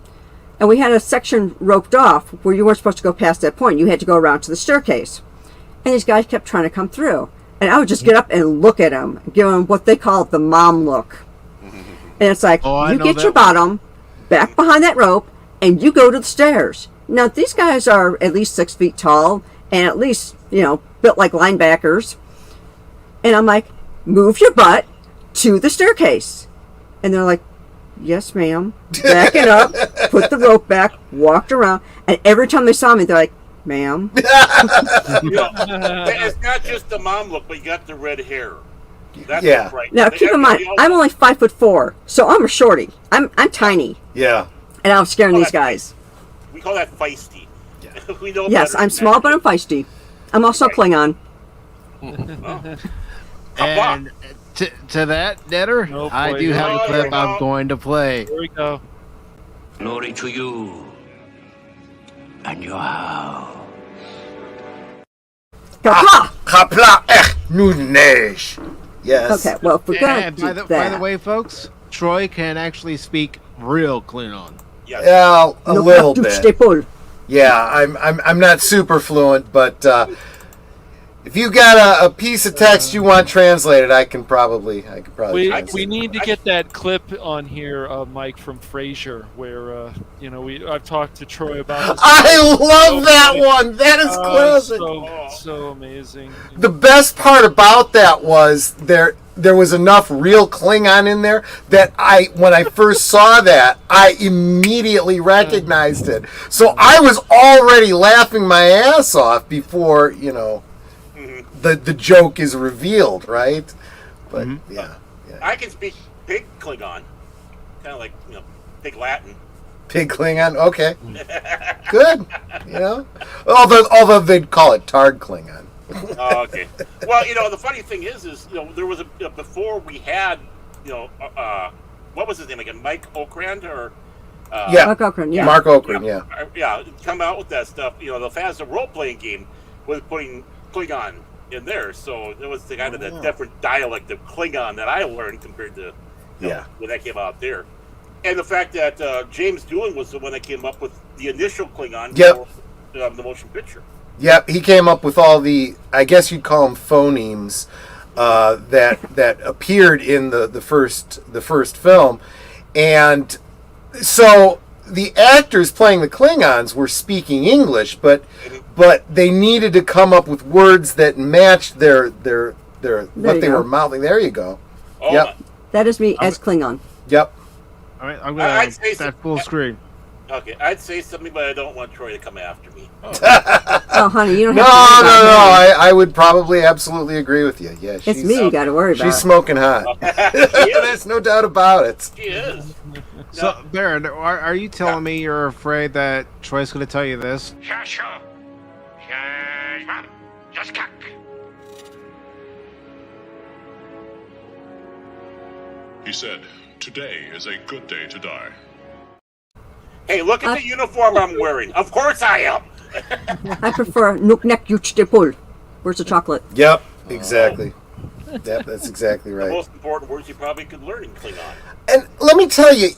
And we had a section roped off where you weren't supposed to go past that point. You had to go around to the staircase. And these guys kept trying to come through. And I would just get up and look at them, give them what they call the mom look. And it's like, Oh, I you know get that your bottom back behind that rope, and you go to the stairs. Now, these guys are at least 6 feet tall, and at least, built like linebackers. And I'm like, move your butt to the staircase. And they're like, yes, ma'am. Backing up, put the rope back, walked around, and every time they saw me, they're like, ma'am. It's not just the mom look, but you got the red hair. That's right. Now, keep in mind, I'm only 5'4", so I'm a shorty. I'm tiny. Yeah. And I'm scaring these guys. We call that feisty. Yeah. We know Yes, I'm small, but I'm feisty. I'm also Klingon. And to that, Netter, I do have a clip I'm going to play. Here we go. Glory to you and your house. Kapla Nunesh. Yes. Okay, well, if we're going to And do by that. the way, folks, Troy can actually speak real Klingon. Yeah, a little bit. Staple. Yeah, I'm not super fluent, but if you got a piece of text you want translated, I can probably translate. We need to get that clip on here, Mike, from Frasier, where I've talked to Troy about this. I love that one. That is classic. So amazing. The best part about that was there was enough real Klingon in there that when I first saw that, I immediately recognized it. So I was already laughing my ass off before, the joke is revealed, right? But yeah. I can speak Pig Klingon, kind of like Pig Latin. Pig Klingon, okay, good. Although they'd call it Tard Klingon. Oh, okay. Well, the funny thing is there was before we had what was his name again? Mike Okrand or Mark Okrand, yeah. Mark Okrand, yeah. Come out with that stuff. The FASA role playing game was putting Klingon in there, so there was the kind of the different dialect of Klingon that I learned compared to when that came out there, and the fact that James Doohan was the one that came up with the initial Klingon for the motion picture. Yep, he came up with all the, I guess you'd call them phonemes that appeared in the first film, and so the actors playing the Klingons were speaking English, but they needed to come up with words that matched their what they were mouthing. There you go. Oh, yep. That is me as Klingon. Yep. All right, I'm going to make that full screen. Okay, I'd say something, but I don't want Troy to come after me. Oh, honey, you don't have No. to worry about I would probably absolutely agree with you. Yeah, it's me you got to worry about. She's smoking hot. There's no doubt about it. She is. So, Baron, are you telling me you're afraid that Troy's going to tell you this? He said, "Today is a good day to die." Hey, look at the uniform I'm wearing. Of course I am. I prefer Nuknek Yuchtepul. Where's the chocolate? Yep, exactly. Yep, that's exactly right. The most important words you probably could learn in Klingon. And let me tell you,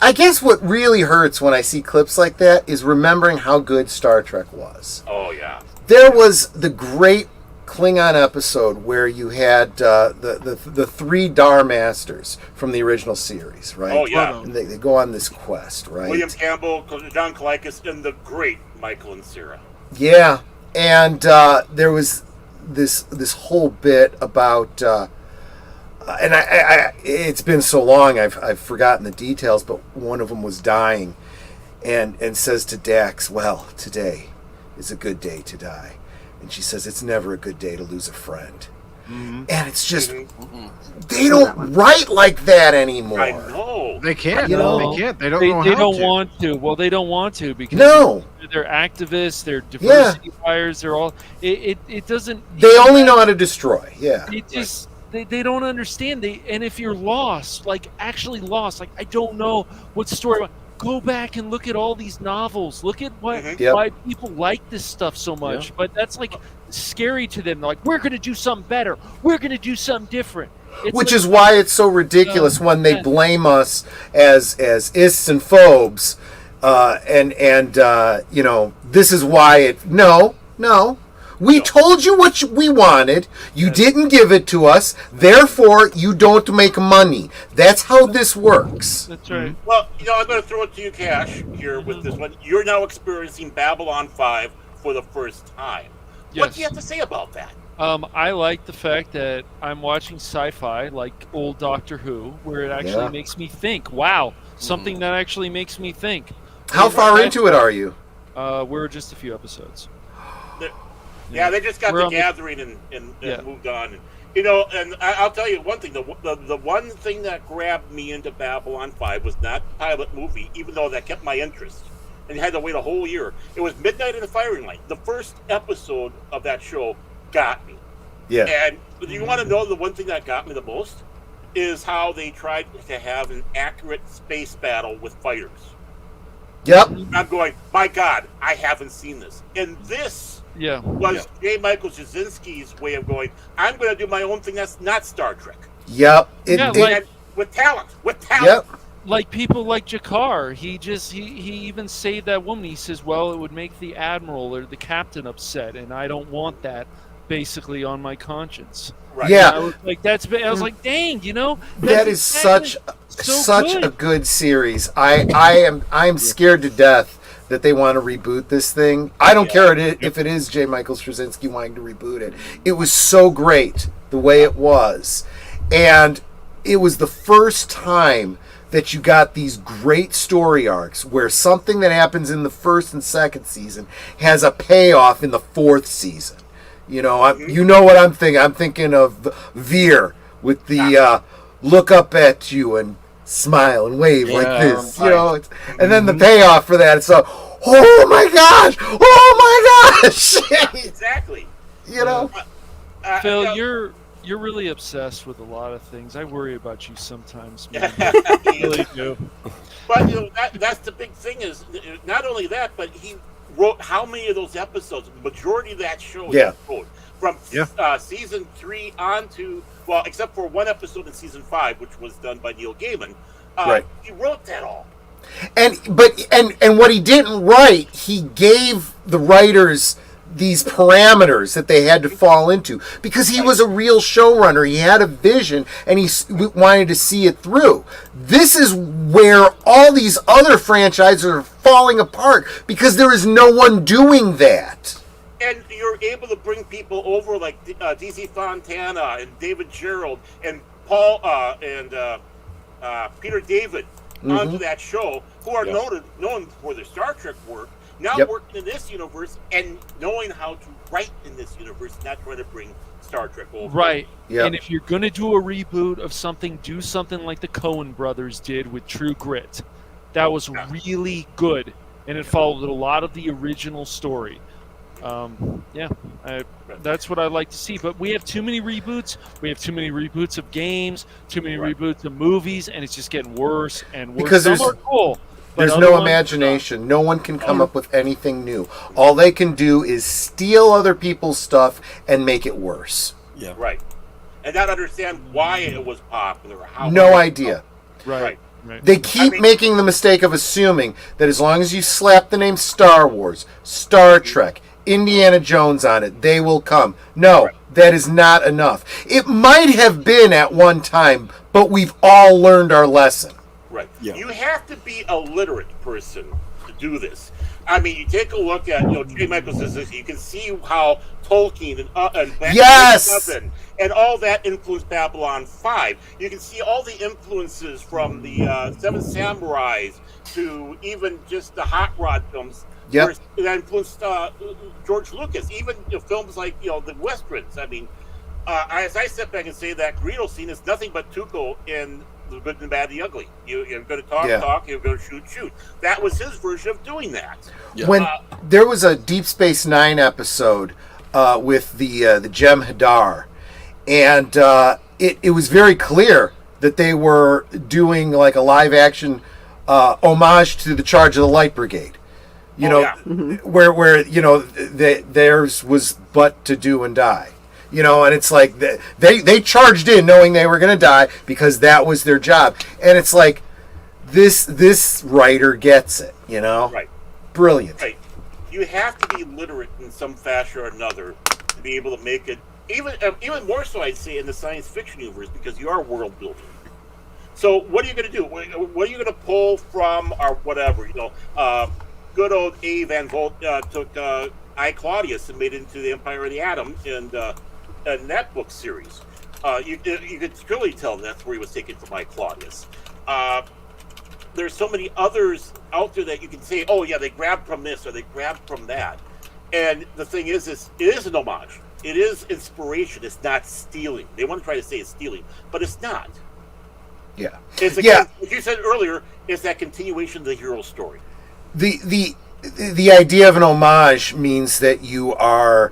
I guess what really hurts when I see clips like that is remembering how good Star Trek was. Oh, yeah. There was the great Klingon episode where you had the three Dar Masters from the original series, right? Oh, yeah. And they go on this quest, right? William Campbell, John Kalikas, and the great Michael and Sarah. Yeah, and there was this whole bit about, and I it's been so long I've forgotten the details, but one of them was dying, and says to Dax, "Well, today is a good day to die," and she says, "It's never a good day to lose a friend." Mm-hmm. And it's just they don't write like that anymore. I know they can't. You know? They can't. They don't. They don't want to. Well, they don't want to because they're activists. They're diversity buyers. They're all. It doesn't. They only know how to destroy. Yeah. It just they don't understand. And if you're lost, like actually lost, like I don't know what story. Go back and look at all these novels. Look at why people like this stuff so much. But that's like scary to them. They're like, we're going to do something better. We're going to do something different. Which is why it's so ridiculous when they blame us as ists and phobes, and this is why it. No. We told you what we wanted. You didn't give it to us. Therefore, you don't make money. That's how this works. That's right. Well, I'm going to throw it to you, Cash, here with this one. You're now experiencing Babylon 5 for the first time. What do you have to say about that? I like the fact that I'm watching sci-fi like old Doctor Who, where it actually makes me think. Wow, something that actually makes me think. How far into it are you? We're just a few episodes. Yeah, they just got the gathering and moved on. And I'll tell you one thing. The one thing that grabbed me into Babylon 5 was not the pilot movie, even though that kept my interest. And you had to wait a whole year. It was Midnight in the Firing Line. The first episode of that show got me. Yeah. And you want to know the one thing that got me the most is how they tried to have an accurate space battle with fighters. Yep. I'm going, my God, I haven't seen this. And this was J. Michael Straczynski's way of going, I'm going to do my own thing that's not Star Trek. Yep. With talent. Yep. Like people like Jakar, he even saved that woman. He says, well, it would make the admiral or the captain upset, and I don't want that basically on my conscience. Right. Yeah. I was like, I was like, dang, that is such a good series. I'm scared to death that they want to reboot this thing. I don't care if it is J. Michael Straczynski wanting to reboot it. It was so great the way it was, and it was the first time that you got these great story arcs where something that happens in the first and second season has a payoff in the fourth season. You know what I'm thinking. I'm thinking of Veer with the look up at you and smile and wave like this. And then the payoff for that. So, oh my gosh, exactly. Phil, you're really obsessed with a lot of things. I worry about you sometimes, man. I really do. But that's the big thing is not only that, but he wrote how many of those episodes? Majority of that show he wrote from season 3 on to except for one episode in season 5, which was done by Neil Gaiman. He wrote that all. And what he didn't write, he gave the writers these parameters that they had to fall into because he was a real showrunner. He had a vision and he wanted to see it through. This is where all these other franchises are falling apart because there is no one doing that. And you're able to bring people over like DC Fontana and David Gerald and Paul and Peter David onto that show, who are known for their Star Trek work. Now working in this universe and knowing how to write in this universe, not trying to bring Star Trek over. Right. Yep. And if you're going to do a reboot of something, do something like the Coen brothers did with True Grit. That was really good, and it followed a lot of the original story. That's what I'd like to see. But we have too many reboots. We have too many reboots of games, too many reboots of movies, and it's just getting worse and worse. Because some are cool. There's no imagination. No one can come up with anything new. All they can do is steal other people's stuff and make it worse. Yeah. Right. And not understand why it was popular. No idea. Right. They keep making the mistake of assuming that as long as you slap the name Star Wars, Star Trek, Indiana Jones on it, they will come. No, that is not enough. It might have been at one time, but we've all learned our lesson. Right. Yeah. You have to be a literate person to do this. I mean, you take a look at, J. Michael says you can see how Tolkien and and all that influenced Babylon 5. You can see all the influences from the Seven Samurais to even just the Hot Rod films. Yep. That influenced George Lucas. Even films like the Westerns. I mean, as I step back and say that Greedo scene is nothing but Tuco in The Good, the Bad, the Ugly. You're going to talk, you're going to shoot. That was his version of doing that. Yeah. When there was a Deep Space Nine episode with the Gem Hadar, and it was very clear that they were doing like a live action homage to the Charge of the Light Brigade. Where theirs was but to do and die. And it's like they charged in knowing they were going to die because that was their job. And it's like this writer gets it, Right. Brilliant. Right. You have to be literate in some fashion or another be able to make it even more so, I'd say, in the science fiction universe, because you are world building. So what are you going to do? What are you going to pull from, or whatever? Good old A. Van Volt took I, Claudius and made it into the Empire of the Atom in that book series. You could truly tell that's where he was taken from I, Claudius. There's so many others out there that you can say, oh yeah, they grabbed from this or they grabbed from that. And the thing is it is an homage. It is inspiration. It's not stealing. They want to try to say it's stealing, but it's not. Yeah. As you said earlier, it's that continuation of the hero story. The idea of an homage means that you are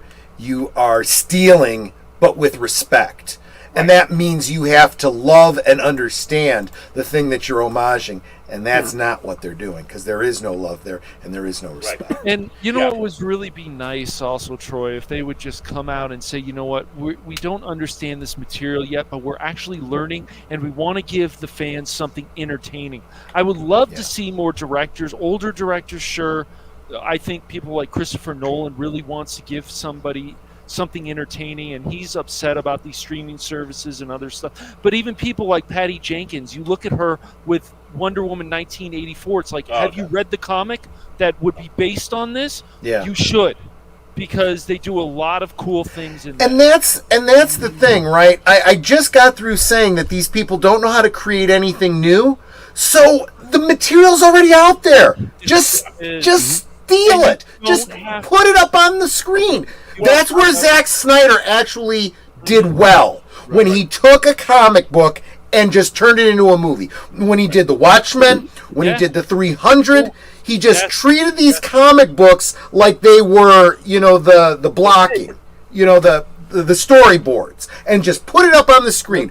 stealing, but with respect. And that means you have to love and understand the thing that you're homaging. And that's not what they're doing, because there is no love there and there is no respect. Right. And what would really be nice also, Troy, if they would just come out and say, you know what, we don't understand this material yet, but we're actually learning and we want to give the fans something entertaining. I would love to see more directors, older directors, sure. I think people like Christopher Nolan really wants to give somebody something entertaining, and he's upset about these streaming services and other stuff. But even people like Patty Jenkins, you look at her with Wonder Woman 1984, it's like, have you read the comic that would be based on this? Yeah. You should, because they do a lot of cool things in and that's the thing, right? I just got through saying that these people don't know how to create anything new, so the material's already out there. Just steal it. Just put it up on the screen. That's where Zack Snyder actually did well, when he took a comic book and just turned it into a movie. When he did The Watchmen, when he did The 300, he just treated these comic books like they were, the blocking, the storyboards, and just put it up on the screen,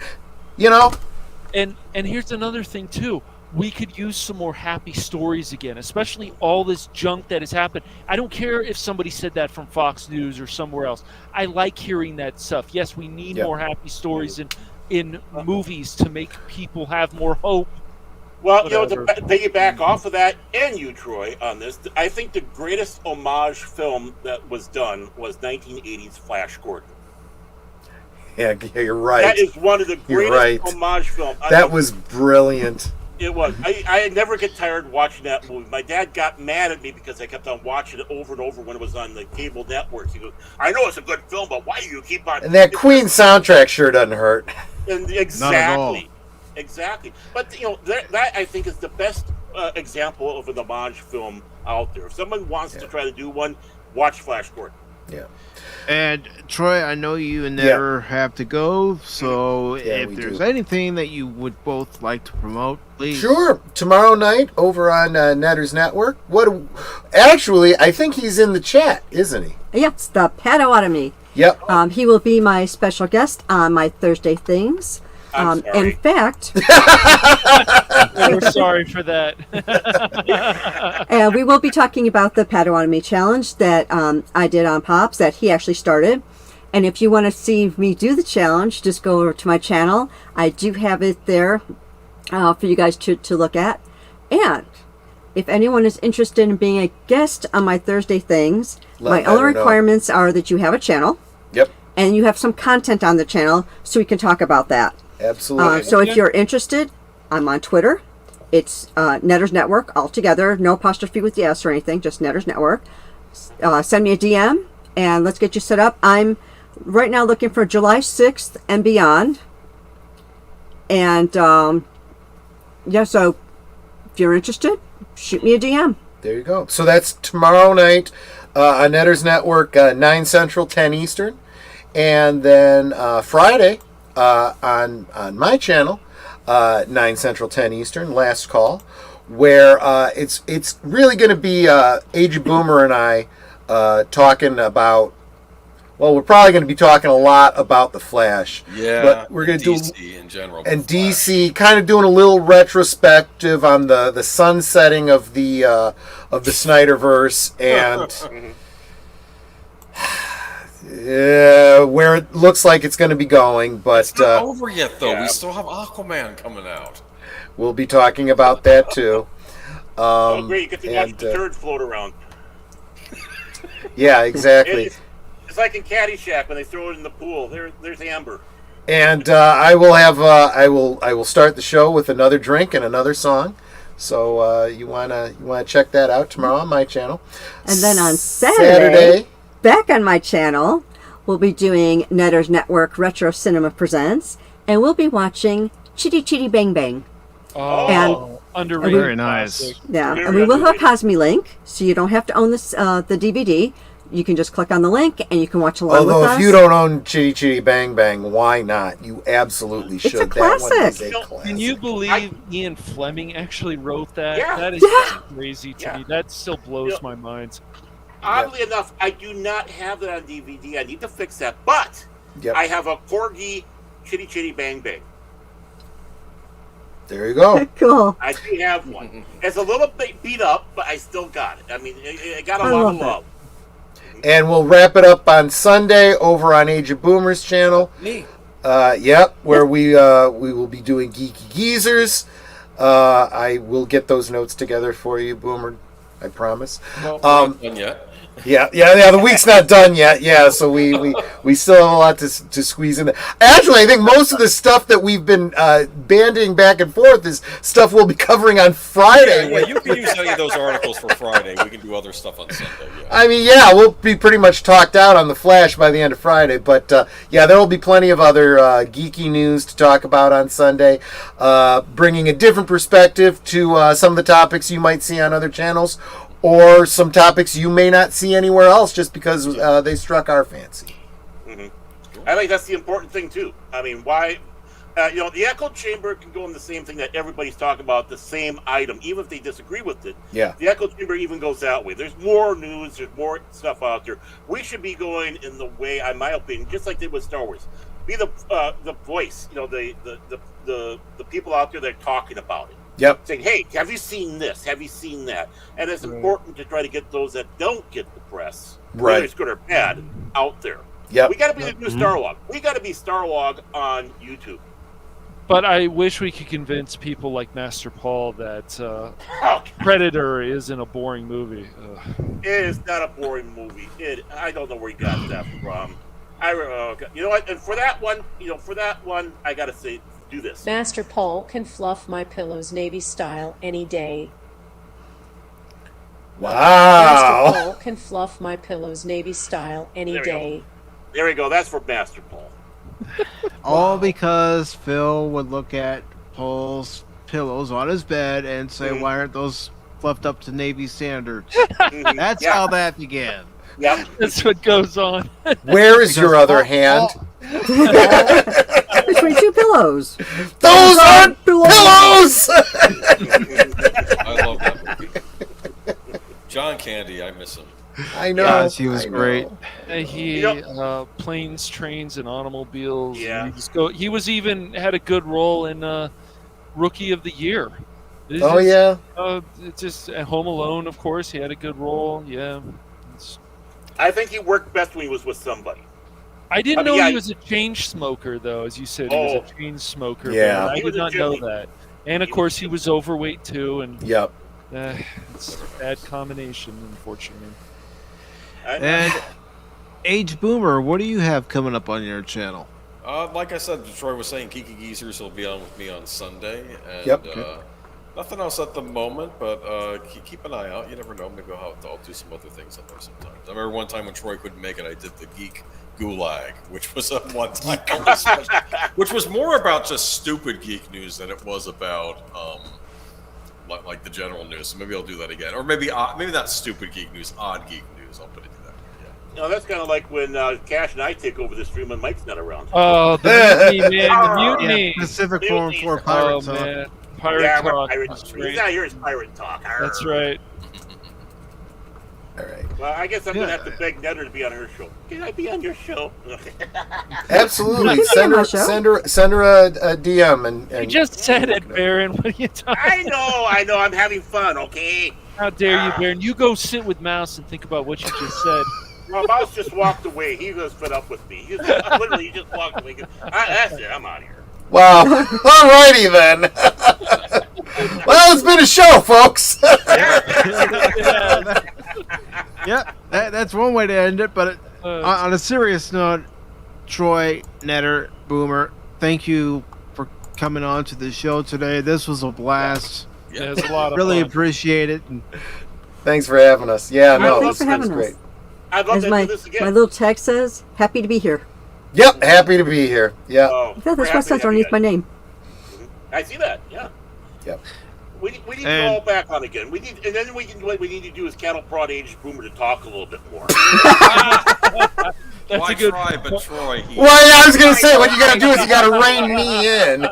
And here's another thing too. We could use some more happy stories again, especially all this junk that has happened. I don't care if somebody said that from Fox News or somewhere else. I like hearing that stuff. Yes, we need more happy stories in movies to make people have more hope. Well, to piggyback off of that, and you, Troy, on this, I think the greatest homage film that was done was 1980's Flash Gordon. Yeah, you're right. That is one of the greatest homage films. That was brilliant. It was. I never get tired watching that movie. My dad got mad at me because I kept on watching it over and over when it was on the cable networks. He goes, I know it's a good film, but why do you keep on... And that Queen soundtrack sure doesn't hurt. And Not at all. Exactly. But, that I think is the best example of an homage film out there. If someone wants to try to do one, watch Flash Gordon. Yeah. And Troy, I know you and Netter have to go, so if there's anything that you would both like to promote, please. Sure. Tomorrow night over on Netter's Network. Actually, I think he's in the chat, isn't he? Yes, the Padawanami. Yep. He will be my special guest on my Thursday Things. In fact, we're sorry for that. And we will be talking about the Padawanami challenge that I did on Pops that he actually started. And if you want to see me do the challenge, just go over to my channel. I do have it there for you guys to look at. And if anyone is interested in being a guest on my Thursday Things, my only requirements are that you have a channel. Yep. And you have some content on the channel so we can talk about that. Absolutely. So if you're interested, I'm on Twitter. It's Netter's Network altogether, no apostrophe with the S or anything, just Netter's Network. Send me a DM and let's get you set up. I'm right now looking for July 6th and beyond. And so if you're interested, shoot me a DM. There you go. So that's tomorrow night on Netter's Network, 9 Central, 10 Eastern. And then Friday on my channel, 9 Central, 10 Eastern, Last Call, where it's really going to be Age of Boomer and I talking about, well, we're probably going to be talking a lot about The Flash. Yeah, but we're going to do DC in general. And DC, kind of doing a little retrospective on the sunsetting of the Snyderverse and where it looks like it's going to be going. But it's not over yet, though. We still have Aquaman coming out. We'll be talking about that too. Great! You get to watch the turd float around. Yeah, exactly. It's like in Caddyshack when they throw it in the pool. There's Amber. And I will start the show with another drink and another song. So you wanna check that out tomorrow on my channel. And then on Saturday, back on my channel, we'll be doing Netter's Network Retro Cinema Presents, and we'll be watching Chitty Chitty Bang Bang. Oh, and underrated. Very nice. Yeah, and we will have a Cosme link, so you don't have to own this the DVD. You can just click on the link and you can watch along with us. Although if you don't own Chitty Chitty Bang Bang, why not? You absolutely should. It's a classic. That one is a classic. Can you believe Ian Fleming actually wrote that? Yeah. That is crazy to me. That still blows my mind. Oddly enough, I do not have that on DVD. I need to fix that. But I have a Corgi Chitty Chitty Bang Bang. There you go. Cool. I do have one. It's a little bit beat up, but I still got it. I mean, it got a lot of love. And we'll wrap it up on Sunday over on Age of Boomers channel. Me. Where we will be doing Geeky Geezers. I will get those notes together for you, Boomer. I promise. Well, we're not done yet. Yeah. The week's not done yet. Yeah, so we still have a lot to squeeze in there. Actually, I think most of the stuff that we've been bandying back and forth is stuff we'll be covering on Friday. Yeah, you can use any of those articles for Friday. We can do other stuff on Sunday. Yeah. I mean, we'll be pretty much talked out on the Flash by the end of Friday. But, there will be plenty of other geeky news to talk about on Sunday, bringing a different perspective to some of the topics you might see on other channels, or some topics you may not see anywhere else just because they struck our fancy. Mm-hmm. I think that's the important thing, too. I mean, why... the echo chamber can go in the same thing that everybody's talking about, the same item, even if they disagree with it. Yeah. The echo chamber even goes that way. There's more news, there's more stuff out there. We should be going in the way, in my opinion, just like they did with Star Wars. Be the voice, the people out there that are talking about it. Yep. Saying, hey, have you seen this? Have you seen that? And it's important to try to get those that don't get the press, whether it's good or bad, out there. Yep. We got to be the new Starlog. We got to be Starlog on YouTube. But I wish we could convince people like Master Paul that Predator isn't a boring movie. It is not a boring movie. I don't know where he got that from. You know what? And for that one, I got to say, do this. Master Paul can fluff my pillows Navy style any day. Wow. Master Paul can fluff my pillows Navy style any day. There we go. That's for Master Paul. All because Phil would look at Paul's pillows on his bed and say, why aren't those fluffed up to Navy standards? That's how that began. Yep. That's what goes on. Where is your other hand? Between two pillows. Those aren't pillows! I love that movie. John Candy, I miss him. I know. Gosh, he was great. Planes, Trains, and Automobiles. Yeah. He was even had a good role in Rookie of the Year. Just at Home Alone, of course, he had a good role. Yeah. I think he worked best when he was with somebody. I didn't know he was a chain smoker, though. As you said, he was a chain smoker. Yeah. I did not know that. And of course, he was overweight too. And yep. It's a bad combination, unfortunately. And Age Boomer, what do you have coming up on your channel? Like I said, Troy was saying, Geeky Geezers will be on with me on Sunday. And, yep. Nothing else at the moment, but keep an eye out. You never know. Maybe I'll do some other things on there sometimes. I remember one time when Troy couldn't make it, I did the Geek Gulag, which was a one-time, which was more about just stupid geek news than it was about like the general news. So maybe I'll do that again, or maybe not stupid geek news, odd geek news. I'll put it to that. Yeah. That's kind of like when Cash and I take over the stream when Mike's not around. Oh, the mutiny, man, the mutiny. Yeah, PACIFIC414 Pop Talk. Man. Pirate talk. He's not here as pirate talk. Arr. That's right. All right. Well, I guess I'm going to have to beg Netter to be on her show. Can I be on your show? Absolutely. Send her a DM. And you just said it, Baron. What are you talking I know. I'm having fun, okay? How dare you, Baron? You go sit with Mouse and think about what you just said. Well, Mouse just walked away. He was fed up with me. He just walked away. That's it. I'm out of here. Wow. Alrighty then. Well, it's been a show, folks. Yeah, that's one way to end it, but On a serious note, Troy, Netter, Boomer, thank you for coming on to the show today. This was a blast. Yeah, it was a lot of really fun. appreciate it. Thanks for having us. Yeah, no, thanks for having great. us. I'd love As to my, do this again. my little text says, happy to be here. Yep, happy to be here. Yeah. Oh, I thought we're that's what it happy says to have you underneath my guys. name. I see that. Yeah. Yep. We need to And- go back on again. We need, and then what we need to do is cattle prod Age Boomer to talk a little bit more. That's Why a good. try, but Troy, he... Well, yeah, I was gonna say, what you gotta do is you gotta rein me in.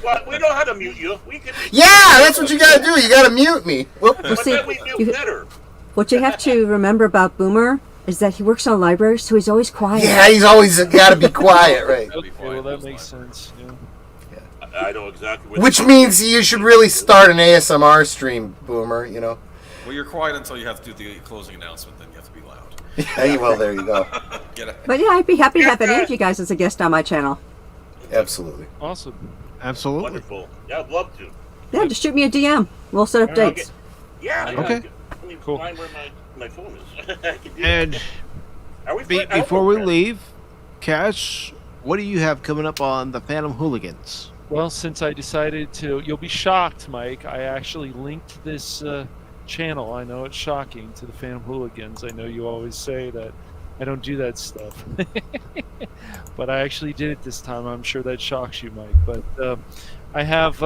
Well, we know how to mute you. We can. Yeah, that's what you gotta do. You gotta mute me. Whoop. But see, then we mute you- better. What you have to remember about Boomer is that he works on a library, so he's always quiet. Yeah, he's always gotta be quiet, right? Okay, well, that makes sense. Yeah. I know exactly what. Which means you should really start an ASMR stream, Boomer, you know? Well, you're quiet until you have to do the closing announcement, then you have to be loud. Yeah, well, there you go. Get it? But yeah, I'd be happy to have any of you guys as a guest on my channel. Absolutely. Awesome. Absolutely. Wonderful. Yeah, I'd love to. Yeah, just shoot me a DM. We'll set up Okay. dates. Yeah. Okay. Let me Cool. find where my phone is. I can do And that. Are we I hope before we're we leave, Cash, what do you have coming up on the Phantom Hooligans? Well, since I decided to, you'll be shocked, Mike. I actually linked this channel. I know it's shocking to the Phantom Hooligans. I know you always say that I don't do that stuff, but I actually did it this time. I'm sure that shocks you, Mike. But I have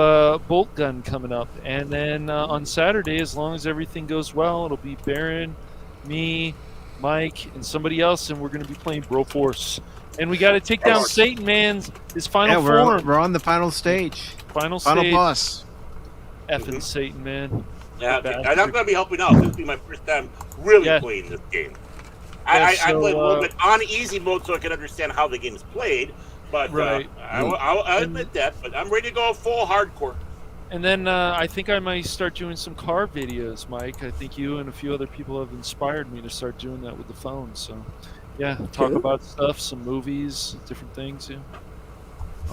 Bolt Gun coming up, and then on Saturday, as long as everything goes well, it'll be Baron, me, Mike, and somebody else, and we're going to be playing Broforce. And we got to take down Satan Man's his final form. We're on the final stage. Final Final stage. boss. Effing Satan Man. Yeah, okay. And I'm going to be helping out. This will be my first time really Yeah. playing this game. Yeah, I so, played a little bit on easy mode so I can understand how the game's played. But Right. I'll admit that. But I'm ready to go full hardcore. And then I think I might start doing some car videos, Mike. I think you and a few other people have inspired me to start doing that with the phone. So, yeah, talk Cool. about stuff, some movies, different things. Yeah.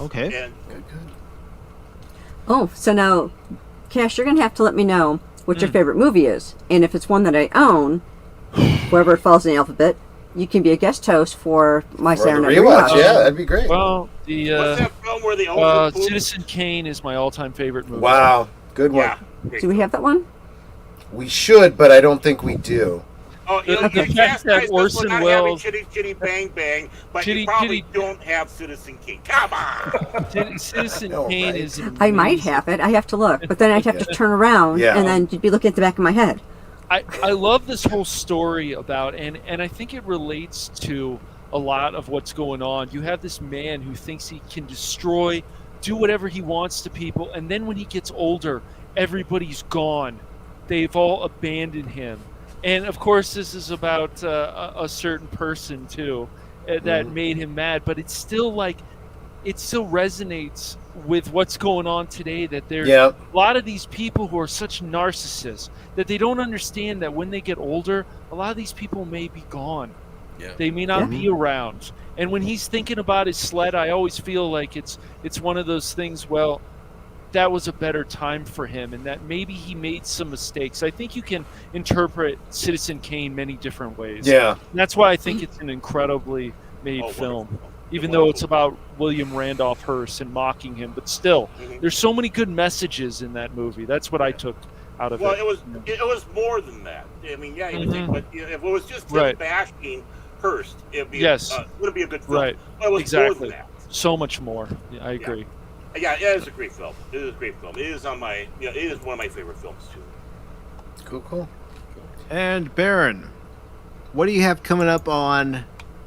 Okay. And Oh, so now, Cash, you're going to have to let me know what Hmm. your favorite movie is. And if it's one that I own, wherever it falls in the alphabet, you can be a guest host for my Or the Saturday rewatch, rewatch. yeah, that'd be great. Well, the what's that film where the old Citizen Kane is my all-time favorite movie. Wow, good one. Yeah. great Do we film. have that one? We should, but I don't think we do. Oh, you know, The you fact that chastise us Orson for not having Welles- Chitty Chitty Bang Bang, but Chitty you probably Chitty- don't have Citizen King. Come on! Citizen know, Kane right? is amazing. I might have it. I have to look. But then I'd have to turn around, Yeah. and then you'd be looking at the back of my head. I love this whole story about, and I think it relates to a lot of what's going on. You have this man who thinks he can destroy, do whatever he wants to people, and then when he gets older, everybody's gone. They've all abandoned him. And of course, this is about a certain person too that made him mad. But it's still like, it still resonates with what's going on today. That there's Yep. a lot of these people who are such narcissists that they don't understand that when they get older, a lot of these people may be gone. Yeah. They may not be around. And when he's thinking about his sled, I always feel like it's one of those things. Well, that was a better time for him, and that maybe he made some mistakes. I think you can interpret Citizen Kane many different ways. Yeah. And that's why I think it's an incredibly made film, Wonderful. even though it's about William Randolph Hearst and mocking him. But still, there's so many good messages in that movie. That's what I took out of Well, it. it was more than that. I mean, yeah, you would think, but you know, if it was just him Right. bashing Hearst, it'd be Yes. would be a good film. Right. But it was Exactly. more than that. So much more. Yeah, I agree. Yeah, it is a great film. It is a great film. It is on my, it is one of my favorite films too. Cool. And Baron, what do you have coming up on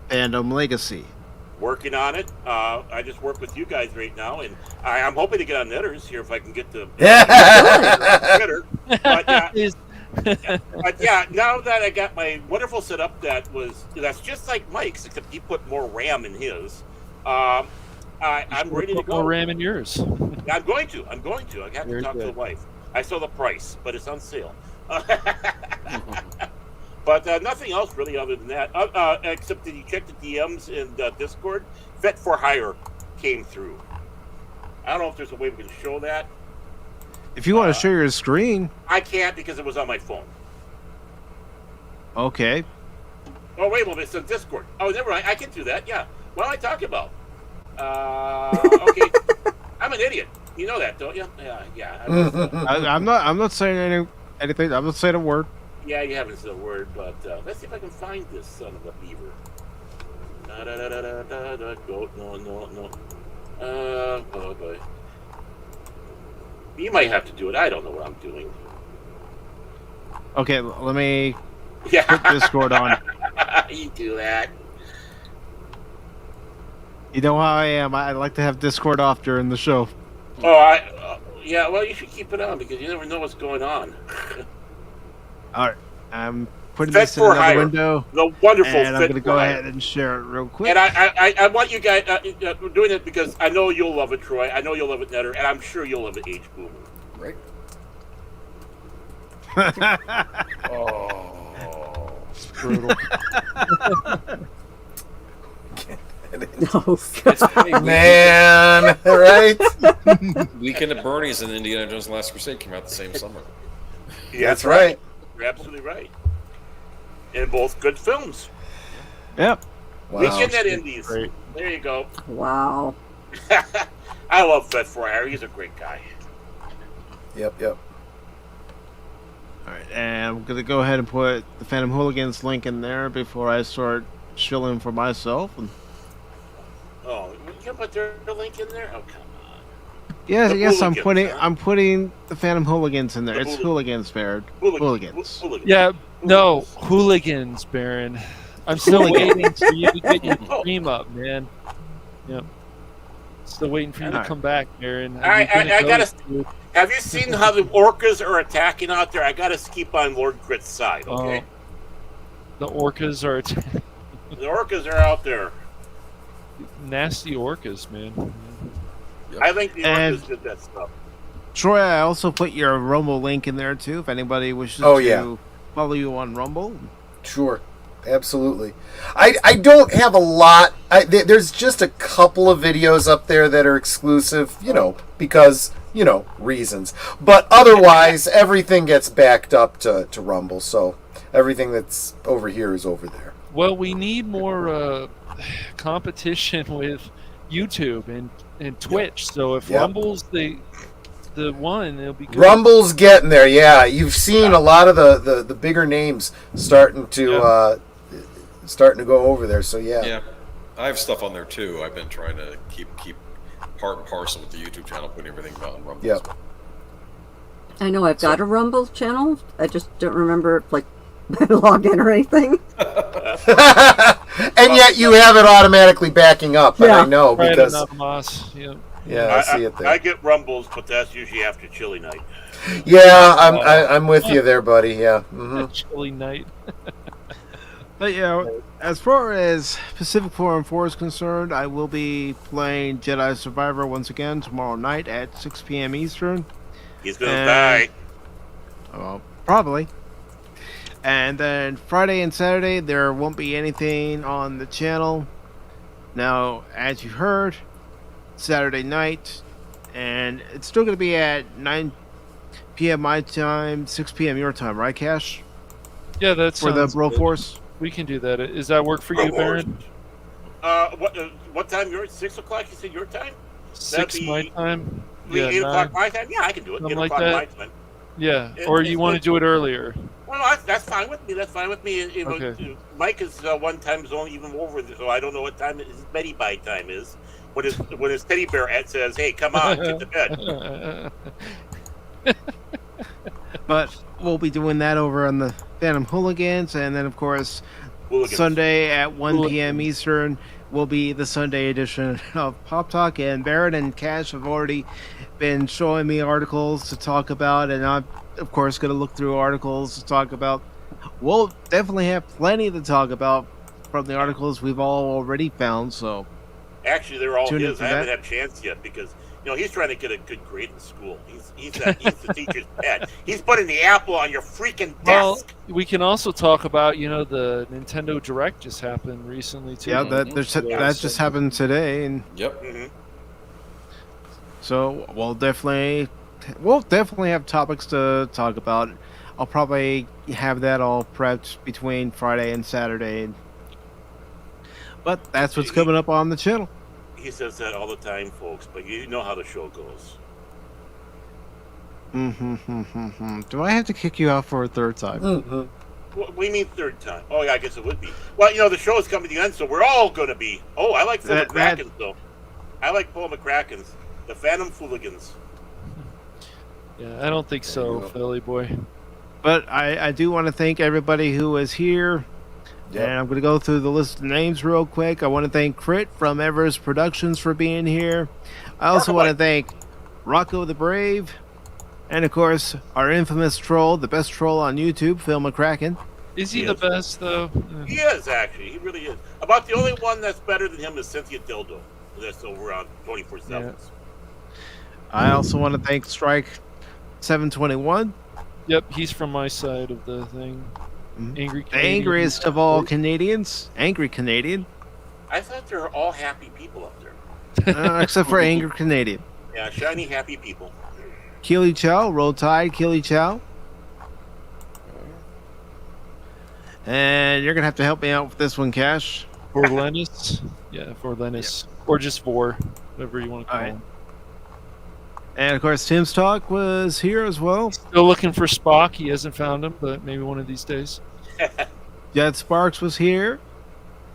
Fandom Legacy? Working on it. I just work with you guys right now, and I'm hoping to get on Knitters here if I can get the Knitter. But yeah, now that I got my wonderful setup that's just like Mike's, except he put more RAM in his. I'm ready to Put go. more RAM in yours. I'm going to. I have Very to talk to the good. wife. I saw the price, but it's on sale. But nothing else really other than that. Except that you check the DMs in Discord. Vet for Hire came through. I don't know if there's a way we can show that. If you want to share your screen, I can't because it was on my phone. okay. Oh, wait a moment. It's on Discord. Oh, never mind. I can do that. Yeah. What am I talking about? Okay. I'm an idiot. You know that, don't you? Yeah. I'm not saying anything. I'm not saying a word. Yeah, you haven't said a word, but let's see if I can find this son of a beaver. Go. No. Oh boy. You might have to do it. I don't know what I'm doing. Okay, let me put Discord on. You do that. You know how I am. I like to have Discord off during the show. Oh, yeah. Well, you should keep it on because you never know what's going on. All right, I'm putting Fit this in for another hire. window. The wonderful and I'm Fit going to for go hire. ahead and share it real quick. And I want you guys doing it because I know you'll love it, Troy. I know you'll love it, Netter, and I'm sure you'll love it, H Boomer. Right. Oh, it's brutal. No, Man, right? Weekend at Bernie's and Indiana Jones: Last Crusade came out the same summer. Yeah, That's right. You're absolutely right. And both good films. Yep. Wow. Weekend at Indies. Great. There you go. wow. I love Fred Fryer. He's a great guy. Yep. All right, and I'm going to go ahead and put the Phantom Hooligans link in there before I start shilling for myself. And Oh, you can put their link in there? Oh, come on. yes, The I'm Hooligans, putting huh? I'm putting the Phantom Hooligans in there. The It's Hooligans, Baron. Hooligans. Yeah, no, hooligans, Baron. I'm still waiting for you to get your stream up, man. Yep. Still waiting for you to come back, Baron. I gotta. Have you seen how the orcas are attacking out there? I gotta keep on Lord Grit's side, okay? The orcas are The orcas are out there. nasty orcas, man. Yep. I think the And- orcas did that stuff. Troy, I also put your Rumble link in there too if anybody wishes Oh, to yeah. follow you on Rumble. Sure. Absolutely. I don't have a lot. There's just a couple of videos up there that are exclusive, because, reasons. But otherwise, everything gets backed up to Rumble. So everything that's over here is over there. Well, we need more competition with YouTube and Twitch. So if Yep. Rumble's the one, it'll be good. Rumble's getting there, yeah. You've seen a lot of the bigger names starting to go over there. So Yeah, I have stuff on there too. I've been trying to keep part and parcel with the YouTube channel, putting everything on Rumble. Yep. I know I've got a Rumble channel. I just don't remember log in or anything. And yet you have it automatically backing up. And I know Right, because Anonymous, I see it there. I get rumbles, but that's usually after chili night. Yeah, I'm with you there, buddy. Yeah. Mm-hmm. Chilly night. But as far as Pacific 414 is concerned, I will be playing Jedi Survivor once again tomorrow night at 6 p.m. Eastern. He's gonna die. Well, probably. And then Friday and Saturday, there won't be anything on the channel. Now, as you heard, Saturday night, and it's still going to be at 9 p.m. my time, 6 p.m. your time, right, Cash? Yeah, that's for the Bro Force. We can do that. Does that work for you, Baron? What time? 6 o'clock? You said your time? 6 my time. 8 o'clock 9. my time? Yeah, I can do it. Something 8 like o'clock my that. time. Yeah, or you want to do it earlier? Well, no, that's fine with me. That's fine with me. Okay. Mike is one time zone even over, so I don't know what time his Betty Bye time is. When his teddy bear ad says, "Hey, come on, get to bed." But we'll be doing that over on the Phantom Hooligans, and then of course Hooligans. Sunday at 1 p.m. Eastern will be the Sunday edition of Pop Talk. And Baron and Cash have already been showing me articles to talk about, and I'm of course going to look through articles to talk about. We'll definitely have plenty to talk about from the articles we've all already found. So Actually, they're all Tune in his. for I haven't that. had a chance yet because he's trying to get a good grade in school. He's the teacher's pet. He's putting the apple on your freaking desk. Well, we can also talk about the Nintendo Direct just happened recently too. yeah, that just happened today, and Yep. Mhm. so we'll definitely have topics to talk about. I'll probably have that all prepped between Friday and Saturday, But that's what's coming up on the channel. He says that all the time, folks, but you know how the show goes. Do I have to kick you out for a third time? What do you mean third time? Oh, yeah, I guess it would be. Well, the show is coming to the end, so we're all going to be. Oh, I like Paul McCracken's, though. I like Paul McCracken's. The Phantom Fooligans. Yeah, I don't think so, Philly boy. But I do want to thank everybody who was here. Yep. And I'm going to go through the list of names real quick. I want to thank Crit from Everest Productions for being here. I also want to thank Rocco the Brave. And, of course, our infamous troll, the best troll on YouTube, Phil McCracken. Is he the best, though? He is, actually. He really is. About the only one that's better than him is Cynthia Dildo. That's over on 24/7. Yeah. I also want to thank Strike 721. Yep, he's from my side of the thing. Angry the Canadian. Angriest of all Canadians. Angry Canadian. I thought they were all happy people up there. Except for Angry Canadian. Yeah, shiny, happy people. Keely Chow, Roll Tide, Keely Chow. And you're going to have to help me out with this one, Cash. For Lennis? Yeah, for Lennis. Yep. Or just for, whatever you want to call him. And, of course, Tim's Talk was here as well. Still looking for Spock. He hasn't found him, but maybe one of these days. Jet Sparks was here.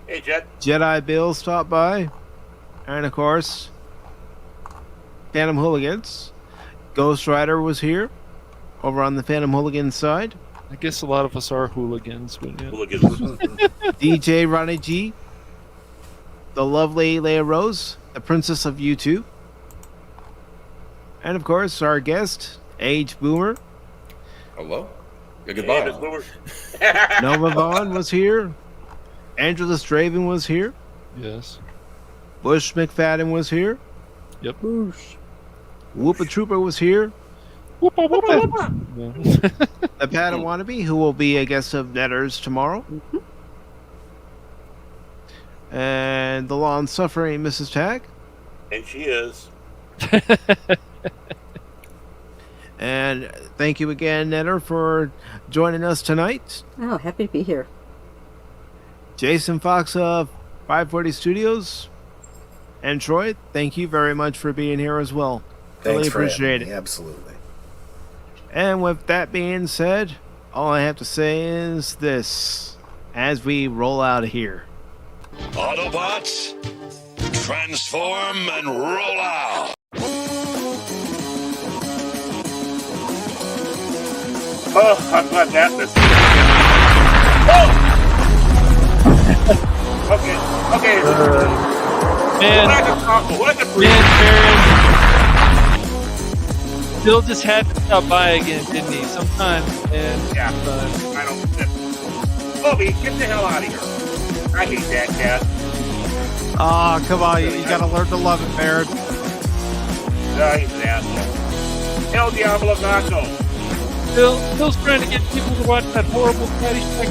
Hey, Jet. Jedi Bill stopped by. And, of course, Phantom Hooligans. Ghost Rider was here. Over on the Phantom Hooligans side. I guess a lot of us are hooligans. But yeah. Hooligans. DJ Ronnie G. The lovely Leia Rose. The Princess of YouTube. And, of course, our guest, Age Boomer. Hello. Yeah, goodbye. Hey, Nova Vaughn was here. Angelus Draven was here. Yes. Bush McFadden was here. Yep. Boosh. Whoopa Trooper was here. Whoopa, whoopa, whoopa. The Padawannabe, who will be a guest of Netters tomorrow. And the long-suffering Mrs. Tagge. And she is. And thank you again, Netter, for joining us tonight. Oh, happy to be here. Jason Fox of 540 Studios. And Troy, thank you very much for being here as well. Thanks really for appreciate having me. it. Absolutely. And with that being said, all I have to say is this as we roll out of here. Autobots, transform and roll out. Oh, I'm glad that missed. Oh! Okay. Man, Bill just had to stop by again, didn't he? Sometime. And yeah, I don't. Bobby, get the hell out of here! I hate that cat. Oh, come on, you gotta learn to love it, Baron. No, he's an asshole. El Diablo Gato. Bill's trying to get people to watch that horrible Caddyshack